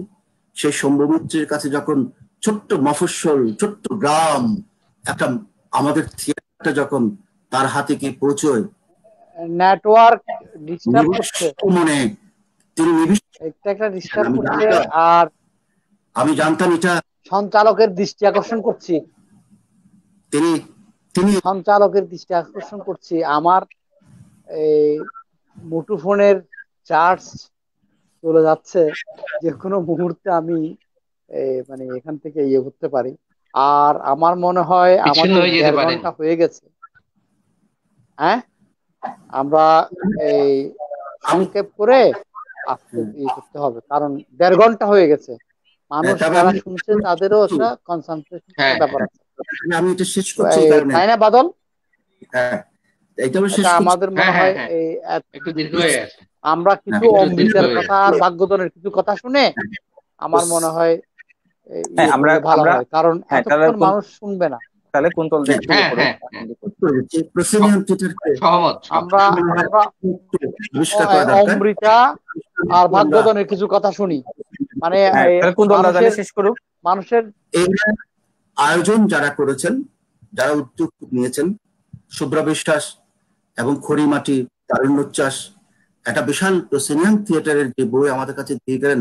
সেই সৌম্যমিত্রের কাছে যখন ছোট্ট মফস্বল, ছোট্ট গ্রাম, একটা আমাদের থিয়েটারটা যখন তার হাতে কি পৌঁছয়, নেটওয়ার্ক ডিস্টার্ব করছে, মনে তিনি একটা ডিস্টার্ব করছে। আর আমি জানতাম এটা সঞ্চালকের দৃষ্টি আকর্ষণ করছি, তিনি সঞ্চালকের দৃষ্টি আকর্ষণ করছি। আমার এই মুঠোফোনের চার্জ চলে যাচ্ছে, যে কোনো মুহূর্তে আমি মানে এখান থেকে ইয়ে করতে পারি। আর আমার মনে হয় আমাদের 1.5 ঘন্টা হয়ে গেছে। হ্যাঁ, আমরা এই সংক্ষেপ করে আজকে ইয়ে করতে হবে, কারণ 1.5 ঘন্টা হয়ে গেছে। মানুষ যারা শুনছে তাদেরও একটা কনসেন্ট্রেশন ব্যাপার আছে। আমি এটা শেষ করছি, তাই না বাদল? হ্যাঁ, আমাদের মনে হয় একটু দীর্ঘ হয়ে গেছে। আমরা কিছু অমৃতের কথা আর ভাগ্যধনের কিছু কথা শুনে আমার মনে হয় আমরা ভালো হয়, কারণ এতক্ষণ মানুষ শুনবে না। তাহলে কুন্তল দেব আমরা অমৃতা আর ভাগ্যধনের কিছু কথা শুনি। মানে কোন দল রাজানি শেষ করুক। মানুষের আয়োজন যারা করেছেন, যারা উদ্যোগ নিয়েছেন, শুভ্রা বিশ্বাস এবং খড়িমাটি, তারুণ্যোচ্ছ্বাস, একটা বিশাল প্রসিনিয়াম থিয়েটারের যে বই আমাদের কাছে দিয়ে গেলেন,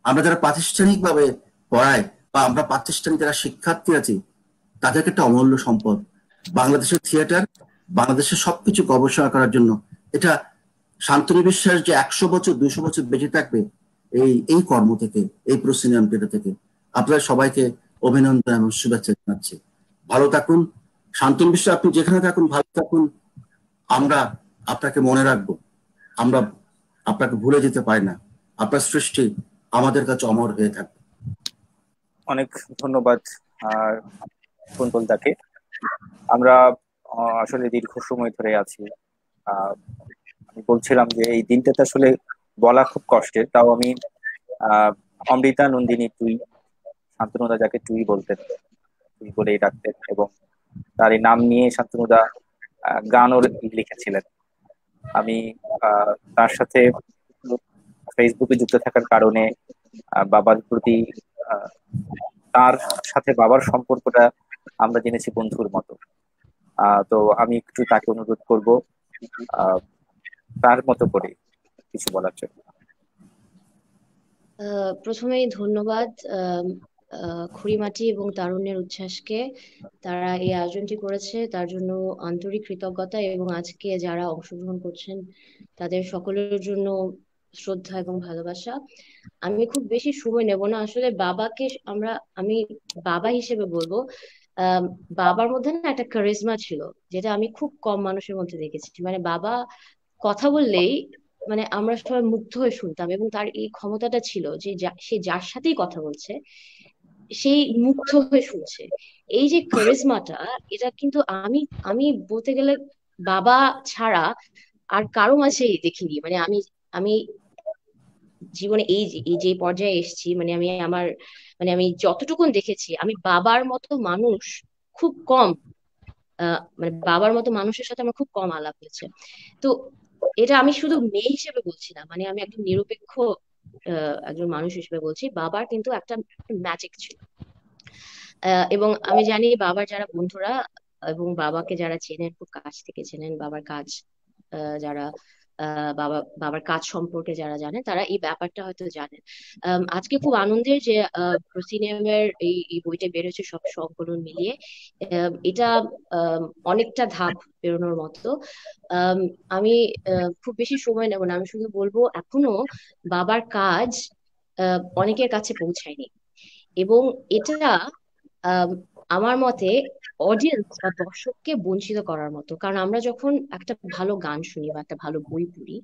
আমরা যারা প্রাতিষ্ঠানিকভাবে পড়াই বা আমরা প্রাতিষ্ঠানিক যারা শিক্ষার্থী আছি, তাদেরকে একটা অমূল্য সম্পদ। বাংলাদেশের থিয়েটার, বাংলাদেশের সবকিছু গবেষণা করার জন্য এটা শান্তনু বিশ্বাস যে 100 বছর 200 বছর বেঁচে থাকবে এই কর্ম থেকে, এই প্রসিনিয়াম থিয়েটার থেকে। আপনাদের সবাইকে অভিনন্দন এবং শুভেচ্ছা জানাচ্ছি। ভালো থাকুন শান্তনু বিশ্বাস, আপনি যেখানে থাকুন ভালো থাকুন। আমরা আপনাকে মনে রাখবো, আমরা আপনাকে ভুলে যেতে পারি না। আপনার সৃষ্টি আমাদের কাছে অমর হয়ে থাকবে। অনেক ধন্যবাদ কুন্তলদাকে। আমরা আসলে দীর্ঘ সময় ধরে আছি। আমি বলছিলাম যে এই দিনটাতে আসলে বলা খুব কষ্টের, তাও আমি অমৃতা নন্দিনী তুই, শান্তনুদা যাকে তুই বলতেন, তুই বলেই ডাকতেন, এবং তার এই নাম নিয়ে শান্তনুদা গানও লিখেছিলেন। আমি তার সাথে ফেসবুকে যুক্ত থাকার কারণে বাবার প্রতি তার সাথে বাবার সম্পর্কটা আমরা জেনেছি বন্ধুর মতো। তো আমি একটু তাকে অনুরোধ করব তার মতো করে কিছু বলার জন্য। প্রথমেই ধন্যবাদ খড়িমাটি এবং তারুণ্যের উচ্ছ্বাসকে, তারা এই আয়োজনটি করেছে তার জন্য আন্তরিক কৃতজ্ঞতা, এবং আজকে যারা অংশগ্রহণ করছেন তাদের সকলের জন্য শ্রদ্ধা এবং ভালোবাসা। আমি খুব বেশি সময় নেব না, আসলে বাবাকে আমি বাবা হিসেবে বলবো, বাবার মধ্যে না একটা কারিজমা ছিল যেটা আমি খুব কম মানুষের মধ্যে দেখেছি। মানে বাবা কথা বললেই মানে আমরা সবাই মুগ্ধ হয়ে শুনতাম, এবং তার এই ক্ষমতাটা ছিল যে সে যার সাথেই কথা বলছে সেই মুগ্ধ হয়ে শুনছে। এই যে কারিজমাটা, এটা কিন্তু আমি আমি বলতে গেলে বাবা ছাড়া আর কারো মাঝেই দেখিনি। মানে আমি আমি জীবনে এই যে পর্যায়ে এসেছি, আমি যতটুকুন দেখেছি, আমি বাবার মতো মানুষ খুব কম, মানে বাবার মতো মানুষের সাথে আমার খুব কম আলাপ হয়েছে। তো এটা আমি শুধু মেয়ে হিসেবে বলছি না, মানে আমি একদম নিরপেক্ষ একজন মানুষ হিসেবে বলছি, বাবার কিন্তু একটা ম্যাজিক ছিল। এবং আমি জানি বাবার যারা বন্ধুরা এবং বাবাকে যারা চেনেন, খুব কাছ থেকে চেনেন, বাবার কাজ যারা বাবার কাজ সম্পর্কে যারা জানেন, তারা এই ব্যাপারটা হয়তো জানেন। আজকে খুব আনন্দের যে প্রসিনিয়ামের এই বইটা বেরোচ্ছে সব সংকলন মিলিয়ে। এটা অনেকটা ধাপ বেরোনোর মতো। আমি খুব বেশি সময় নেব না, আমি শুধু বলবো এখনো বাবার কাজ অনেকের কাছে পৌঁছায়নি, এবং এটা আমার মতে অডিয়েন্স বা দর্শককে বঞ্চিত করার মতো। কারণ আমরা যখন একটা ভালো গান শুনি বা একটা ভালো বই পড়ি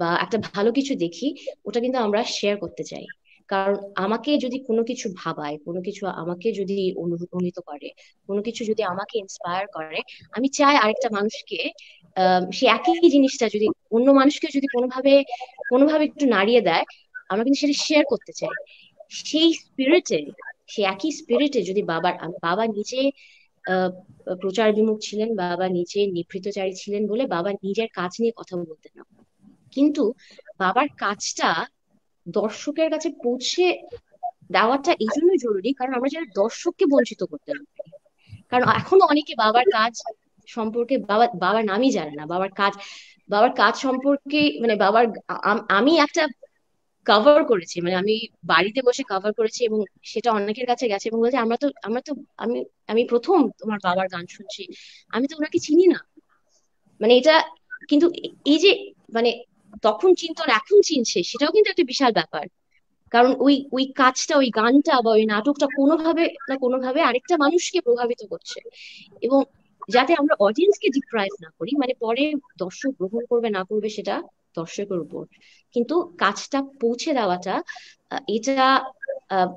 বা একটা ভালো কিছু দেখি, ওটা কিন্তু আমরা শেয়ার করতে চাই। কারণ আমাকে যদি কোনো কিছু ভাবায়, কোনো কিছু আমাকে যদি অনুপ্রাণিত করে, কোনো কিছু যদি আমাকে ইন্সপায়ার করে, আমি চাই আরেকটা মানুষকে সে একই জিনিসটা যদি অন্য মানুষকে যদি কোনোভাবে একটু নাড়িয়ে দেয়, আমরা কিন্তু সেটা শেয়ার করতে চাই। সেই স্পিরিটে, সে একই স্পিরিটে যদি বাবা নিজে প্রচার বিমুখ ছিলেন, বাবা নিজে নিভৃতচারী ছিলেন বলে বাবা নিজের কাজ নিয়ে কথা বলতেন না, কিন্তু বাবার কাজটা দর্শকের কাছে পৌঁছে দেওয়াটা এই জন্যই জরুরি কারণ আমরা যারা দর্শককে বঞ্চিত করতে না পারি। কারণ এখনো অনেকে বাবার কাজ সম্পর্কে বাবার নামই জানে না, বাবার কাজ সম্পর্কে মানে আমি একটা কভার করেছি, মানে আমি বাড়িতে বসে কভার করেছি এবং সেটা অনেকের কাছে গেছে এবং বলছে আমরা তো আমি আমি প্রথম তোমার বাবার গান শুনছি, আমি তো ওনাকে চিনি না। মানে এটা কিন্তু এই যে মানে তখন চিনতো আর এখন চিনছে, সেটাও কিন্তু একটা বিশাল ব্যাপার। কারণ ওই কাজটা, ওই গানটা বা ওই নাটকটা কোনোভাবে না কোনোভাবে আরেকটা মানুষকে প্রভাবিত করছে, এবং যাতে আমরা অডিয়েন্সকে ডিপ্রাইভ না করি, মানে পরে দর্শক গ্রহণ করবে না করবে সেটা দর্শকের উপর, কিন্তু কাজটা পৌঁছে দেওয়াটা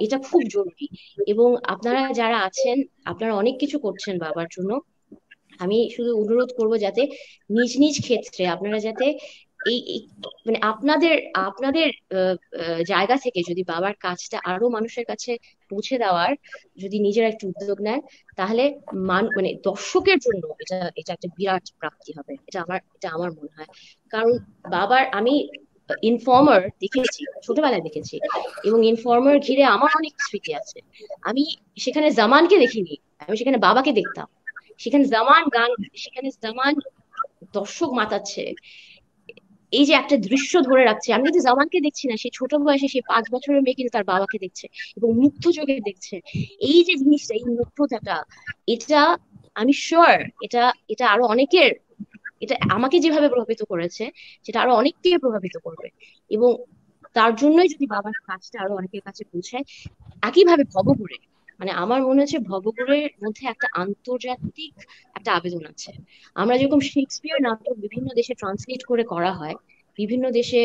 এটা খুব জরুরি। এবং আপনারা যারা আছেন, আপনারা অনেক কিছু করছেন বাবার জন্য। আমি শুধু অনুরোধ করব যাতে নিজ নিজ ক্ষেত্রে আপনারা যাতে এই মানে আপনাদের আপনাদের জায়গা থেকে যদি বাবার কাজটা আরো মানুষের কাছে পৌঁছে দেওয়ার যদি নিজেরা একটু উদ্যোগ নেন, তাহলে মানে দর্শকের জন্য এটা এটা একটা বিরাট প্রাপ্তি হবে, এটা আমার মনে হয়। কারণ বাবার আমি ইনফর্মার দেখেছি, ছোটবেলায় দেখেছি, এবং ইনফর্মার ঘিরে আমার অনেক স্মৃতি আছে। আমি সেখানে জামানকে দেখিনি, আমি সেখানে বাবাকে দেখতাম। সেখানে জামান গান, সেখানে জামান দর্শক মাতাচ্ছে, এই যে একটা দৃশ্য ধরে রাখছে। আমি কিন্তু জামানকে দেখছি না, সেই ছোট বয়সে সেই 5 বছরের মেয়ে কিন্তু তার বাবাকে দেখছে এবং মুগ্ধ চোখে দেখছে। এই যে জিনিসটা, এই মুগ্ধতাটা, এটা আমি শিওর এটা এটা আরো অনেকের, এটা আমাকে যেভাবে প্রভাবিত করেছে সেটা আরো অনেককে প্রভাবিত করবে, এবং তার জন্যই যদি বাবার কাজটা আরো অনেকের কাছে পৌঁছায়। একইভাবে ভবঘুরে, মানে আমার মনে হচ্ছে ভবঘুরের মধ্যে একটা আন্তর্জাতিক একটা আবেদন আছে। আমরা যেরকম শেক্সপিয়ার নাটক বিভিন্ন দেশে ট্রান্সলেট করে করা হয়, বিভিন্ন দেশে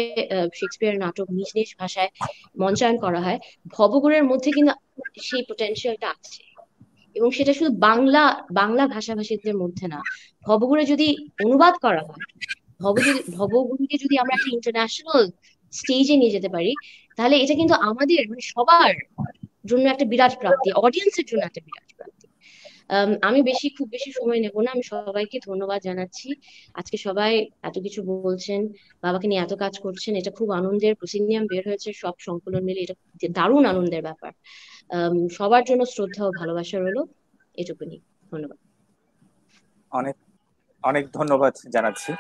শেক্সপিয়ার নাটক নিজ নিজ ভাষায় মঞ্চায়ন করা হয়, ভবঘুরের মধ্যে কিন্তু সেই পটেনশিয়ালটা আছে। এবং সেটা শুধু বাংলা ভাষাভাষীদের মধ্যে না, ভবঘুরে যদি অনুবাদ করা হয়, ভবঘুরিকে যদি আমরা একটা ইন্টারন্যাশনাল স্টেজে নিয়ে যেতে পারি, তাহলে এটা কিন্তু আমাদের মানে সবার জন্য একটা বিরাট প্রাপ্তি, অডিয়েন্সের জন্য একটা বিরাট প্রাপ্তি। আমি খুব বেশি সময় নেব না, আমি সবাইকে ধন্যবাদ জানাচ্ছি। আজকে সবাই এত কিছু বলছেন, বাবাকে নিয়ে এত কাজ করছেন, এটা খুব আনন্দের। প্রসিনিয়াম বের হয়েছে, সব সংকলন মিলে এটা দারুণ আনন্দের ব্যাপার। সবার জন্য শ্রদ্ধা ও ভালোবাসা রইলো, এটুকুনি। ধন্যবাদ। অনেক অনেক ধন্যবাদ জানাচ্ছি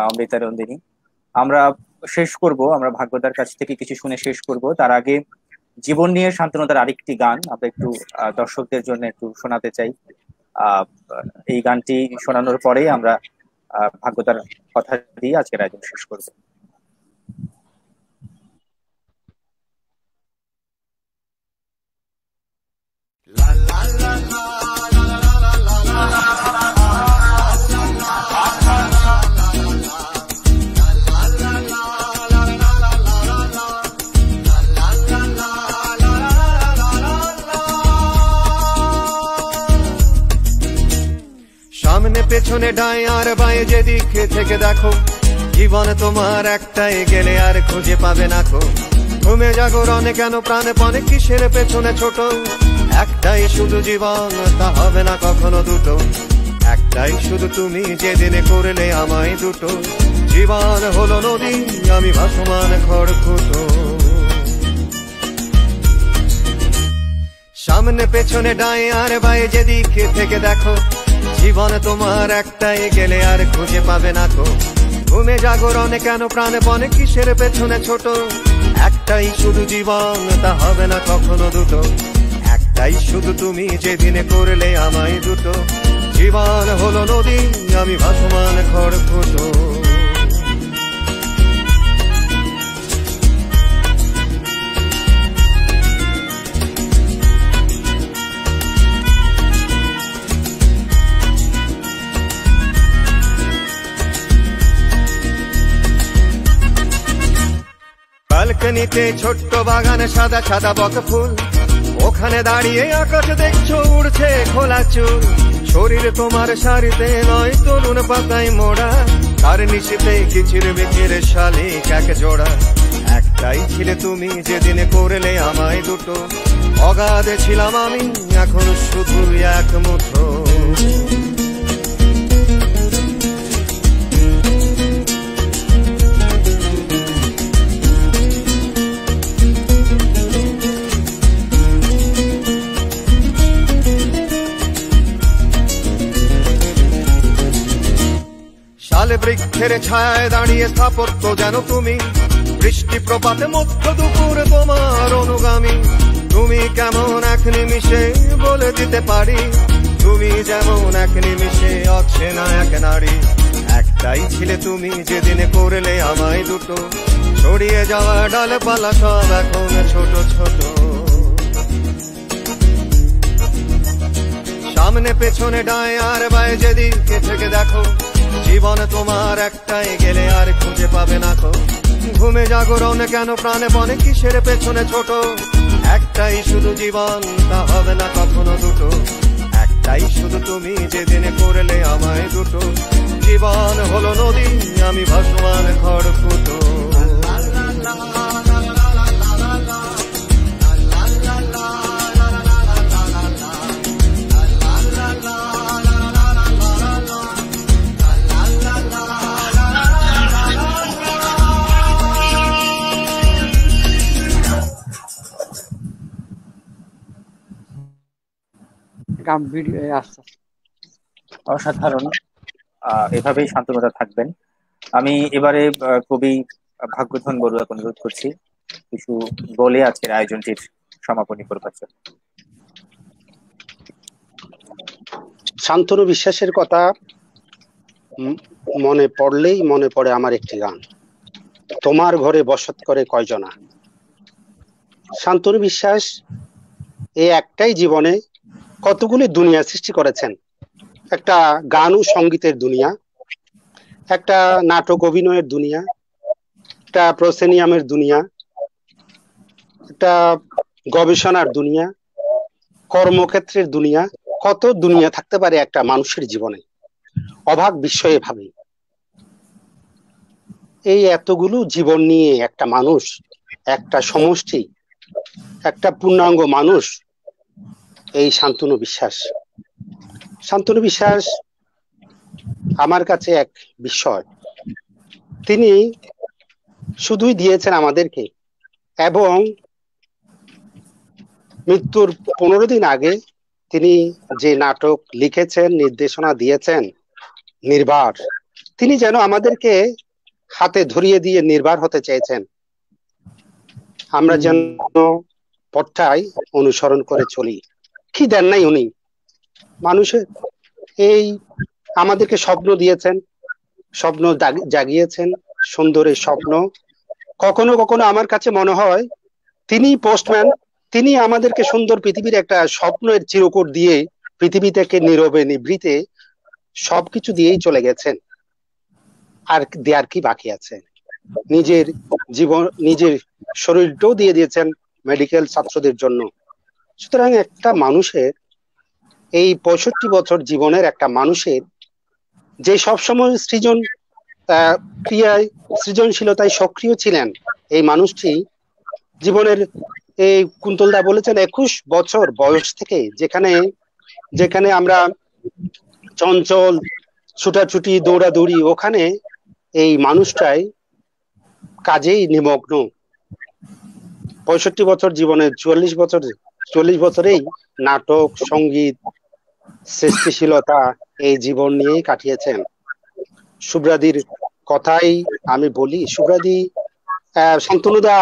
অমৃতা নন্দিনী। আমরা শেষ করব, আমরা ভাগ্যদার কাছ থেকে কিছু শুনে শেষ করব। তার আগে জীবন নিয়ে শান্তনুদার আরেকটি গান আমরা একটু দর্শকদের জন্য একটু শোনাতে চাই। এই গানটি শোনানোর পরেই আমরা ভাগ্যদার কথা দিয়ে আজকের আয়োজন শেষ করব। সামনে পেছনে ডায় আর বাঁয়ে যেদিকে থেকে দেখো, জীবন তোমার একটাই, গেলে আর খুঁজে পাবে না কো। ঘুমে জাগরণে কেন প্রাণপণে কিসের পেছনে ছোট, একটাই শুধু জীবন, তা হবে না কখনো দুটো। একটাই শুধু তুমি, যেদিনে করলে আমায় দুটো। জীবন হলো নদী, আমি ভাসমান খড়কুটো। সামনে পেছনে ডায় আর বাঁয়ে যেদিকে থেকে দেখো, জীবন তোমার একটাই, গেলে আর খুঁজে পাবে না কো। ঘুমে জাগরণে কেন প্রাণপণে কিসের পেছনে ছোট, একটাই শুধু জীবন, তা হবে না কখনো দুটো। একটাই শুধু তুমি, যেদিনে করলে আমায় দুটো। জীবন হলো নদী, আমি ভাসমান খড়কুটো। ব্যালকনিতে ছোট্ট বাগানে সাদা সাদা বক ফুল, ওখানে দাঁড়িয়ে আকাশ দেখছো উড়ছে খোলা চুল। শরীর তোমার শাড়িতে নয়, তরুণ পাতায় মোড়া, তার নিচেতে কিচির বিচির শালিক এক জোড়া। একটাই ছিলে তুমি, যেদিনে করলে আমায় দুটো। অগাধে ছিলাম আমি, এখন শুধু এক মুঠো। শাল বৃক্ষের ছায়ায় দাঁড়িয়ে স্থাপত্য যেন তুমি, বৃষ্টি প্রপাতে মধ্য দুপুর তোমার অনুগামী। তুমি কেমন এক নিমিষে বলে দিতে পারি, তুমি যেমন এক নিমিষে অচেনা এক নারী। একটাই ছিলে তুমি, যেদিনে করলে আমায় দুটো। ছড়িয়ে যাওয়া ডালপালা সব এখন ছোট ছোট। সামনে পেছনে ডায় আর বাঁয়ে যেদিকে থেকে দেখো, জীবন তোমার একটাই, গেলে আর খুঁজে পাবে না কো। ঘুমে জাগরণে কেন প্রাণপণে কিসের পেছনে ছোট, একটাই শুধু জীবন, তা হবে না কখনো দুটো। একটাই শুধু তুমি, যেদিনে করলে আমায় দুটো। জীবন হলো নদী, আমি ভাসমান খড়কুটো। গাম্ভীর্য আচ্ছা অসাধারণ। এভাবেই শান্তনতা থাকবেন। আমি এবারে কবি ভাগ্যধন বড়ুয়াকে অনুরোধ করছি কিছু বলে আজকের আয়োজনটির সমাপনী করবার জন্য। শান্তনু বিশ্বাসের কথা মনে পড়লেই মনে পড়ে আমার একটি গান, তোমার ঘরে বসত করে কয়জনা। শান্তনু বিশ্বাস এই একটাই জীবনে কতগুলি দুনিয়া সৃষ্টি করেছেন। একটা গান ও সঙ্গীতের দুনিয়া, একটা নাটক অভিনয়ের দুনিয়া, একটা প্রসেনিয়ামের দুনিয়া, একটা গবেষণার দুনিয়া, কর্মক্ষেত্রের দুনিয়া। কত দুনিয়া থাকতে পারে একটা মানুষের জীবনে, অবাক বিস্ময়ে ভাবে। এই এতগুলো জীবন নিয়ে একটা মানুষ, একটা সমষ্টি, একটা পূর্ণাঙ্গ মানুষ এই শান্তনু বিশ্বাস। শান্তনু বিশ্বাস আমার কাছে এক বিস্ময়। তিনি শুধুই দিয়েছেন আমাদেরকে, এবং মৃত্যুর 15 দিন আগে তিনি যে নাটক লিখেছেন, নির্দেশনা দিয়েছেন নির্বার, তিনি যেন আমাদেরকে হাতে ধরিয়ে দিয়ে নির্বার হতে চেয়েছেন। আমরা যেন পথটাই অনুসরণ করে চলি। কি দেন নাই উনি মানুষের? এই আমাদেরকে স্বপ্ন দিয়েছেন, স্বপ্ন জাগিয়েছেন, সুন্দরের স্বপ্ন। কখনো কখনো আমার কাছে মনে হয় তিনি পোস্টম্যান, তিনি আমাদেরকে সুন্দর পৃথিবীর একটা স্বপ্নের চিরকুট দিয়ে পৃথিবী থেকে নীরবে নিভৃতে সবকিছু দিয়েই চলে গেছেন। আর দেয়ার কি বাকি আছে? নিজের জীবন, নিজের শরীরটাও দিয়ে দিয়েছেন মেডিকেল ছাত্রদের জন্য। সুতরাং একটা মানুষের এই 65 বছর জীবনের একটা মানুষের যে সবসময় ক্রিয়ায় সৃজনশীলতায় সক্রিয় ছিলেন, এই মানুষটি জীবনের এই কুন্তলদা বলেছেন 21 বছর বয়স থেকে যেখানে আমরা চঞ্চল, ছুটাছুটি, দৌড়াদৌড়ি, ওখানে এই মানুষটাই কাজেই নিমগ্ন। 65 বছর জীবনে 40 বছরেই নাটক, সঙ্গীত, সৃষ্টিশীলতা এই জীবন নিয়েই কাটিয়েছেন। সুব্রাদির কথাই আমি বলি, সুব্রাদি, শান্তনুদা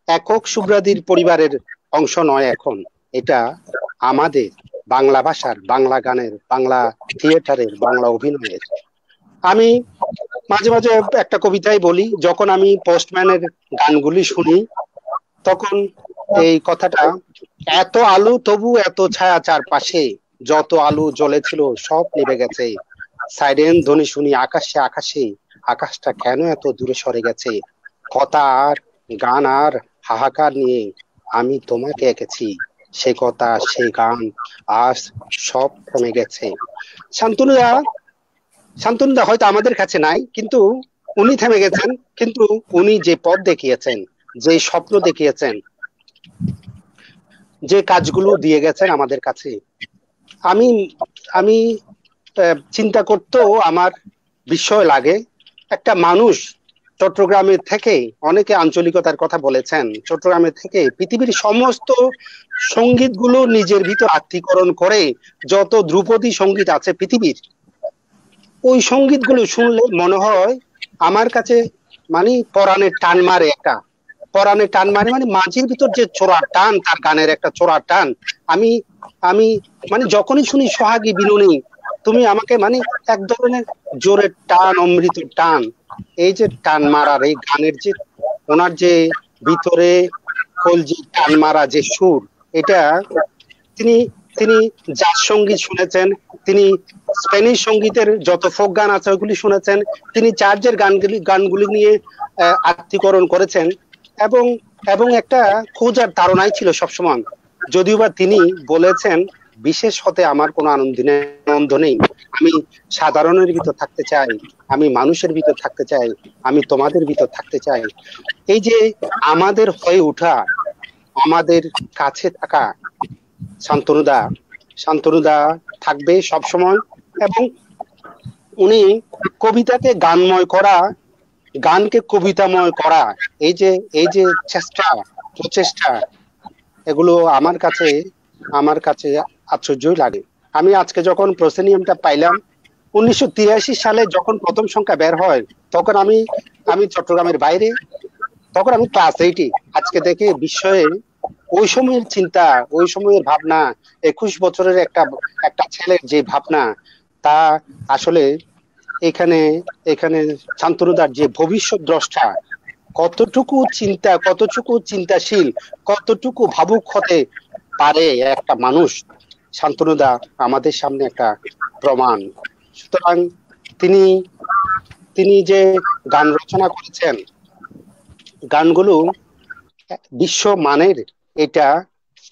একক সুব্রাদির পরিবারের অংশ নয় এখন। এটা আমাদের বাংলা ভাষার, বাংলা গানের, বাংলা থিয়েটারের, বাংলা অভিনয়ের। আমি মাঝে মাঝে একটা কবিতায় বলি, যখন আমি পোস্টম্যানের গানগুলি শুনি তখন এই কথাটা, এত আলো তবু এত ছায়া চারপাশে, যত আলো জ্বলেছিল সব নিভে গেছে, সাইরেন ধ্বনি শুনি আকাশে আকাশে, আকাশটা কেন এত দূরে সরে গেছে, কথা আর গান আর হাহাকার নিয়ে আমি তোমাকে এঁকেছি, সে কথা সে গান আজ সব থেমে গেছে। শান্তনুদা হয়তো আমাদের কাছে নাই, কিন্তু উনি থেমে গেছেন। কিন্তু উনি যে পথ দেখিয়েছেন, যে স্বপ্ন দেখিয়েছেন, যে কাজগুলো দিয়ে গেছেন আমাদের কাছে, আমি চিন্তা করতেও আমার বিস্ময় লাগে। একটা মানুষ চট্টগ্রামের থেকে, অনেকে আঞ্চলিকতার কথা বলেছেন, চট্টগ্রামের থেকে পৃথিবীর সমস্ত সঙ্গীতগুলো নিজের ভিতর আত্মীকরণ করে, যত ধ্রুপদী সঙ্গীত আছে পৃথিবীর, ওই সঙ্গীতগুলো শুনলে মনে হয় আমার কাছে মানে পরাণের টান মারে, একটা পরাণের টান মারে, মানে মাঝির ভিতর যে চোরা টান, তার গানের একটা চোরা টান। আমি মানে যখনই শুনি সোহাগী বিনুনি, তুমি আমাকে মানে এক ধরনের জোরের টান, অমৃত টান, এই যে টান মারার এই গানের যে ওনার যে ভিতরে কলজি টান মারা যে সুর, এটা তিনি জাজ সঙ্গীত শুনেছেন, তিনি স্প্যানিশ সঙ্গীতের যত ফোক গান আছে ওইগুলি শুনেছেন, তিনি চার্চের গানগুলি নিয়ে আত্মীকরণ করেছেন, এবং একটা খোঁজার ধারণাই ছিল সবসময়। যদিও বা তিনি বলেছেন, বিশেষ হতে আমার কোনো আনন্দ নেই, আমি সাধারণের ভিতর থাকতে চাই, আমি মানুষের ভিতর থাকতে চাই, আমি তোমাদের ভিতর থাকতে চাই। এই যে আমাদের হয়ে ওঠা, আমাদের কাছে থাকা, শান্তনুদা থাকবে সবসময়। এবং উনি কবিতাকে গানময় করা, গানকে কবিতাময় করা, এই যে প্রচেষ্টা, এগুলো আমার কাছে আশ্চর্যই লাগে। আমি আজকে যখন প্রসেনিয়ামটা পাইলাম 1983 সালে যখন প্রথম সংখ্যা বের হয় তখন আমি চট্টগ্রামের বাইরে, তখন আমি ক্লাস 8-এ। আজকে দেখে বিস্ময়ে ওই সময়ের চিন্তা, ওই সময়ের ভাবনা, 21 বছরের একটা ছেলের যে ভাবনা, তা আসলে এখানে শান্তনুদার যে ভবিষ্যৎ দ্রষ্টা, কতটুকু চিন্তাশীল, কতটুকু ভাবুক হতে পারে একটা মানুষ, শান্তনুদা আমাদের সামনে একটা প্রমাণ। সুতরাং তিনি যে গান রচনা করেছেন, গানগুলো বিশ্ব মানের, এটা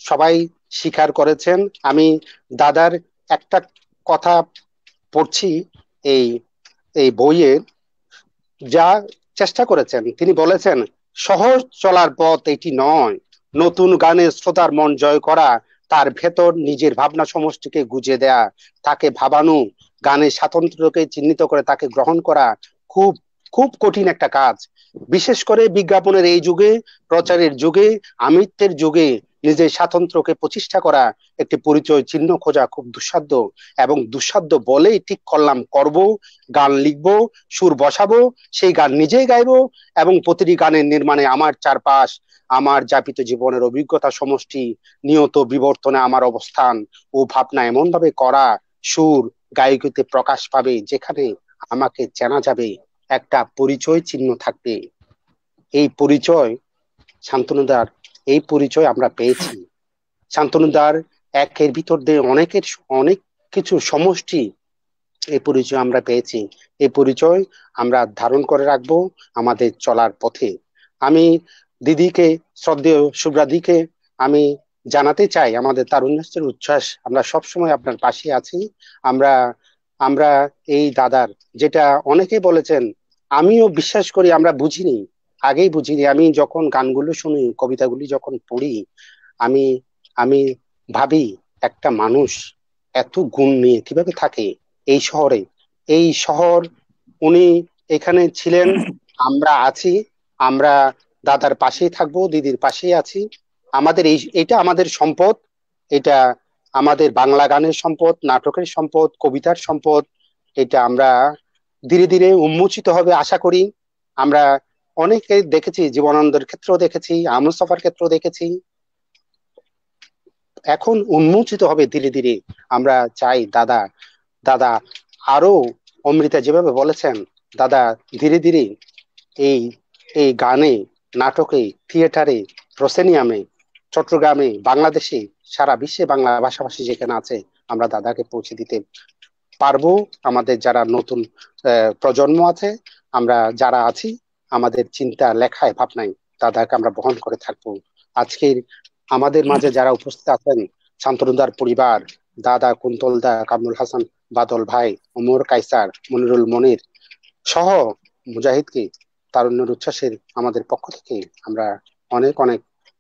সবাই স্বীকার করেছেন। আমি দাদার একটা কথা পড়ছি এই বইয়ে, যা চেষ্টা করেছেন। তিনি বলেছেন, সহজ চলার পথ এটি নয়, নতুন গানে শ্রোতার মন জয় করা, তার ভেতর নিজের ভাবনা সমষ্টিকে গুজে দেয়া, তাকে ভাবানো, গানের স্বাতন্ত্র্যকে চিহ্নিত করে তাকে গ্রহণ করা খুব খুব কঠিন একটা কাজ। বিশেষ করে বিজ্ঞাপনের এই যুগে, প্রচারের যুগে, আমিত্বের যুগে নিজের স্বাতন্ত্র্যকে প্রতিষ্ঠা করা, একটি পরিচয় চিহ্ন খোঁজা খুব দুঃসাধ্য। এবং দুঃসাধ্য বলেই ঠিক করলাম, করব, গান লিখবো, সুর বসাবো, সেই গান নিজেই গাইবো, এবং প্রতিটি গানের নির্মাণে আমার চারপাশ, আমার যাপিত জীবনের অভিজ্ঞতা সমষ্টি, নিয়ত বিবর্তনে আমার অবস্থান ও ভাবনা এমন ভাবে করা, সুর গায়িকীতে প্রকাশ পাবে যেখানে আমাকে চেনা যাবে, একটা পরিচয় চিহ্ন থাকবে। এই পরিচয় শান্তনুদার, এই পরিচয় আমরা পেয়েছি। শান্তনুদার একের ভিতর দিয়ে অনেক কিছু সমষ্টি, এই পরিচয় আমরা পেয়েছি। এই পরিচয় আমরা ধারণ করে রাখবো আমাদের চলার পথে। আমি দিদিকে, শ্রদ্ধেয় শুভ্রাদিকে আমি জানাতে চাই, আমাদের তারুণ্যের উচ্ছ্বাস, আমরা সবসময় আপনার পাশে আছি। আমরা এই দাদার, যেটা অনেকে বলেছেন, আমিও বিশ্বাস করি, আমরা বুঝিনি, আগেই বুঝিনি। আমি যখন গানগুলো শুনি, কবিতাগুলি যখন পড়ি, আমি ভাবি একটা মানুষ এত গুণ নিয়ে কিভাবে থাকে এই শহরে। এই শহর, উনি এখানে ছিলেন, আমরা আছি, আমরা দাদার পাশেই থাকবো, দিদির পাশেই আছি। আমাদের এটা আমাদের সম্পদ, এটা আমাদের বাংলা গানের সম্পদ, নাটকের সম্পদ, কবিতার সম্পদ। এটা আমরা ধীরে ধীরে উন্মোচিত হবে আশা করি। আমরা অনেকে দেখেছি, জীবনানন্দের ক্ষেত্রেও দেখেছি, আমুস্তফার ক্ষেত্রেও দেখেছি, এখন উন্মোচিত হবে ধীরে ধীরে। আমরা চাই দাদা আরো, অমৃতা যেভাবে বলেছেন, দাদা ধীরে ধীরে এই গানে, নাটকে, থিয়েটারে, প্রসেনিয়ামে, চট্টগ্রামে, বাংলাদেশে, সারা বিশ্বে বাংলা ভাষাভাষী যেখানে আছে, আমরা দাদাকে পৌঁছে দিতে পারবো। আমাদের যারা নতুন প্রজন্ম আছে, আমরা যারা আছি, আমাদের চিন্তা, লেখায়, ভাবনায় দাদাকে আমরা বহন করে থাকবো। আজকের আমাদের মাঝে যারা উপস্থিত আছেন, শান্তনুদার পরিবার, দাদা, কুন্তলদা, কামরুল হাসান, বাদল ভাই, ওমর কায়সার, মনিরুল মনির সহ মুজাহিদকে তারুণ্যের উচ্ছ্বাসের আমাদের পক্ষ থেকে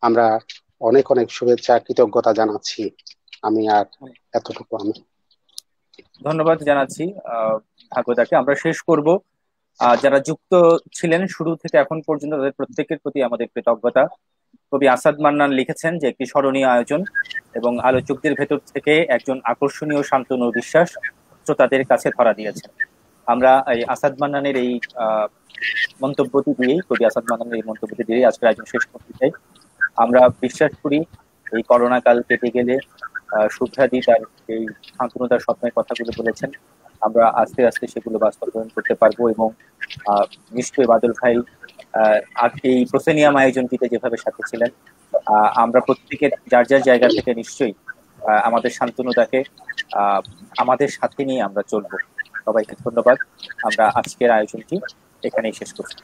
আমরা অনেক শুভেচ্ছা, কৃতজ্ঞতা জানাচ্ছি। আমি আর এতটুকু আমি ধন্যবাদ জানাচ্ছি ভাগ্যদাকে। আমরা শেষ করব। যারা যুক্ত ছিলেন শুরু থেকে এখন পর্যন্ত, তাদের প্রত্যেকের প্রতি আমাদের কৃতজ্ঞতা। কবি আসাদ মান্নান লিখেছেন যে একটি স্মরণীয় আয়োজন এবং আলোচকদের ভেতর থেকে একজন আকর্ষণীয় শান্তনু বিশ্বাস শ্রোতাদের কাছে ধরা দিয়েছেন। আমরা এই আসাদ মান্নানের এই মন্তব্যটি দিয়েই, কবি আসাদ মান্নানের এই মন্তব্যটি দিয়েই আজকের আয়োজন শেষ করতে চাই। আমরা বিশ্বাস করি এই করোনা কাল কেটে গেলে শুভ্রাদি তার এই শান্তনুদার স্বপ্নের কথাগুলো বলেছেন, আমরা আস্তে আস্তে সেগুলো বাস্তবায়ন করতে পারবো। এবং নিশ্চয়ই বাদল ভাই এই প্রসেনিয়াম আয়োজনটিতে যেভাবে সাথে ছিলেন, আমরা প্রত্যেকের যার যার জায়গা থেকে নিশ্চয়ই আমাদের শান্তনুদাকে আমাদের সাথে নিয়ে আমরা চলবো। সবাইকে ধন্যবাদ। আমরা আজকের আয়োজনটি এখানেই শেষ করছি।